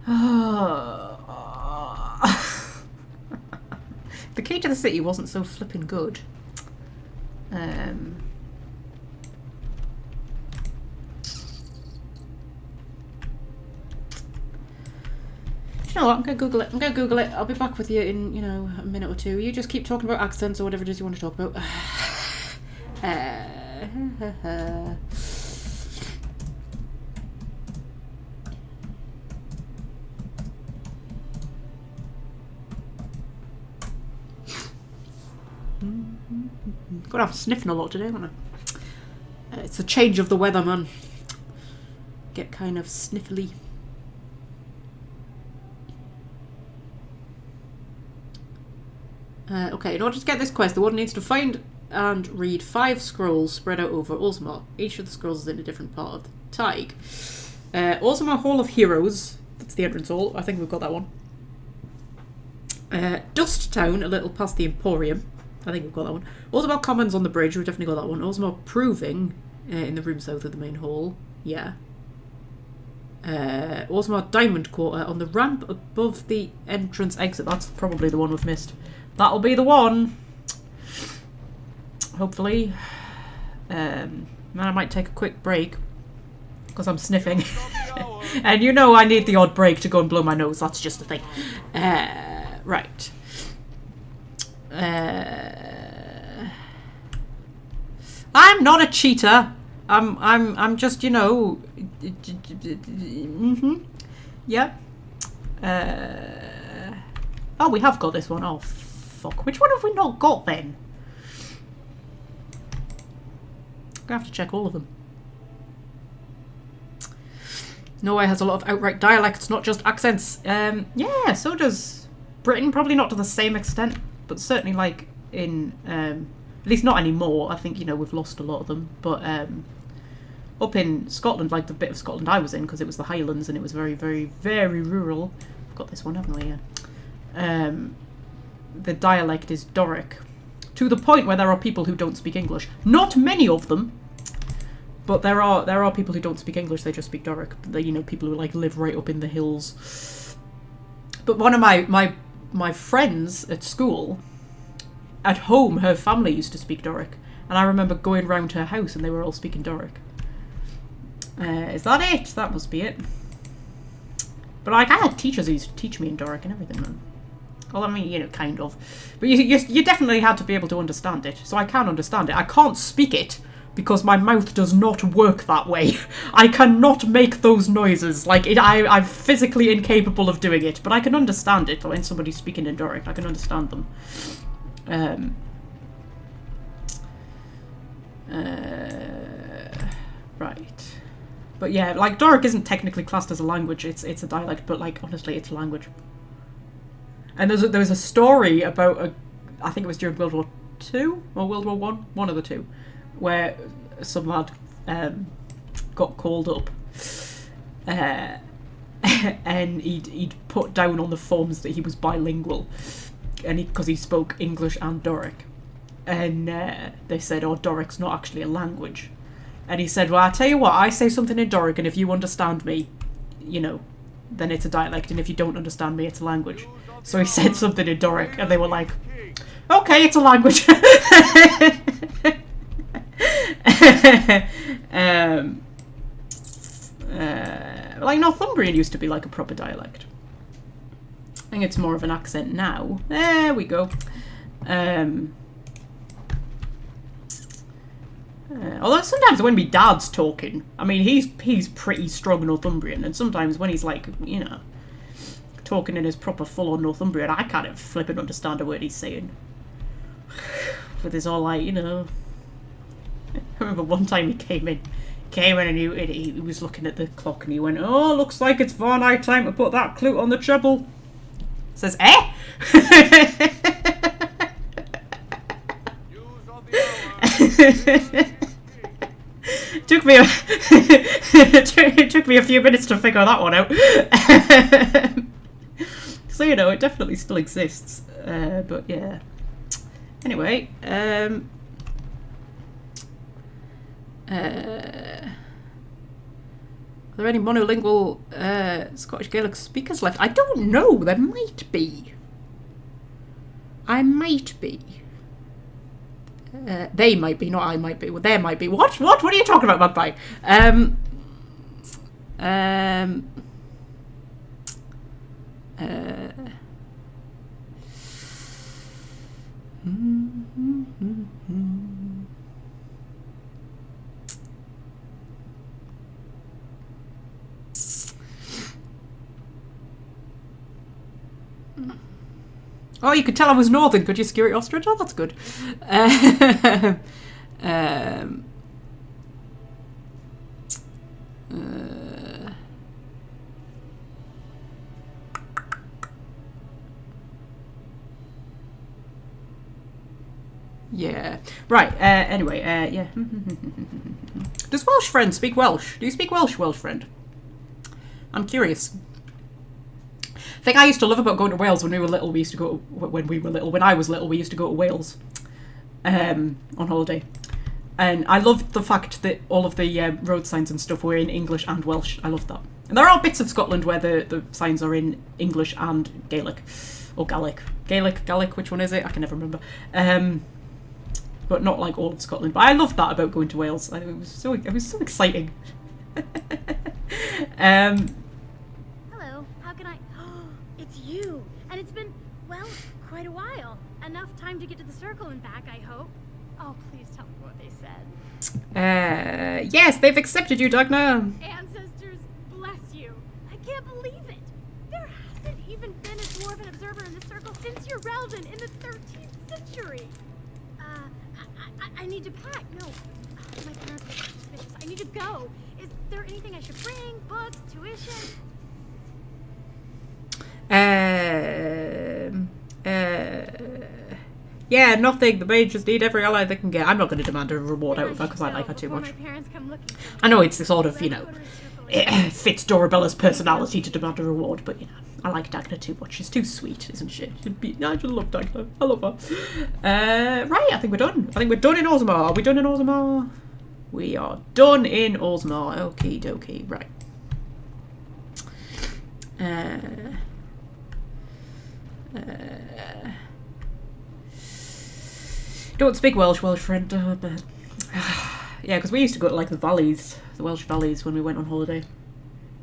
The key to the city wasn't so flipping good. You know what, I'm gonna Google it. I'll be back with you in, you know, a minute or two. You just keep talking about accents or whatever it is you want to talk about. God, I'm sniffing a lot today, aren't I? It's a change of the weather, man. Get kind of sniffly. Okay, in order to get this quest, the warden needs to find and read 5 scrolls spread out over Orzammar. Each of the scrolls is in a different part of the Tig. Orzammar Hall of Heroes, that's the entrance hall, I think we've got that one. Dust Town, a little past the Emporium, I think we've got that one. Orzammar Commons on the bridge, we've definitely got that one. Orzammar Proving, in the room south of the main hall, yeah. Orzammar Diamond Quarter on the ramp above the entrance exit, that's probably the one we've missed. That'll be the one. Hopefully. Then I might take a quick break because I'm sniffing. And you know I need the odd break to go and blow my nose. That's just a thing. Right. I'm not a cheater. I'm just, you know. Yeah. Oh, we have got this one. Oh, fuck. Which one have we not got then? I'm gonna have to check all of them. Norway has a lot of outright dialects, not just accents. Yeah, so does Britain. Probably not to the same extent, but certainly like in, at least not anymore. I think, you know, we've lost a lot of them. But up in Scotland, like the bit of Scotland I was in, because it was the Highlands and it was very, very, very rural. We've got this one, haven't we? Yeah. The dialect is Doric. To the point where there are people who don't speak English. Not many of them. But there are people who don't speak English, they just speak Doric. They, you know, people who like live right up in the hills. But one of my friends at school, at home, her family used to speak Doric. And I remember going round her house and they were all speaking Doric. Is that it? That must be it. But like, I had teachers who used to teach me in Doric and everything, man. Well, I mean, you know, kind of. But you definitely had to be able to understand it. So I can understand it. I can't speak it, because my mouth does not work that way. I cannot make those noises. Like, I'm physically incapable of doing it, but I can understand it when somebody's speaking in Doric. I can understand them. Right. But yeah, like, Doric isn't technically classed as a language. It's a dialect, but, like, honestly, it's a language. And there was a story about, I think it was during World War II or World War one of the two, where some lad got called up and he'd put down on the forms that he was bilingual, and because he spoke English and Doric, and they said, oh, Doric's not actually a language. And he said, well, I tell you what, I say something in Doric, and if you understand me, you know, then it's a dialect, and if you don't understand me, it's a language. So he said something in Doric, and they were like, okay, it's a language. Like, Northumbrian used to be like a proper dialect. I think it's more of an accent now. There we go. Although sometimes when my dad's talking, I mean, he's pretty strong Northumbrian, and sometimes when he's like, you know, talking in his proper full-on Northumbrian, I kind of flipping understand a word he's saying. With his all, like, you know, I remember one time he came in and he was looking at the clock and he went, oh, looks like it's far night time to put that clue on the treble. Says, eh? Took me a few minutes to figure that one out. So, you know, it definitely still exists. But yeah. Anyway, are there any monolingual Scottish Gaelic speakers left? I don't know. There might be. I might be. They might be, not I might be. Well, there might be. What? What are you talking about, Magpie? Oh, you could tell I was northern, could you, Security Ostrich? Oh, that's good. Yeah. Right, anyway, yeah. Does Welsh friend speak Welsh? Do you speak Welsh, Welsh friend? I'm curious. The thing I used to love about going to Wales when we were little, when I was little, we used to go to Wales on holiday. And I loved the fact that all of the road signs and stuff were in English and Welsh. I loved that. And there are bits of Scotland where the signs are in English and Gaelic. Or Gaelic. Gaelic, which one is it? I can never remember. But not like all of Scotland. But I loved that about going to Wales. It was so exciting. Hello, how can I... It's you! And it's been, well, quite a while. Enough time to get to the circle and back, I hope. Oh, please tell me what they said. Yes, they've accepted you, Dagna. Ancestors, bless you. I can't believe it. There hasn't even been a dwarven observer in the circle since you're relevant in the 13th century. I need to pack. No, my parents are suspicious. I need to go. Is there anything I should bring? Books, tuition? Yeah, nothing. The mages need every ally they can get. I'm not going to demand a reward out of her because I like her too much. I know it's sort of, you know, it fits Dorabella's personality to demand a reward, but, you know, I like Dagna too much. She's too sweet, isn't she? I just love Dagna. I love her. Right, I think we're done. I think we're done in Orzammar. Are we done in Orzammar? We are done in Orzammar. Okie dokie. Right. Don't speak Welsh, friend. But yeah, because we used to go to like the valleys, the Welsh valleys, when we went on holiday,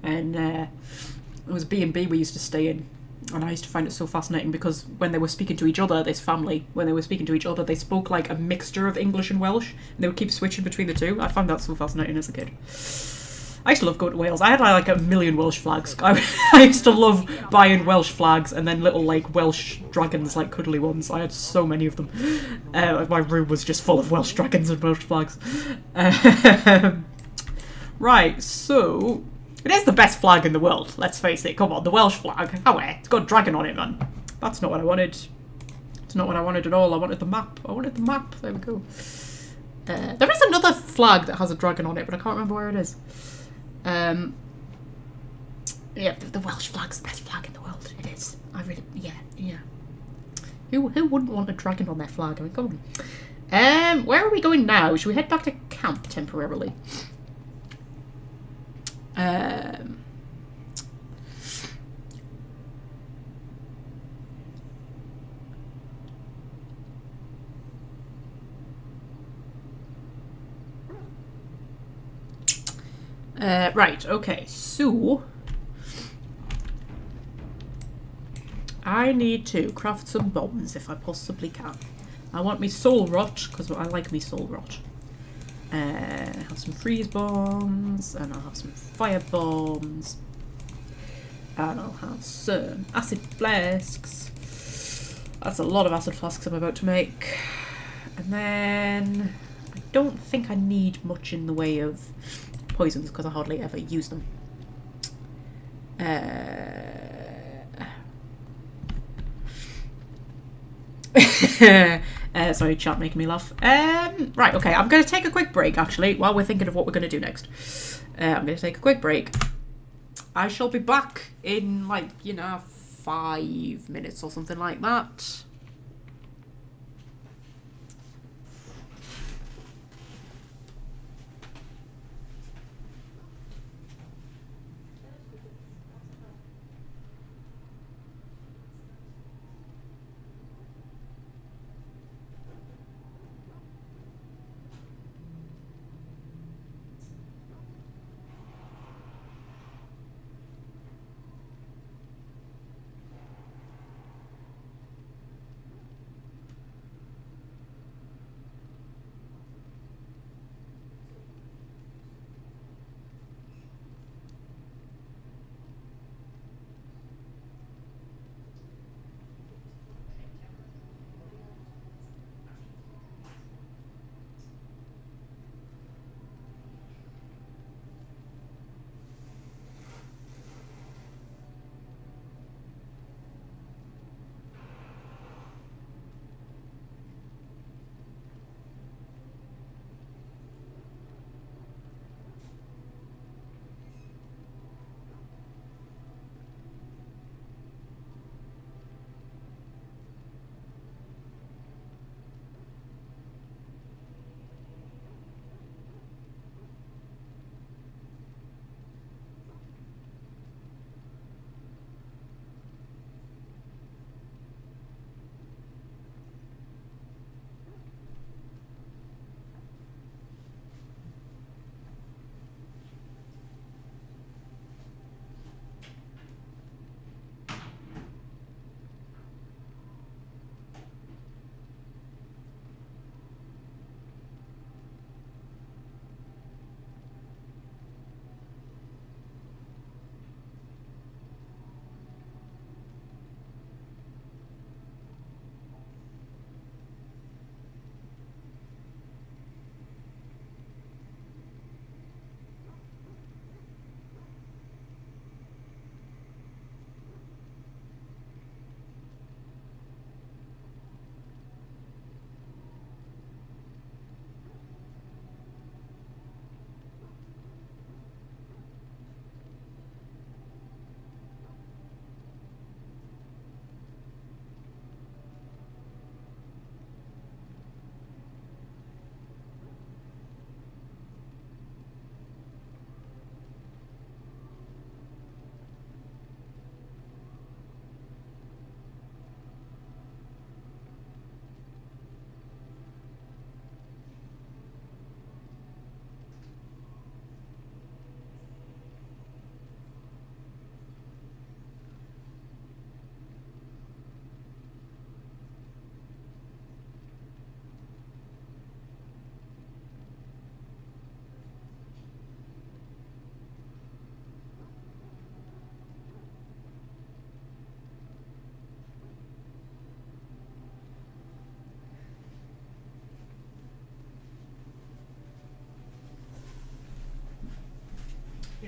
and it was B&B we used to stay in, And I used to find it so fascinating because when they were speaking to each other, this family, when they were speaking to each other, they spoke like a mixture of English and Welsh, and they would keep switching between the two. I found that so fascinating as a kid. I used to love going to Wales. I had like a million Welsh flags. I used to love buying Welsh flags and then little like Welsh dragons, like cuddly ones. I had so many of them. My room was just full of Welsh dragons and Welsh flags. Right, so it is the best flag in the world. Let's face it. Come on, the Welsh flag. Oh, it's got a dragon on it, man. That's not what I wanted. It's not what I wanted at all. I wanted the map. I wanted the map. There we go. There is another flag that has a dragon on it, but I can't remember where it is. Yeah, the Welsh flag's the best flag in the world. It is. I really, yeah. Who wouldn't want a dragon on their flag? I mean, come on. Where are we going now? Should we head back to camp temporarily? Right, okay, so I need to craft some bombs if I possibly can. I want me soul rot, because I like me soul rot. Have some freeze bombs, and I'll have some fire bombs, and I'll have some acid flasks. That's a lot of acid flasks I'm about to make. And then I don't think I need much in the way of poisons because I hardly ever use them. Sorry, chat making me laugh. Right, okay, I'm going to take a quick break, actually, while we're thinking of what we're going to do next. I'm going to take a quick break. I shall be back in, like, 5 minutes or something like that.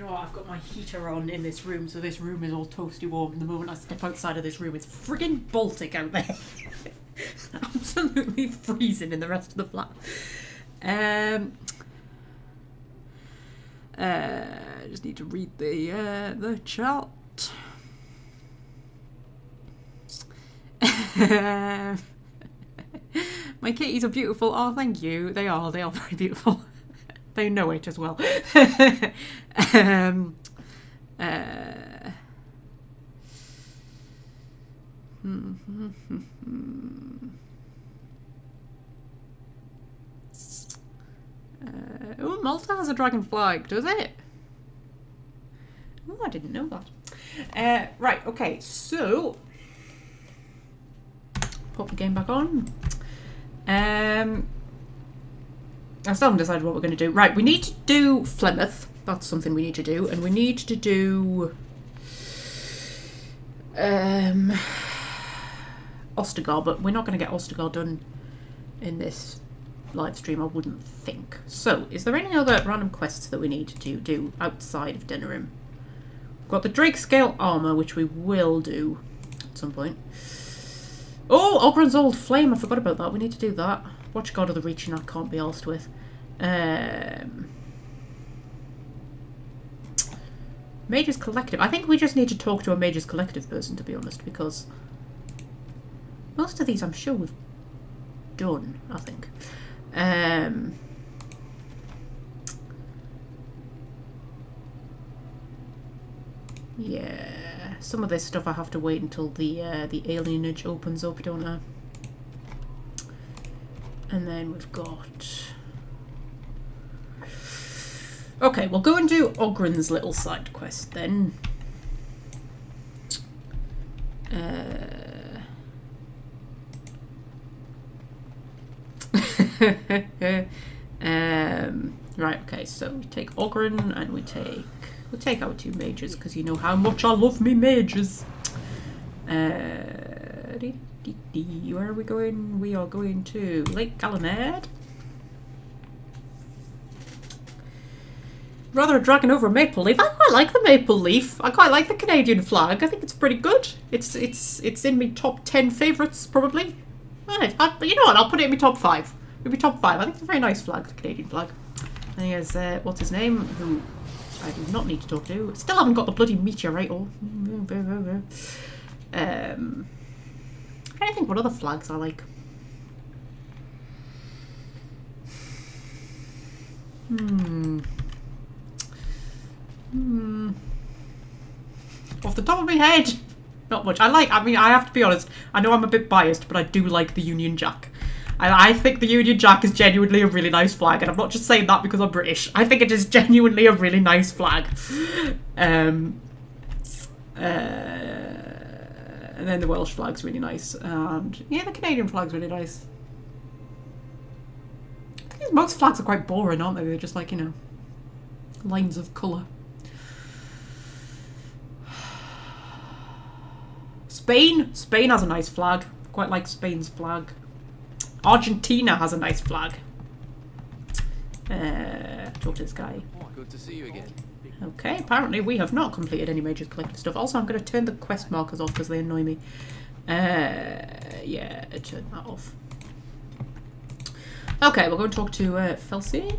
You know what, I've got my heater on in this room, so this room is all toasty warm. The moment I step outside of this room, it's friggin' Baltic out there. Absolutely freezing in the rest of the flat. I just need to read the chat. My kitties are beautiful. Oh, thank you. They are very beautiful. They know it as well. Oh, Malta has a dragon flag, does it? Oh, I didn't know that. Right, okay, so pop the game back on. I still haven't decided what we're going to do. Right, we need to do Flemeth. That's something we need to do. And we need to do Ostagar, but we're not going to get Ostagar done in this live stream, I wouldn't think. So, is there any other random quests that we need to do outside of Denerim? We've got the Drake Scale Armour, which we will do at some point. Oh, Ogren's Old Flame, I forgot about that. We need to do that. Watch God of the Reaching, I can't be arsed with. Mages Collective. I think we just need to talk to a Mages Collective person, to be honest, because most of these I'm sure we've done, I think. Yeah, some of this stuff I have to wait until the alienage opens up, don't I? And then we've got... Okay, we'll go and do Ogren's little side quest then. Right, okay, so we take Ogren and we'll take our two mages, because you know how much I love me mages. Where are we going? We are going to Lake Gallinard. Rather a dragon over a maple leaf. I quite like the maple leaf. I quite like the Canadian flag. I think it's pretty good. It's in my top 10 favourites, probably. Right, you know what? I'll put it in my top 5. Maybe top 5. I think it's a very nice flag, the Canadian flag. And here's, what's his name? Who I do not need to talk to. Still haven't got the bloody meteorite. Or I think what other flags I like. Off the top of my head, not much. I mean, I have to be honest, I know I'm a bit biased, but I do like the Union Jack. I think the Union Jack is genuinely a really nice flag, and I'm not just saying that because I'm British. I think it is genuinely a really nice flag. And then the Welsh flag's really nice, and yeah, the Canadian flag's really nice. I think most flags are quite boring, aren't they? They're just like, you know, lines of colour. Spain has a nice flag. Quite like Spain's flag. Argentina has a nice flag. Talk to this guy. Good to see you again. Okay, apparently we have not completed any Mages Collective stuff. Also, I'm going to turn the quest markers off because they annoy me. Yeah, turn that off. Okay, we'll go and talk to Felsi.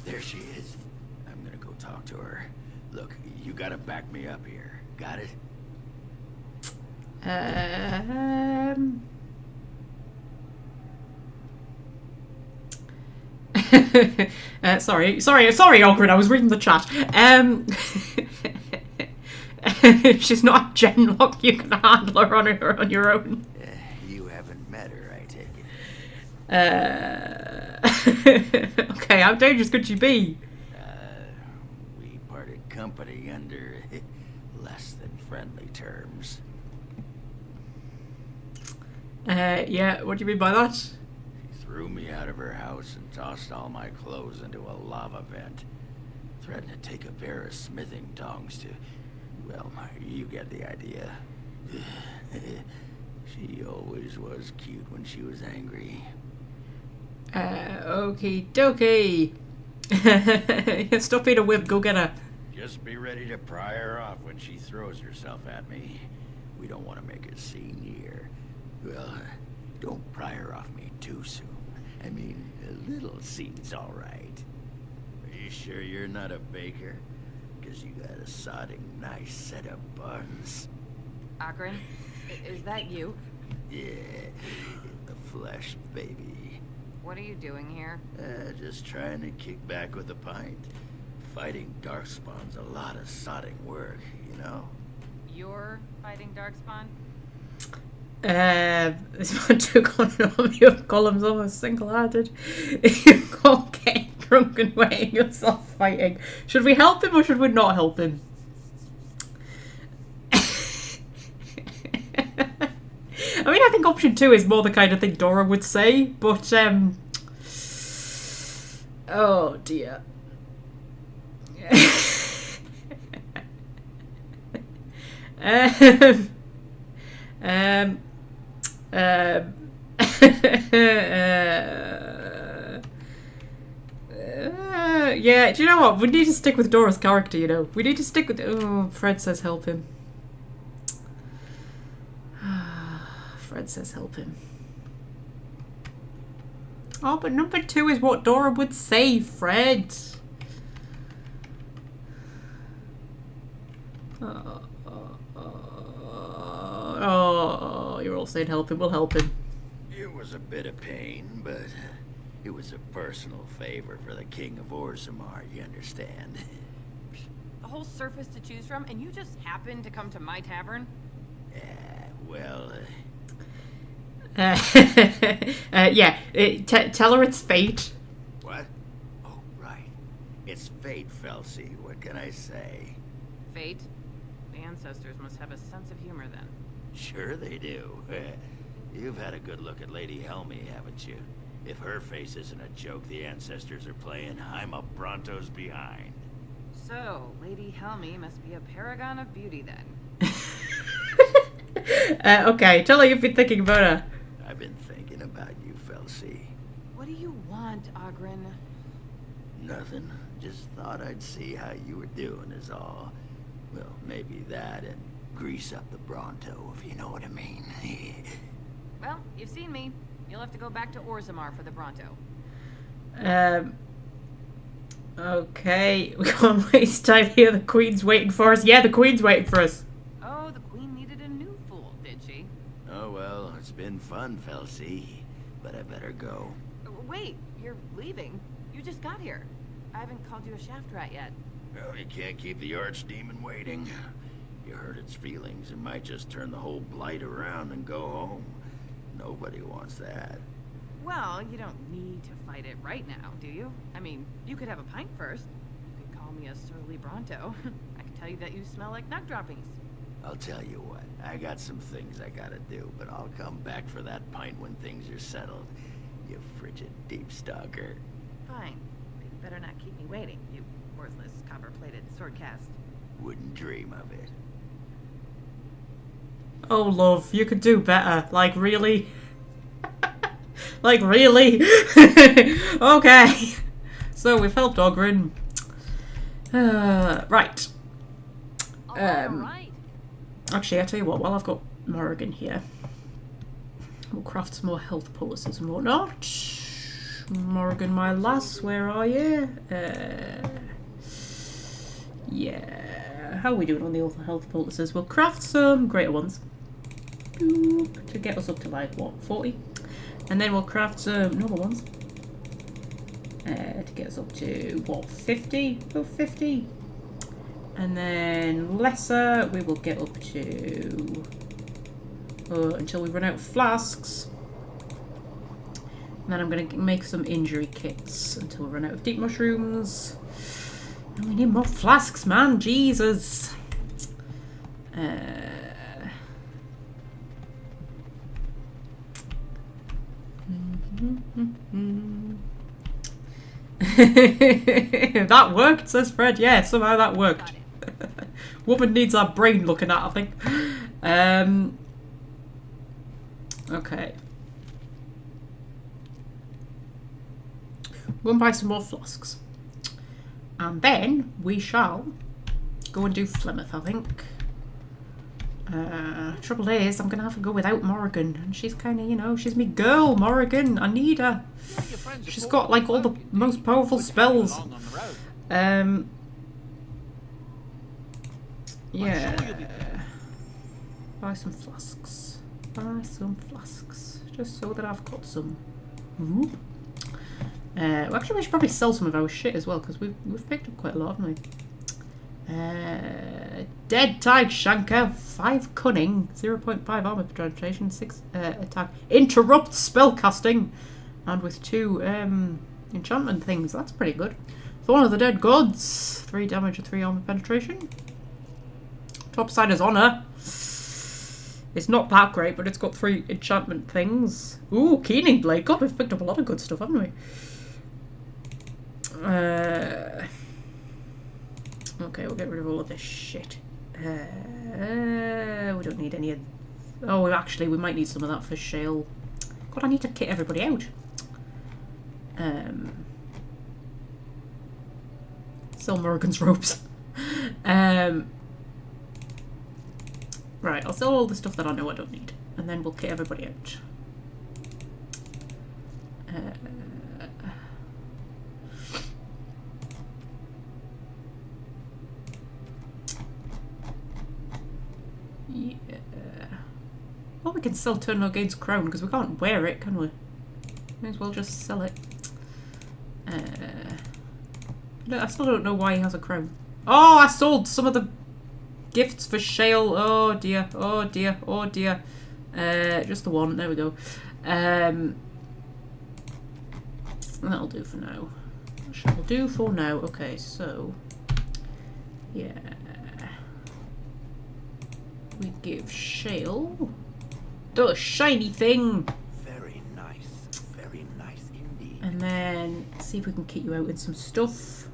There she is. I'm gonna go talk to her. Look, you gotta back me up here. Got it? Sorry, Ogren, I was reading the chat. She's not a genlock, you can handle her on your own. You haven't met her, I take it. Okay, how dangerous could she be? We parted company under less than friendly terms. Yeah, what do you mean by that? She threw me out of her house and tossed all my clothes into a lava vent. Threatened to take a pair of smithing tongs to... Well, you get the idea. She always was cute when she was angry. Okie dokie. Stop being a whip, go get her. Just be ready to pry her off when she throws herself at me. We don't want to make a scene here. Well, don't pry her off me too soon. I mean, a little scene's all right. Are you sure you're not a baker? Because you got a sodding nice set of buns. Akron, is that you? Yeah, in the flesh, baby. What are you doing here? Just trying to kick back with a pint. Fighting darkspawn's a lot of sodding work, you know? You're fighting Darkspawn? This one took on an army of columns almost single-handed. You can't get drunk and wetting yourself fighting. Should we help him or should we not help him? I mean, I think option 2 is more the kind of thing Dora would say, but, oh dear. Yeah, do you know what? We need to stick with Dora's character, you know. We need to stick with... Oh, Fred says help him. Fred says help him. Oh, but number 2 is what Dora would say, Fred. Oh, you're all saying help him. We'll help him. It was a bit of pain, but it was a personal favor for the King of Orzammar, you understand? A whole surface to choose from, and you just happened to come to my tavern? Well... yeah, tell her it's fate. What? Oh, right. It's fate, Felsie. What can I say? Fate? The ancestors must have a sense of humor then. Sure they do. You've had a good look at Lady Helmy, haven't you? If her face isn't a joke the ancestors are playing, I'm a Bronto's behind. So, Lady Helmy must be a paragon of beauty then. Okay, tell her you've been thinking about her. I've been thinking about you, Felsie. What do you want, Ogren? Nothing. Just thought I'd see how you were doing is all. Well, maybe that and grease up the Bronto, if you know what I mean. Well, you've seen me. You'll have to go back to Orzammar for the Bronto. Okay. We can't waste time here. The Queen's waiting for us. Yeah, the Queen's waiting for us. Oh, the Queen needed a new fool, did she? Oh, well, it's been fun, Felsie. But I better go. Wait, you're leaving? You just got here. I haven't called you a shaft rat yet. Well, you can't keep the archdemon waiting. You hurt its feelings, it might just turn the whole blight around and go home. Nobody wants that. Well, you don't need to fight it right now, do you? I mean, you could have a pint first. You could call me a surly Bronto. I could tell you that you smell like nut droppings. I'll tell you what, I got some things I gotta do, but I'll come back for that pint when things are settled. You frigid deep stalker. Fine, but you better not keep me waiting, you worthless copper-plated swordcast. Wouldn't dream of it. Oh, love, you could do better. Like, really? Like, really? Okay. So, we've helped Ogren. Right. Actually, I tell you what, while I've got Morrigan here, we'll craft some more health poultices and whatnot. Morrigan, my lass, where are you? Yeah. How are we doing on the other health poultices? We'll craft some greater ones to get us up to like, what, 40? And then we'll craft some normal ones to get us up to, what, 50? Oh, 50. And then lesser we will get up to until we run out of flasks. And then I'm going to make some injury kits until we run out of deep mushrooms. And we need more flasks, man. Jesus. That worked, says Fred. Yeah, somehow that worked. Woman needs our brain looking at, I think. Okay. Go and buy some more flasks. And then we shall go and do Plymouth, I think. Trouble is, I'm going to have to go without Morrigan. And she's kind of, you know, she's me girl, Morrigan. I need her. She's got, like, all the most powerful spells. Yeah. Buy some flasks. Buy some flasks. Just so that I've got some. Ooh. Well, actually, we should probably sell some of our shit as well, because we've picked up quite a lot, haven't we? Dead Tide Shanker, 5 cunning, 0.5 armor penetration, 6 attack, interrupt spellcasting, and with 2 enchantment things. That's pretty good. Thorn of the Dead Gods, 3 damage and 3 armor penetration. Topsider's Honor. It's not that great, but it's got 3 enchantment things. Ooh, Keening Blade. God, we've picked up a lot of good stuff, haven't we? Okay, we'll get rid of all of this shit. We don't need any of... Oh, actually, we might need some of that for Shale. God, I need to kit everybody out. Sell Morrigan's ropes. Right, I'll sell all the stuff that I know I don't need. And then we'll kit everybody out. Yeah. Well, we can sell Turnogade's crown because we can't wear it, can we? May as well just sell it. I still don't know why he has a crown. Oh, I sold some of the gifts for Shale. Oh dear, oh dear, oh dear. Just the one, there we go. That'll do for now. Shall do for now. Okay, so yeah. We give Shale the shiny thing. Very nice indeed. And then see if we can kit you out in some stuff.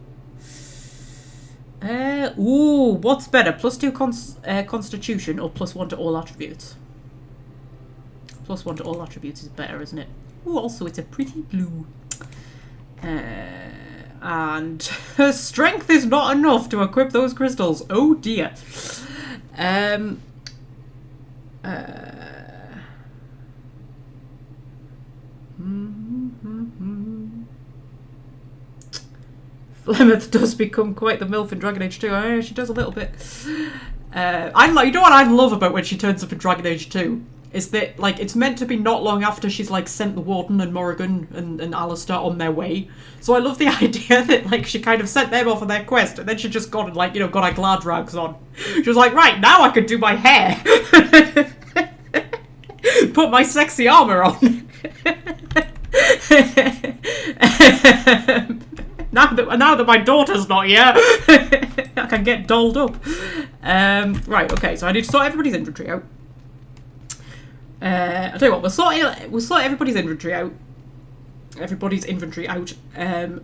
Ooh, what's better? +2 constitution or +1 to all attributes? +1 to all attributes is better, isn't it? Ooh, also it's a pretty blue. And strength is not enough to equip those crystals. Oh dear. Plymouth does become quite the MILF in Dragon Age 2. Oh, she does a little bit. You know what I love about when she turns up in Dragon Age 2? Is that, like, it's meant to be not long after she's, like, sent the Warden and Morrigan and Alistair on their way. So I love the idea that, like, she kind of sent them off on their quest, and then she just got, like, you know, got her glad rags on. She was like, right, now I can do my hair. Put my sexy armor on. Now that my daughter's not here, I can get dolled up. Right, okay, so I need to sort everybody's inventory out. I'll tell you what, we'll sort everybody's inventory out.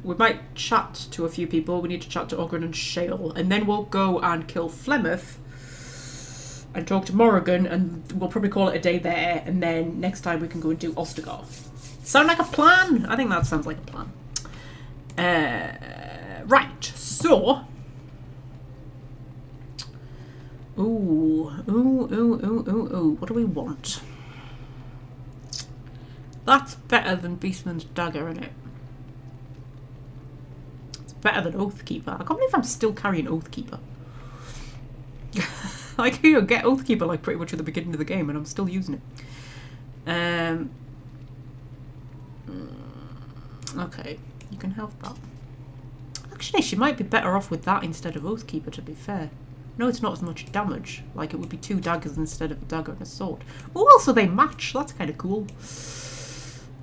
We might chat to a few people. We need to chat to Ogren and Shale, and then we'll go and kill Plymouth and talk to Morrigan, and we'll probably call it a day there, and then next time we can go and do Ostagar. Sound like a plan? I think that sounds like a plan. Right, so... Ooh, what do we want? That's better than Beastman's Dagger, isn't it? It's better than Oathkeeper. I can't believe I'm still carrying Oathkeeper. Like, you get Oathkeeper like pretty much at the beginning of the game and I'm still using it. Okay, you can have that. Actually, she might be better off with that instead of Oathkeeper, to be fair. No, it's not as much damage. Like, it would be 2 daggers instead of a dagger and a sword. Oh, also they match. That's kind of cool.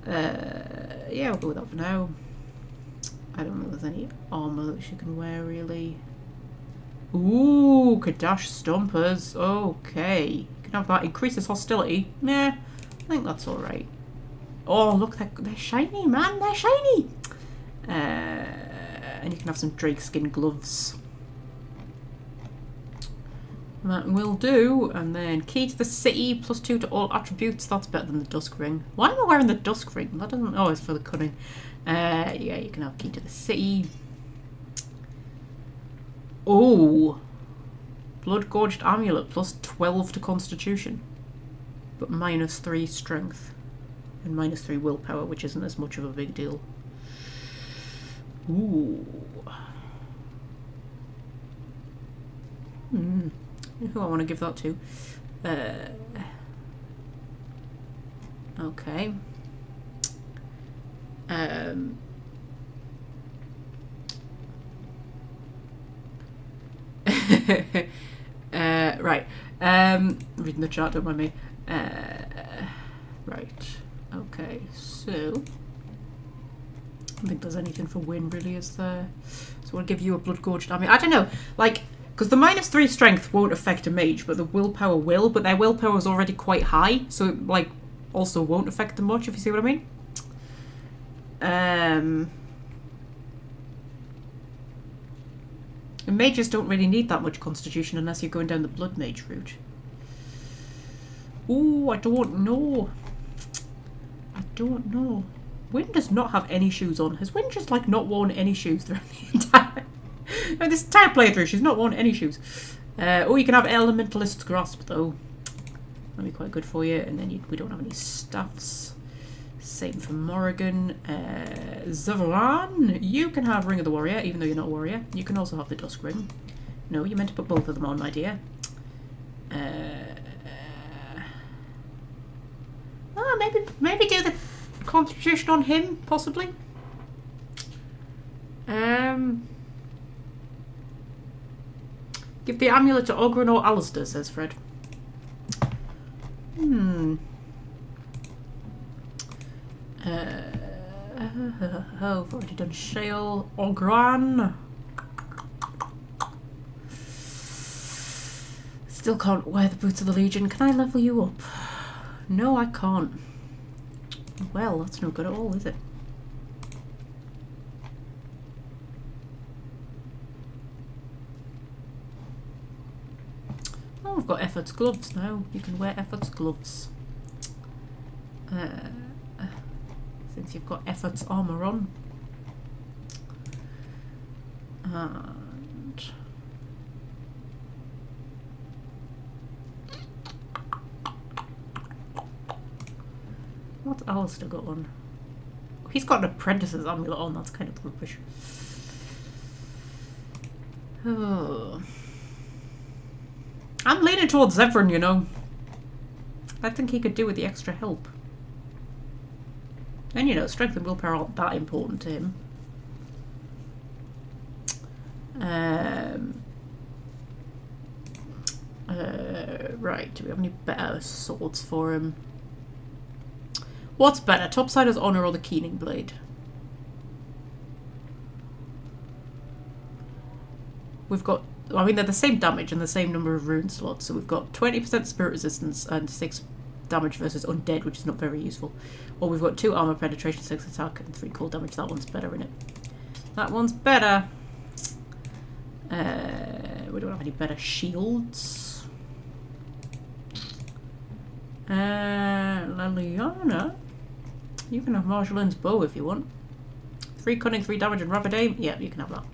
Yeah, I'll go with that for now. I don't know if there's any armour that she can wear, really. Ooh, Kadash Stompers. Okay. You can have that. Increases hostility. Nah, I think that's alright. Oh, look, they're shiny, man. They're shiny. And you can have some drake skin gloves. That will do. And then key to the city, +2 to all attributes. That's better than the dusk ring. Why am I wearing the dusk ring? That doesn't... Oh, it's for the cunning. Yeah, you can have key to the city. Oh. Blood Gorged Amulet, +12 to Constitution. But -3 Strength. And -3 Willpower, which isn't as much of a big deal. Ooh. Who I want to give that to? Okay. Right. Reading the chat, don't mind me. Right. Okay, so I don't think there's anything for win really, is there? So I'll give you a blood gorged army. I don't know, like, because the -3 strength won't affect a mage, but the willpower will, but their willpower is already quite high, so it, like, also won't affect them much, if you see what I mean. And mages don't really need that much constitution unless you're going down the blood mage route. Ooh, I don't know. I don't know. Wynn does not have any shoes on. Has Wynn just, like, not worn any shoes throughout the entire... No, this entire playthrough, she's not worn any shoes. Oh, you can have Elementalist's Grasp, though. That'd be quite good for you. And then we don't have any staffs. Same for Morrigan. Zavaran, you can have Ring of the Warrior, even though you're not a warrior. You can also have the Dusk Ring. No, you meant to put both of them on, my dear. Maybe do the Constitution on him, possibly. Give the amulet to Ogren or Alistair, says Fred. Oh, I've already done Shale. Ogran. Still can't wear the Boots of the Legion. Can I level you up? No, I can't. Well, that's no good at all, is it? Oh, we've got Effort's gloves now. You can wear Effort's gloves. Since you've got Effort's armour on. And... what's Alistair got on? He's got an apprentice's amulet on, that's kind of rubbish. Oh. I'm leaning towards Zevran, you know. I think he could do with the extra help. And you know, strength and willpower aren't that important to him. Right, do we have any better swords for him? What's better, Topsider's Honour or the Keening Blade? We've got, I mean, they're the same damage and the same number of rune slots, so we've got 20% spirit resistance and 6 damage versus undead, which is not very useful. Or we've got 2 armor penetration, 6 attack, and 3 cold damage. That one's better, innit? That one's better. We don't have any better shields. Liliana, you can have Marjolaine's bow if you want. 3 cunning, 3 damage, and rapid aim. Yeah, you can have that.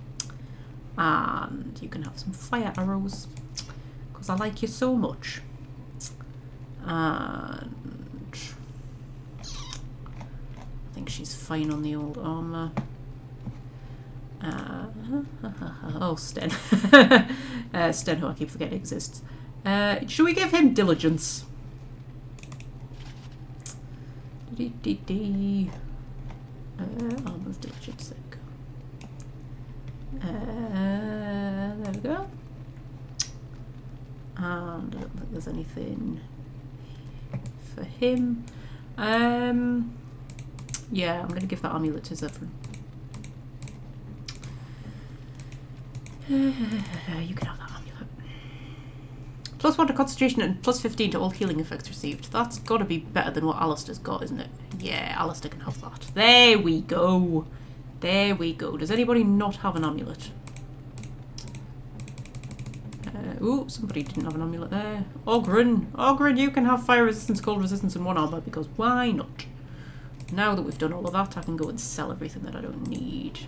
And you can have some fire arrows, because I like you so much. And I think she's fine on the old armour. Oh, Sten. Sten, who I keep forgetting exists. Should we give him diligence? Armour of diligence, there we go. There we go. And I don't think there's anything for him. Yeah, I'm going to give that amulet to Zevran. You can have that amulet. +1 to Constitution and +15 to all healing effects received. That's got to be better than what Alistair's got, isn't it? Yeah, Alistair can have that. There we go. There we go. Does anybody not have an amulet? Ooh, somebody didn't have an amulet there. Ogren. Ogren, you can have fire resistance, cold resistance, and 1 armor, because why not? Now that we've done all of that, I can go and sell everything that I don't need.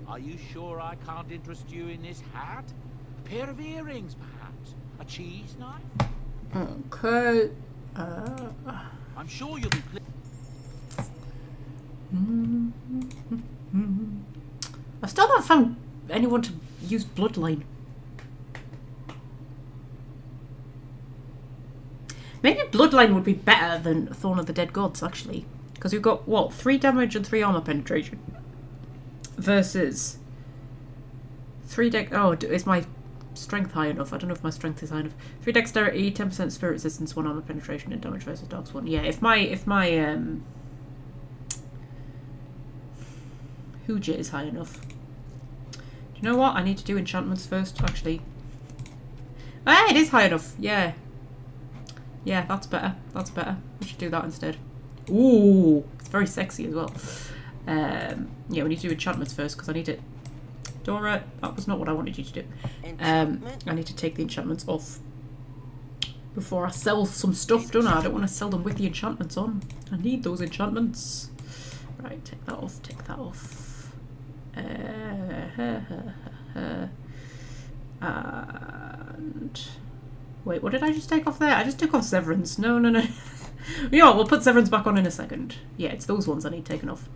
Are you sure I can't interest you in this hat? A pair of earrings, perhaps? A cheese knife? Okay. I'm sure you'll be I've still not found anyone to use Bloodline. Maybe Bloodline would be better than Thorn of the Dead Gods, actually. Because we've got, what, 3 damage and 3 armor penetration. Versus 3 dex... Oh, is my strength high enough? I don't know if my strength is high enough. 3 dexterity, 10% spirit resistance, 1 armor penetration, and damage versus Darkspawn. Yeah, if my Hooja is high enough. Do you know what? I need to do enchantments first, actually. Ah, it is high enough. Yeah. Yeah, that's better. That's better. We should do that instead. Ooh, it's very sexy as well. Yeah, we need to do enchantments first because I need it. Dora, that was not what I wanted you to do. I need to take the enchantments off before I sell some stuff, don't I? I don't want to sell them with the enchantments on. I need those enchantments. Right, take that off, take that off. And wait, what did I just take off there? I just took off Severance. No. You know what, we'll put Severance back on in a second. Yeah, it's those ones I need taken off.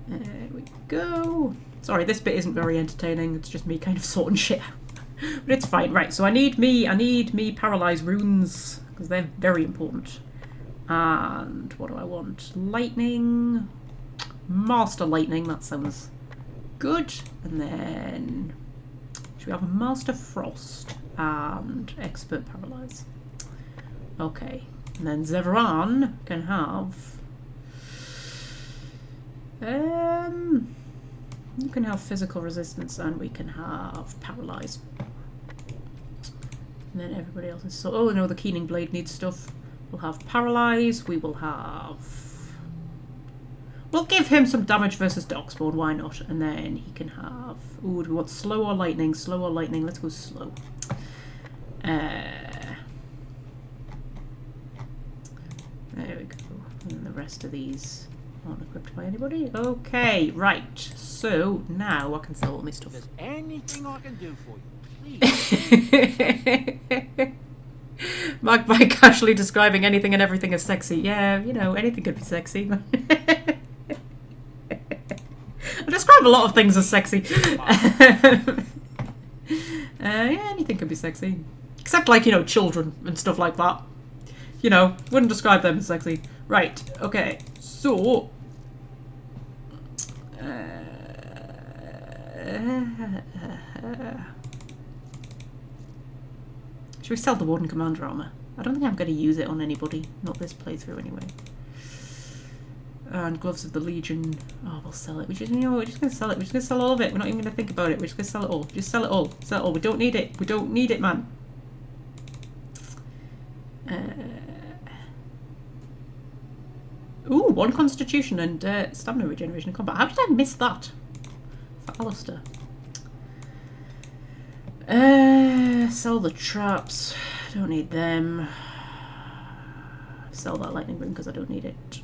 There we go. Sorry, this bit isn't very entertaining. It's just me kind of sorting shit out. But it's fine. Right, so I need me paralyze runes because they're very important. And what do I want? Lightning. Master Lightning, that sounds good. And then should we have a Master Frost and Expert Paralyze? Okay. And then Zevran can have you can have physical resistance and we can have paralyze. And then everybody else is so oh no, the Keening Blade needs stuff. We'll have paralyze, we'll give him some damage versus Darkspawn, why not? And then he can have ooh, do we want slow or lightning? Slow or lightning, let's go slow. There we go. And then the rest of these aren't equipped by anybody. Okay, right. So now I can sell all my stuff. There's anything I can do for you, please. Magpie casually describing anything and everything as sexy. Yeah, you know, anything could be sexy. I describe a lot of things as sexy. Yeah, anything could be sexy. Except like, you know, children and stuff like that. You know, wouldn't describe them as sexy. Right, okay, so... should we sell the Warden Commander armor? I don't think I'm going to use it on anybody. Not this playthrough, anyway. And Gloves of the Legion. Oh, we'll sell it. We just, you know, we're just going to sell it. We're just going to sell all of it. We're not even going to think about it. We're just going to sell it all. Just sell it all. Sell it all. We don't need it. We don't need it, man. Ooh, 1 Constitution and Stamina Regeneration in combat. How did I miss that? For Alistair. Sell the traps. Don't need them. Sell that lightning boom because I don't need it.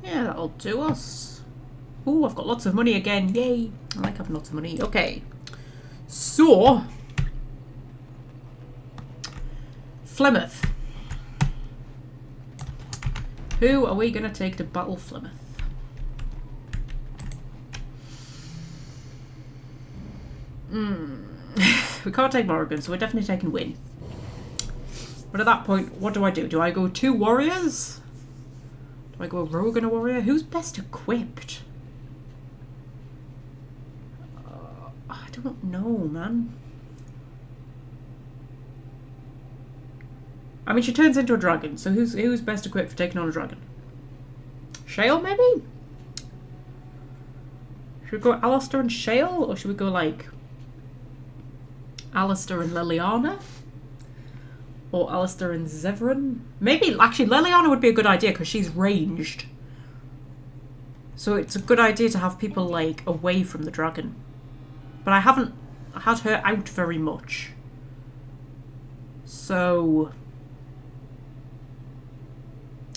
Yeah, that'll do us. Ooh, I've got lots of money again. Yay. I like having lots of money. Okay. So, Flemeth. Who are we going to take to battle Flemeth? We can't take Morrigan, so we're definitely taking Win. But at that point, what do I do? Do I go 2 warriors? Do I go a rogue and a warrior? Who's best equipped? I don't know, man. I mean, she turns into a dragon, so who's best equipped for taking on a dragon? Shale, maybe? Should we go Alistair and Shale, or should we go, like... Alistair and Liliana. Or Alistair and Zevran. Maybe, actually, Liliana would be a good idea because she's ranged. So it's a good idea to have people, like, away from the dragon. But I haven't had her out very much. So...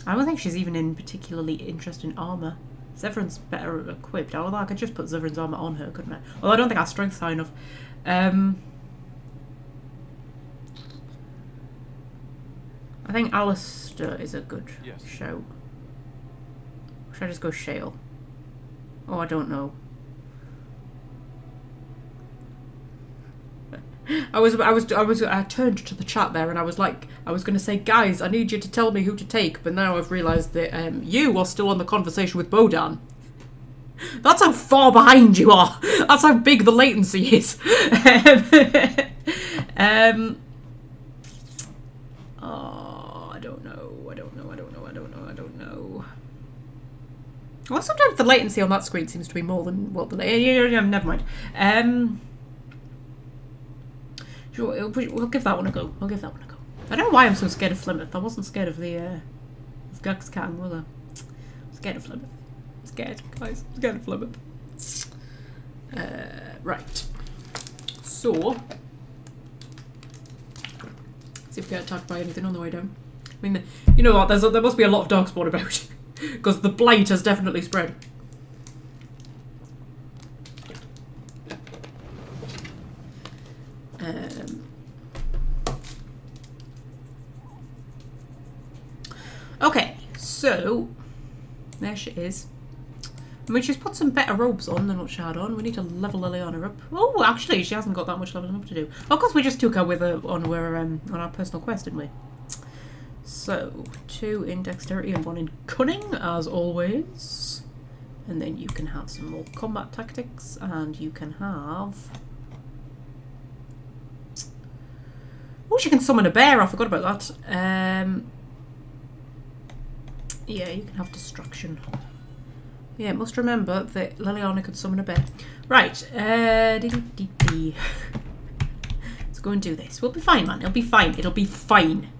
I don't think she's even particularly interested in armour. Zevran's better equipped. Although I could just put Zevran's armour on her, couldn't I? Although I don't think our strength's high enough. I think Alistair is a good shout. Should I just go Shale? Oh, I don't know. I turned to the chat there and I was like, I was going to say, guys, I need you to tell me who to take, but now I've realised that you are still on the conversation with Bodan. That's how far behind you are. That's how big the latency is. Oh, I don't know. Well, sometimes the latency on that screen seems to be more than what the never mind. We'll give that one a go. I don't know why I'm so scared of Flemeth. I wasn't scared of the Gux Cat, was I? I'm scared of Flemeth. Scared, guys. I'm scared of Flemeth. Right. So, see if we get attacked by anything on the way down. I mean, you know what? There must be a lot of darkspawn about. Because the blight has definitely spread. Okay, so there she is. I mean, she's put some better robes on than what she had on. We need to level Liliana up. Oh, actually, she hasn't got that much leveling up to do. Of course, we just took her with her on our personal quest, didn't we? So, 2 in dexterity and 1 in cunning, as always. And then you can have some more combat tactics, and you can have... Oh, she can summon a bear, I forgot about that. Yeah, you can have destruction. Yeah, must remember that Liliana could summon a bear. Right, let's go and do this. We'll be fine, man. It'll be fine. It'll be fine.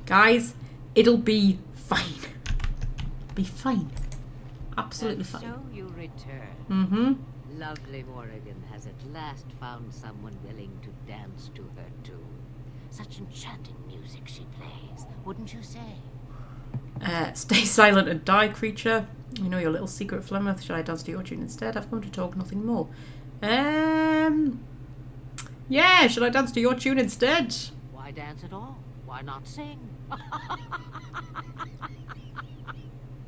Guys, it'll be fine. Be fine. Absolutely fine. So you return. Mm-hmm. Lovely Morrigan has at last found someone willing to dance to her tune. Such enchanting music she plays, wouldn't you say? Stay silent and die, creature. You know your little secret, Flemeth. Should I dance to your tune instead? I've come to talk, nothing more. Yeah, should I dance to your tune instead? Why dance at all? Why not sing?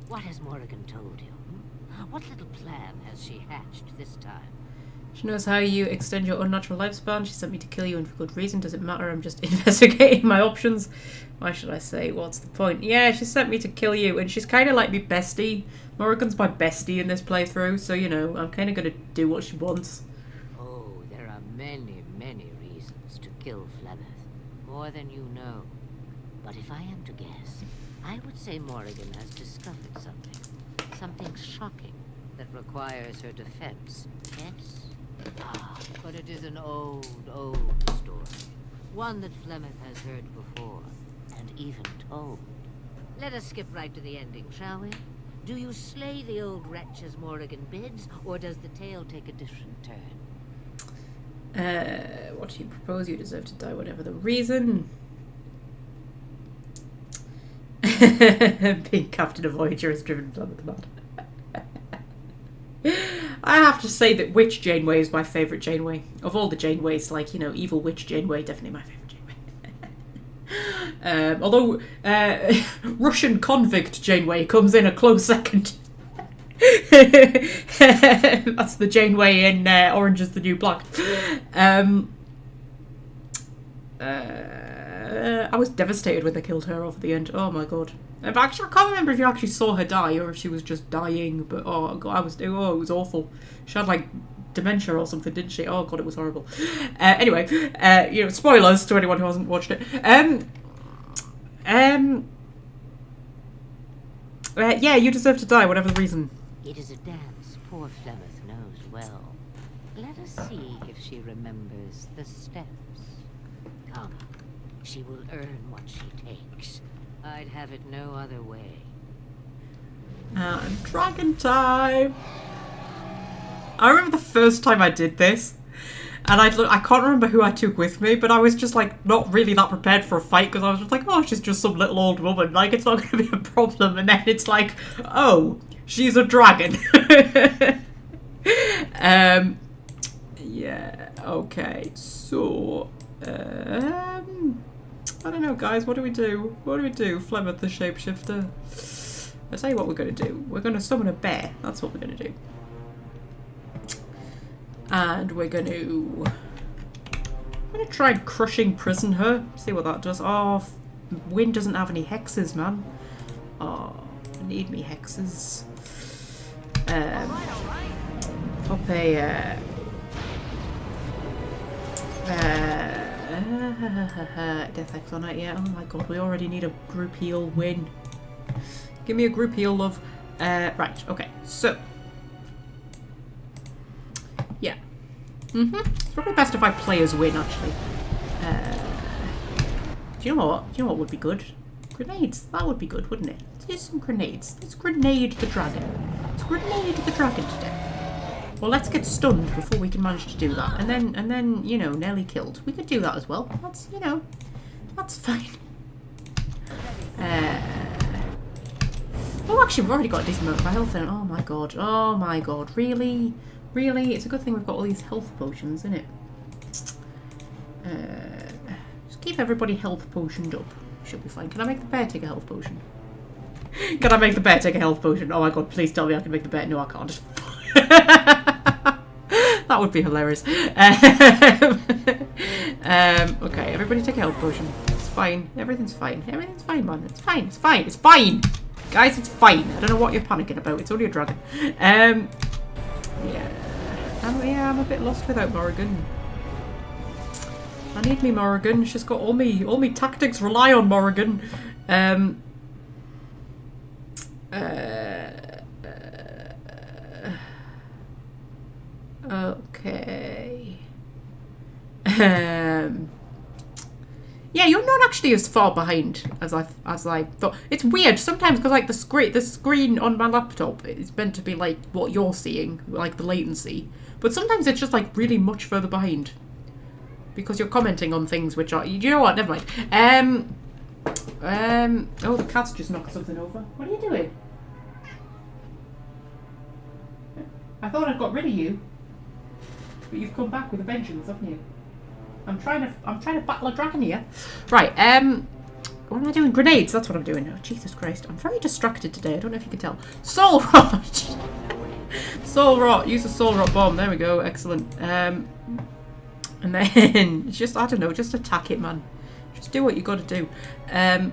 What has Morrigan told you? What little plan has she hatched this time? She knows how you extend your unnatural lifespan. She sent me to kill you, and for good reason. Does it matter? I'm just investigating my options. Why should I say? What's the point? Yeah, she sent me to kill you, and she's kind of like my bestie. Morrigan's my bestie in this playthrough, so, you know, I'm kind of going to do what she wants. Oh, there are many, many reasons to kill Flemeth. More than you know. But if I am to guess, I would say Morrigan has discovered something. Something shocking that requires her defense. Yes? Ah, but it is an old, old story. One that Flemeth has heard before, and even told. Let us skip right to the ending, shall we? Do you slay the old wretch as Morrigan bids, or does the tale take a different turn? What do you propose? You deserve to die, whatever the reason. Being Captain of Voyager has driven Flemeth mad. I have to say that Witch Janeway is my favourite Janeway. Of all the Janeways, like, you know, Evil Witch Janeway, definitely my favourite Janeway. Although Russian Convict Janeway comes in a close second. That's the Janeway in Orange is the New Black. I was devastated when they killed her off at the end. Oh my god. Actually, I can't remember if you actually saw her die or if she was just dying, but oh god, it was awful. She had like dementia or something, didn't she? Oh god, it was horrible. Anyway, you know, spoilers to anyone who hasn't watched it. Yeah, you deserve to die, whatever the reason. It is a dance poor Flemeth knows well. Let us see if she remembers the steps. come. She will earn what she takes. I'd have it no other way. And dragon time! I remember the first time I did this, and I can't remember who I took with me, but I was just like not really that prepared for a fight because I was just like, oh, she's just some little old woman, like it's not going to be a problem. And then it's like, oh, she's a dragon. Yeah, okay, so I don't know, guys. What do we do? What do we do? Flemeth the shapeshifter. I'll tell you what we're going to do. We're going to summon a bear. That's what we're going to do. And we're going to... I'm going to try and crushing prison her. See what that does. Oh, Wind doesn't have any hexes, man. Oh, I need me hexes. Pop a... Death Hex on it, yeah. Oh my god, we already need a group heal win. Give me a group heal, love. Right, okay, so. Yeah. It's probably best if I play as win, actually. Do you know what? Do you know what would be good? Grenades. That would be good, wouldn't it? Let's use some grenades. Let's grenade the dragon. Let's grenade the dragon to death. Well, let's get stunned before we can manage to do that. And then, you know, nearly killed. We could do that as well. That's, you know, that's fine. Oh, actually, we've already got a decent amount of health in it. Oh my god. Oh my god. Really? Really? It's a good thing we've got all these health potions, isn't it? Just keep everybody health potioned up. Should be fine. Can I make the bear take a health potion? Can I make the bear take a health potion? Oh my god, please tell me I can make the bear. No, I can't. That would be hilarious. Okay, everybody take a health potion. It's fine. Everything's fine. Everything's fine, man. It's fine. It's fine. It's fine. Guys, it's fine. I don't know what you're panicking about. It's only a dragon. Yeah. I'm a bit lost without Morrigan. I need me Morrigan. She's got all me tactics rely on Morrigan. Okay. Yeah, you're not actually as far behind as I thought. It's weird sometimes because like the screen on my laptop is meant to be like what you're seeing, like the latency, but sometimes it's just like really much further behind because you're commenting on things which are. You know what? Never mind. Oh, the cat's just knocked something over. What are you doing? I thought I'd got rid of you. But you've come back with a vengeance, haven't you? I'm trying to battle a dragon here. Right, what am I doing? Grenades, that's what I'm doing. Oh, Jesus Christ. I'm very distracted today. I don't know if you can tell. Soul Rot! Soul Rot. Use a Soul Rot bomb. There we go. Excellent. And then just, I don't know, just attack it, man. Just do what you gotta do. Yeah.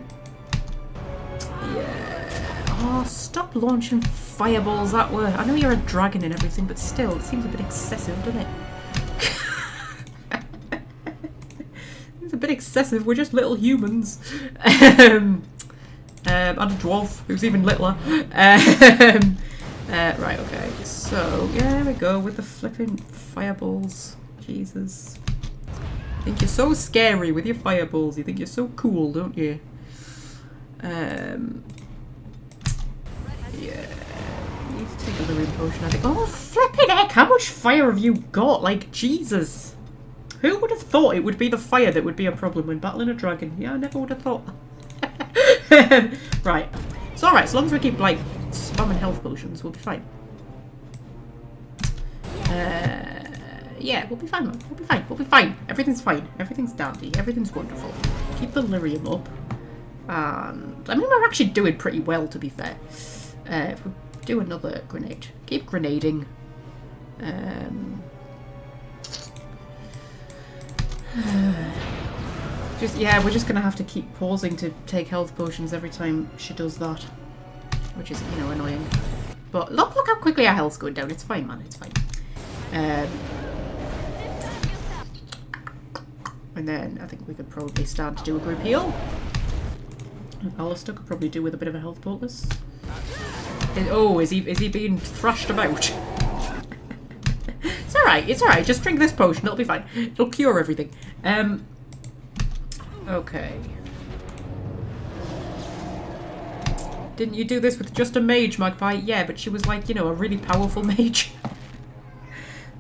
Oh, stop launching fireballs that way. I know you're a dragon and everything, but still, it seems a bit excessive, doesn't it? It's a bit excessive. We're just little humans. And a dwarf who's even littler. Right, okay. So, yeah, there we go with the flipping fireballs. Jesus. You think you're so scary with your fireballs. You think you're so cool, don't you? Yeah. You need to take a lyrium potion, I think. Oh, flipping heck! How much fire have you got? Like, Jesus. Who would have thought it would be the fire that would be a problem when battling a dragon? Yeah, I never would have thought. Right. It's alright, as long as we keep, like, spamming health potions, we'll be fine. Yeah, we'll be fine, man. We'll be fine. We'll be fine. Everything's fine. Everything's dandy. Everything's wonderful. Keep the lyrium up. And, I mean, we're actually doing pretty well, to be fair. If we do another grenade. Keep grenading. Yeah, we're just gonna have to keep pausing to take health potions every time she does that, which is, you know, annoying. But look how quickly our health's going down. It's fine, man. It's fine. And then I think we could probably start to do a group heal. Alistair could probably do with a bit of a health bolus. Oh, is he being thrashed about? It's alright, it's alright. Just drink this potion, it'll be fine. It'll cure everything. Okay. Didn't you do this with just a mage, Magpie? Yeah, but she was like, you know, a really powerful mage.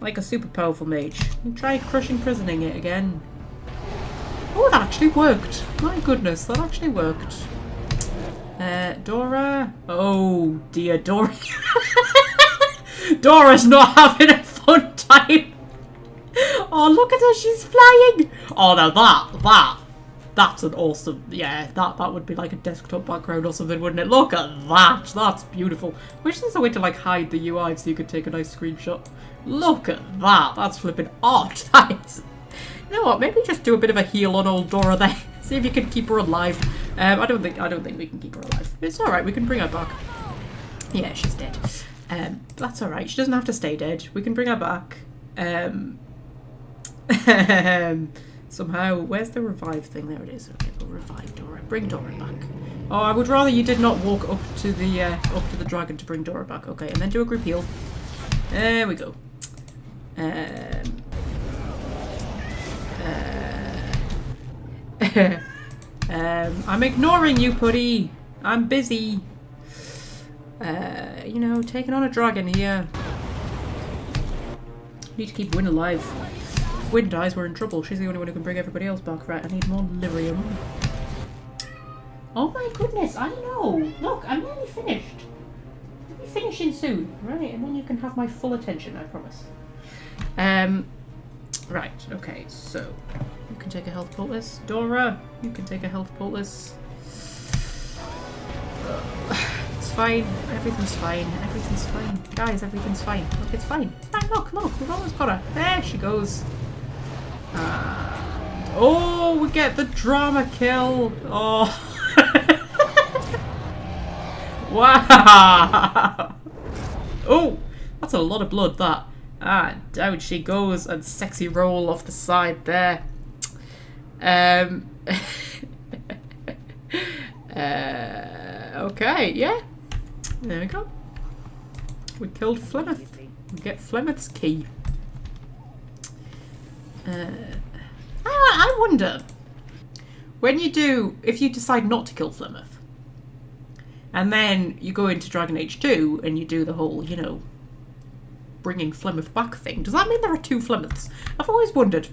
Like a super powerful mage. You try crushing imprisoning it again. Oh, that actually worked. My goodness, that actually worked. Dora. Oh dear, Dora. Dora's not having a fun time. Oh, look at her, she's flying. Oh, now that's an awesome, yeah, that would be like a desktop background or something, wouldn't it? Look at that, that's beautiful. Wish there's a way to like hide the UI so you could take a nice screenshot. Look at that, that's flipping art, that is. You know what, maybe just do a bit of a heal on old Dora there. See if you can keep her alive. I don't think we can keep her alive. It's alright, we can bring her back. Yeah, she's dead. That's alright, she doesn't have to stay dead. We can bring her back. Somehow, where's the revive thing? There it is. Okay, we'll revive Dora. Bring Dora back. Oh, I would rather you did not walk up to the dragon to bring Dora back. Okay, and then do a group heal. There we go. I'm ignoring you, Putty. I'm busy. You know, taking on a dragon here. Need to keep Wynn alive. If Wynn dies, we're in trouble. She's the only one who can bring everybody else back. Right, I need more lyrium. Oh my goodness, I know. Look, I'm nearly finished. I'll be finishing soon. Right, and then you can have my full attention, I promise. Right, okay, so you can take a health poultice. Dora, you can take a health poultice. It's fine. Everything's fine. Everything's fine. Guys, everything's fine. Look, it's fine. Right, look, we've almost got her. There she goes. Oh, we get the drama kill. Oh. Wow. Oh, that's a lot of blood, that. Down she goes, and sexy roll off the side there. Okay, yeah. There we go. We killed Flemeth. We get Flemeth's key. I wonder, when you do, if you decide not to kill Flemeth, and then you go into Dragon Age 2 and you do the whole, you know, bringing Flemeth back thing, does that mean there are two Flemeths? I've always wondered.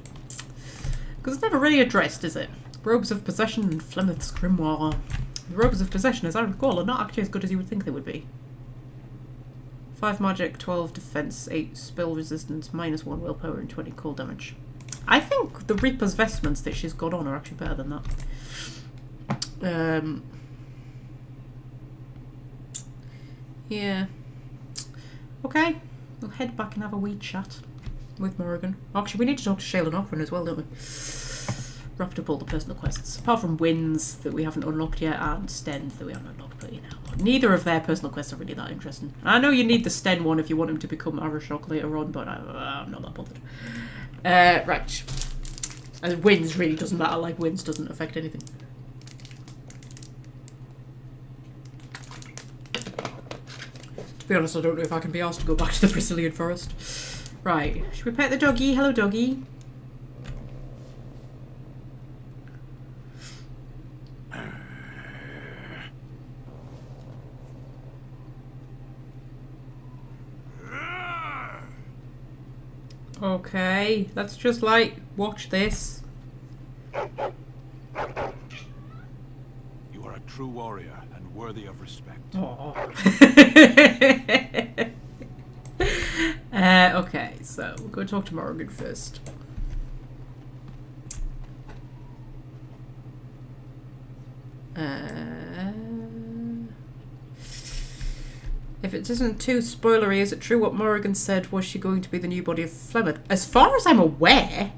Because it's never really addressed, is it? Robes of Possession and Flemeth's Grimoire. The Robes of Possession, as I recall, are not actually as good as you would think they would be. 5 magic, 12 defense, 8 spell resistance, -1 willpower, and 20 cold damage. I think the Reaper's vestments that she's got on are actually better than that. Yeah. Okay. We'll head back and have a wee chat with Morrigan. Actually, we need to talk to Shayla Nockran as well, don't we? Wrapped up all the personal quests. Apart from Wynn's that we haven't unlocked yet, and Sten's that we haven't unlocked, but you know. Neither of their personal quests are really that interesting. I know you need the Sten one if you want him to become Arashok later on, but I'm not that bothered. Right. And Wynn's really doesn't matter, like Wynn's doesn't affect anything. To be honest, I don't know if I can be asked to go back to the Brazilian forest. Right, should we pet the doggy? Hello, doggy. Okay, let's just like watch this. You are a true warrior and worthy of respect. Oh. Okay, so we'll go talk to Morrigan first. If it isn't too spoilery, is it true what Morrigan said? Was she going to be the new body of Flemeth? As far as I'm aware,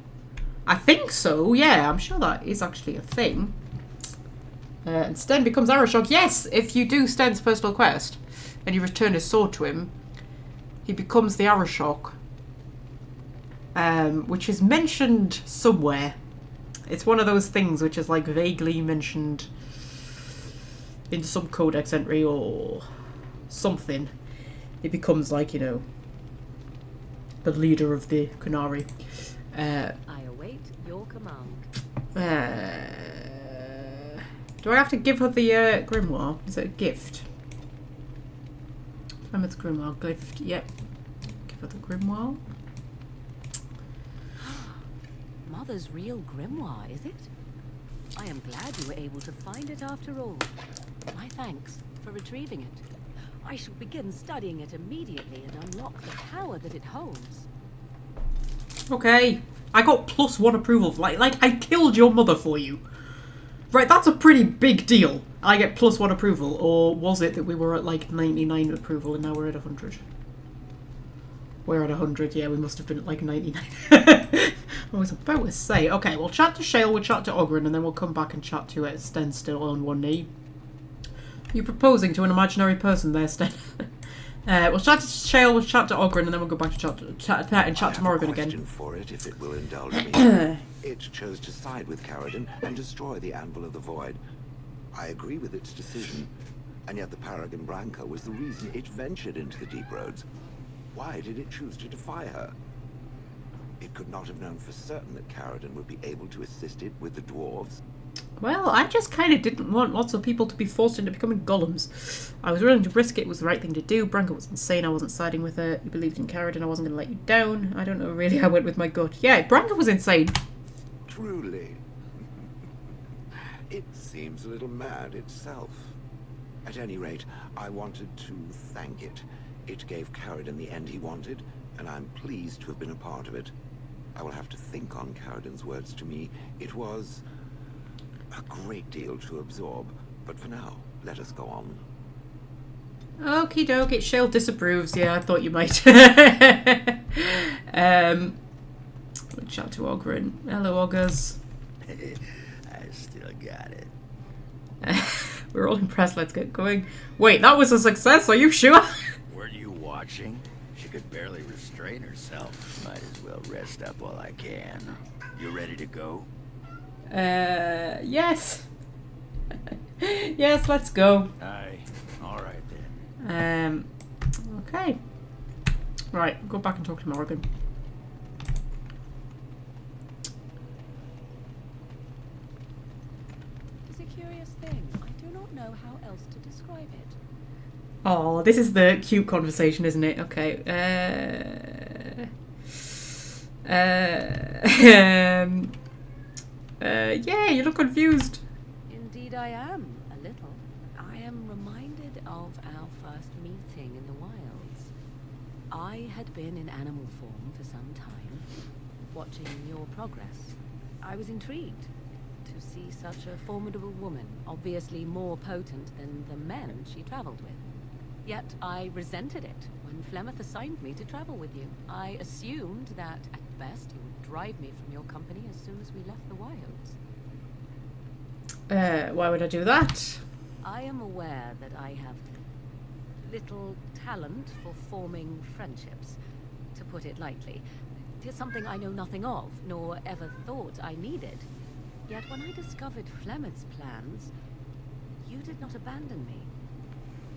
I think so, yeah. I'm sure that is actually a thing. And Sten becomes Arashok. Yes, if you do Sten's personal quest and you return his sword to him, he becomes the Arashok. Which is mentioned somewhere. It's one of those things which is like vaguely mentioned in some codex entry or something. It becomes like, you know, the leader of the Qunari. I await your command. Do I have to give her the grimoire? Is it a gift? Plymouth's grimoire gift. Yep. Give her the grimoire. Mother's real grimoire, is it? I am glad you were able to find it after all. My thanks for retrieving it. I shall begin studying it immediately and unlock the power that it holds. Okay. I got +1 approval. Like I killed your mother for you. Right, that's a pretty big deal. I get +1 approval. Or was it that we were at like 99 approval and now we're at 100? We're at 100, yeah, we must have been at like 99. I was about to say. Okay, we'll chat to Shale, we'll chat to Ogren, and then we'll come back and chat to Sten still on one knee. You're proposing to an imaginary person there, Sten. We'll chat to Shale, we'll chat to Ogren, and then we'll go back to chat to Morrigan again. I have a question for it, if it will indulge me. It chose to side with Caradon and destroy the Anvil of the Void. I agree with its decision, and yet the Paragon Branca was the reason it ventured into the deep roads. Why did it choose to defy her? It could not have known for certain that Caradon would be able to assist it with the dwarves. Well, I just kind of didn't want lots of people to be forced into becoming golems. I was willing to risk it, it was the right thing to do. Branca was insane, I wasn't siding with her. You believed in Caradon, I wasn't going to let you down. I don't know really, I went with my gut. Yeah, Branca was insane. Truly. It seems a little mad itself. At any rate, I wanted to thank it. It gave Caradon the end he wanted, and I'm pleased to have been a part of it. I will have to think on Caradon's words to me. It was a great deal to absorb, but for now, let us go on. Okie dokie, Shale disapproves. Yeah, I thought you might. We'll chat to Ogren. Hello, Augers. I still got it. We're all impressed, let's get going. Wait, that was a success, are you sure? Were you watching? She could barely restrain herself. Might as well rest up while I can. You ready to go? Yes. Yes, let's go. Aye. All right then. Okay. Right, go back and talk to Morrigan. It's a curious thing. I do not know how else to describe it. Oh, this is the cute conversation, isn't it? Okay. Yeah, you look confused. Indeed I am, a little. I am reminded of our first meeting in the wilds. I had been in animal form for some time, watching your progress. I was intrigued to see such a formidable woman, obviously more potent than the men she traveled with. Yet I resented it when Flemeth assigned me to travel with you. I assumed that, at best, you would drive me from your company as soon as we left the wilds. Why would I do that? I am aware that I have little talent for forming friendships, to put it lightly. It is something I know nothing of, nor ever thought I needed. Yet when I discovered Flemeth's plans, you did not abandon me.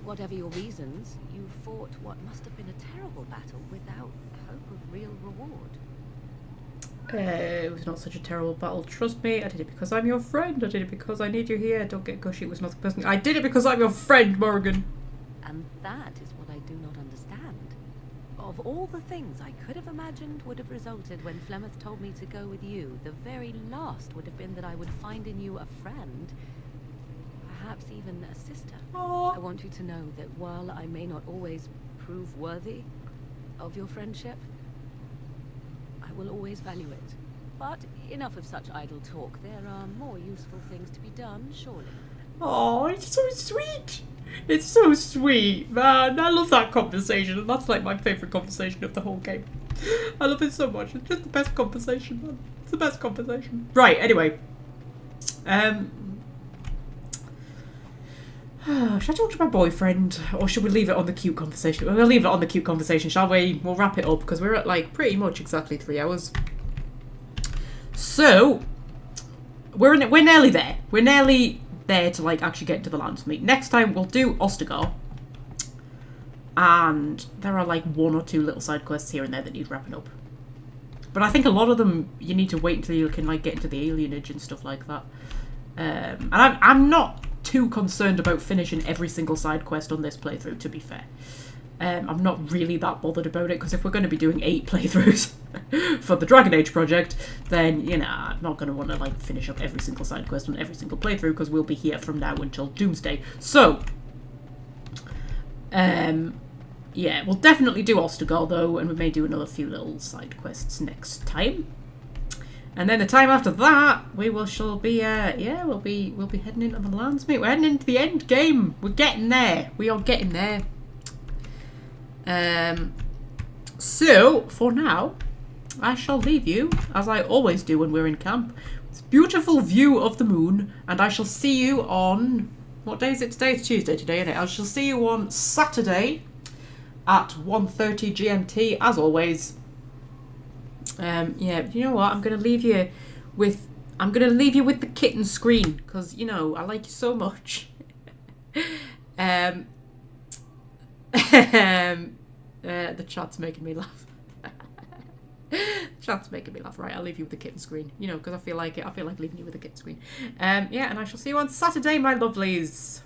Whatever your reasons, you fought what must have been a terrible battle without hope of real reward. It was not such a terrible battle. Trust me, I did it because I'm your friend. I did it because I need you here. Don't get gushy, it was not the person. I did it because I'm your friend, Morrigan. And that is what I do not understand. Of all the things I could have imagined would have resulted when Flemeth told me to go with you, the very last would have been that I would find in you a friend, perhaps even a sister. Aww. I want you to know that while I may not always prove worthy of your friendship, I will always value it. But enough of such idle talk. There are more useful things to be done, surely. Oh, it's so sweet. It's so sweet, man. I love that conversation, and that's like my favourite conversation of the whole game. I love it so much. It's just the best conversation, man. It's the best conversation. Right, anyway. Should I talk to my boyfriend, or should we leave it on the cute conversation? We'll leave it on the cute conversation, shall we? We'll wrap it up, because we're at, like, pretty much exactly 3 hours. So, we're nearly there. We're nearly there to, like, actually get into the Landsmeet. Next time, we'll do Ostagar. And there are, like, 1 or 2 little side quests here and there that need wrapping up. But I think a lot of them, you need to wait until you can, like, get into the alienage and stuff like that. And I'm not too concerned about finishing every single side quest on this playthrough, to be fair. I'm not really that bothered about it, because if we're going to be doing 8 playthroughs for the Dragon Age project, then, you know, I'm not going to want to, like, finish up every single side quest on every single playthrough, because we'll be here from now until Doomsday. So, yeah, we'll definitely do Ostergol, though, and we may do another few little side quests next time. And then the time after that, shall be, yeah, we'll be heading into the lands, mate. We're heading into the end game. We're getting there. We are getting there. So, for now, I shall leave you, as I always do when we're in camp, with a beautiful view of the moon, and I shall see you on... What day is it today? It's Tuesday today, isn't it? I shall see you on Saturday at 1:30 GMT, as always. Yeah, you know what? I'm gonna leave you with the kitten screen, because, you know, I like you so much. The chat's making me laugh. Chat's making me laugh. Right, I'll leave you with the kitten screen. You know, because I feel like leaving you with the kitten screen. Yeah, and I shall see you on Saturday, my lovelies.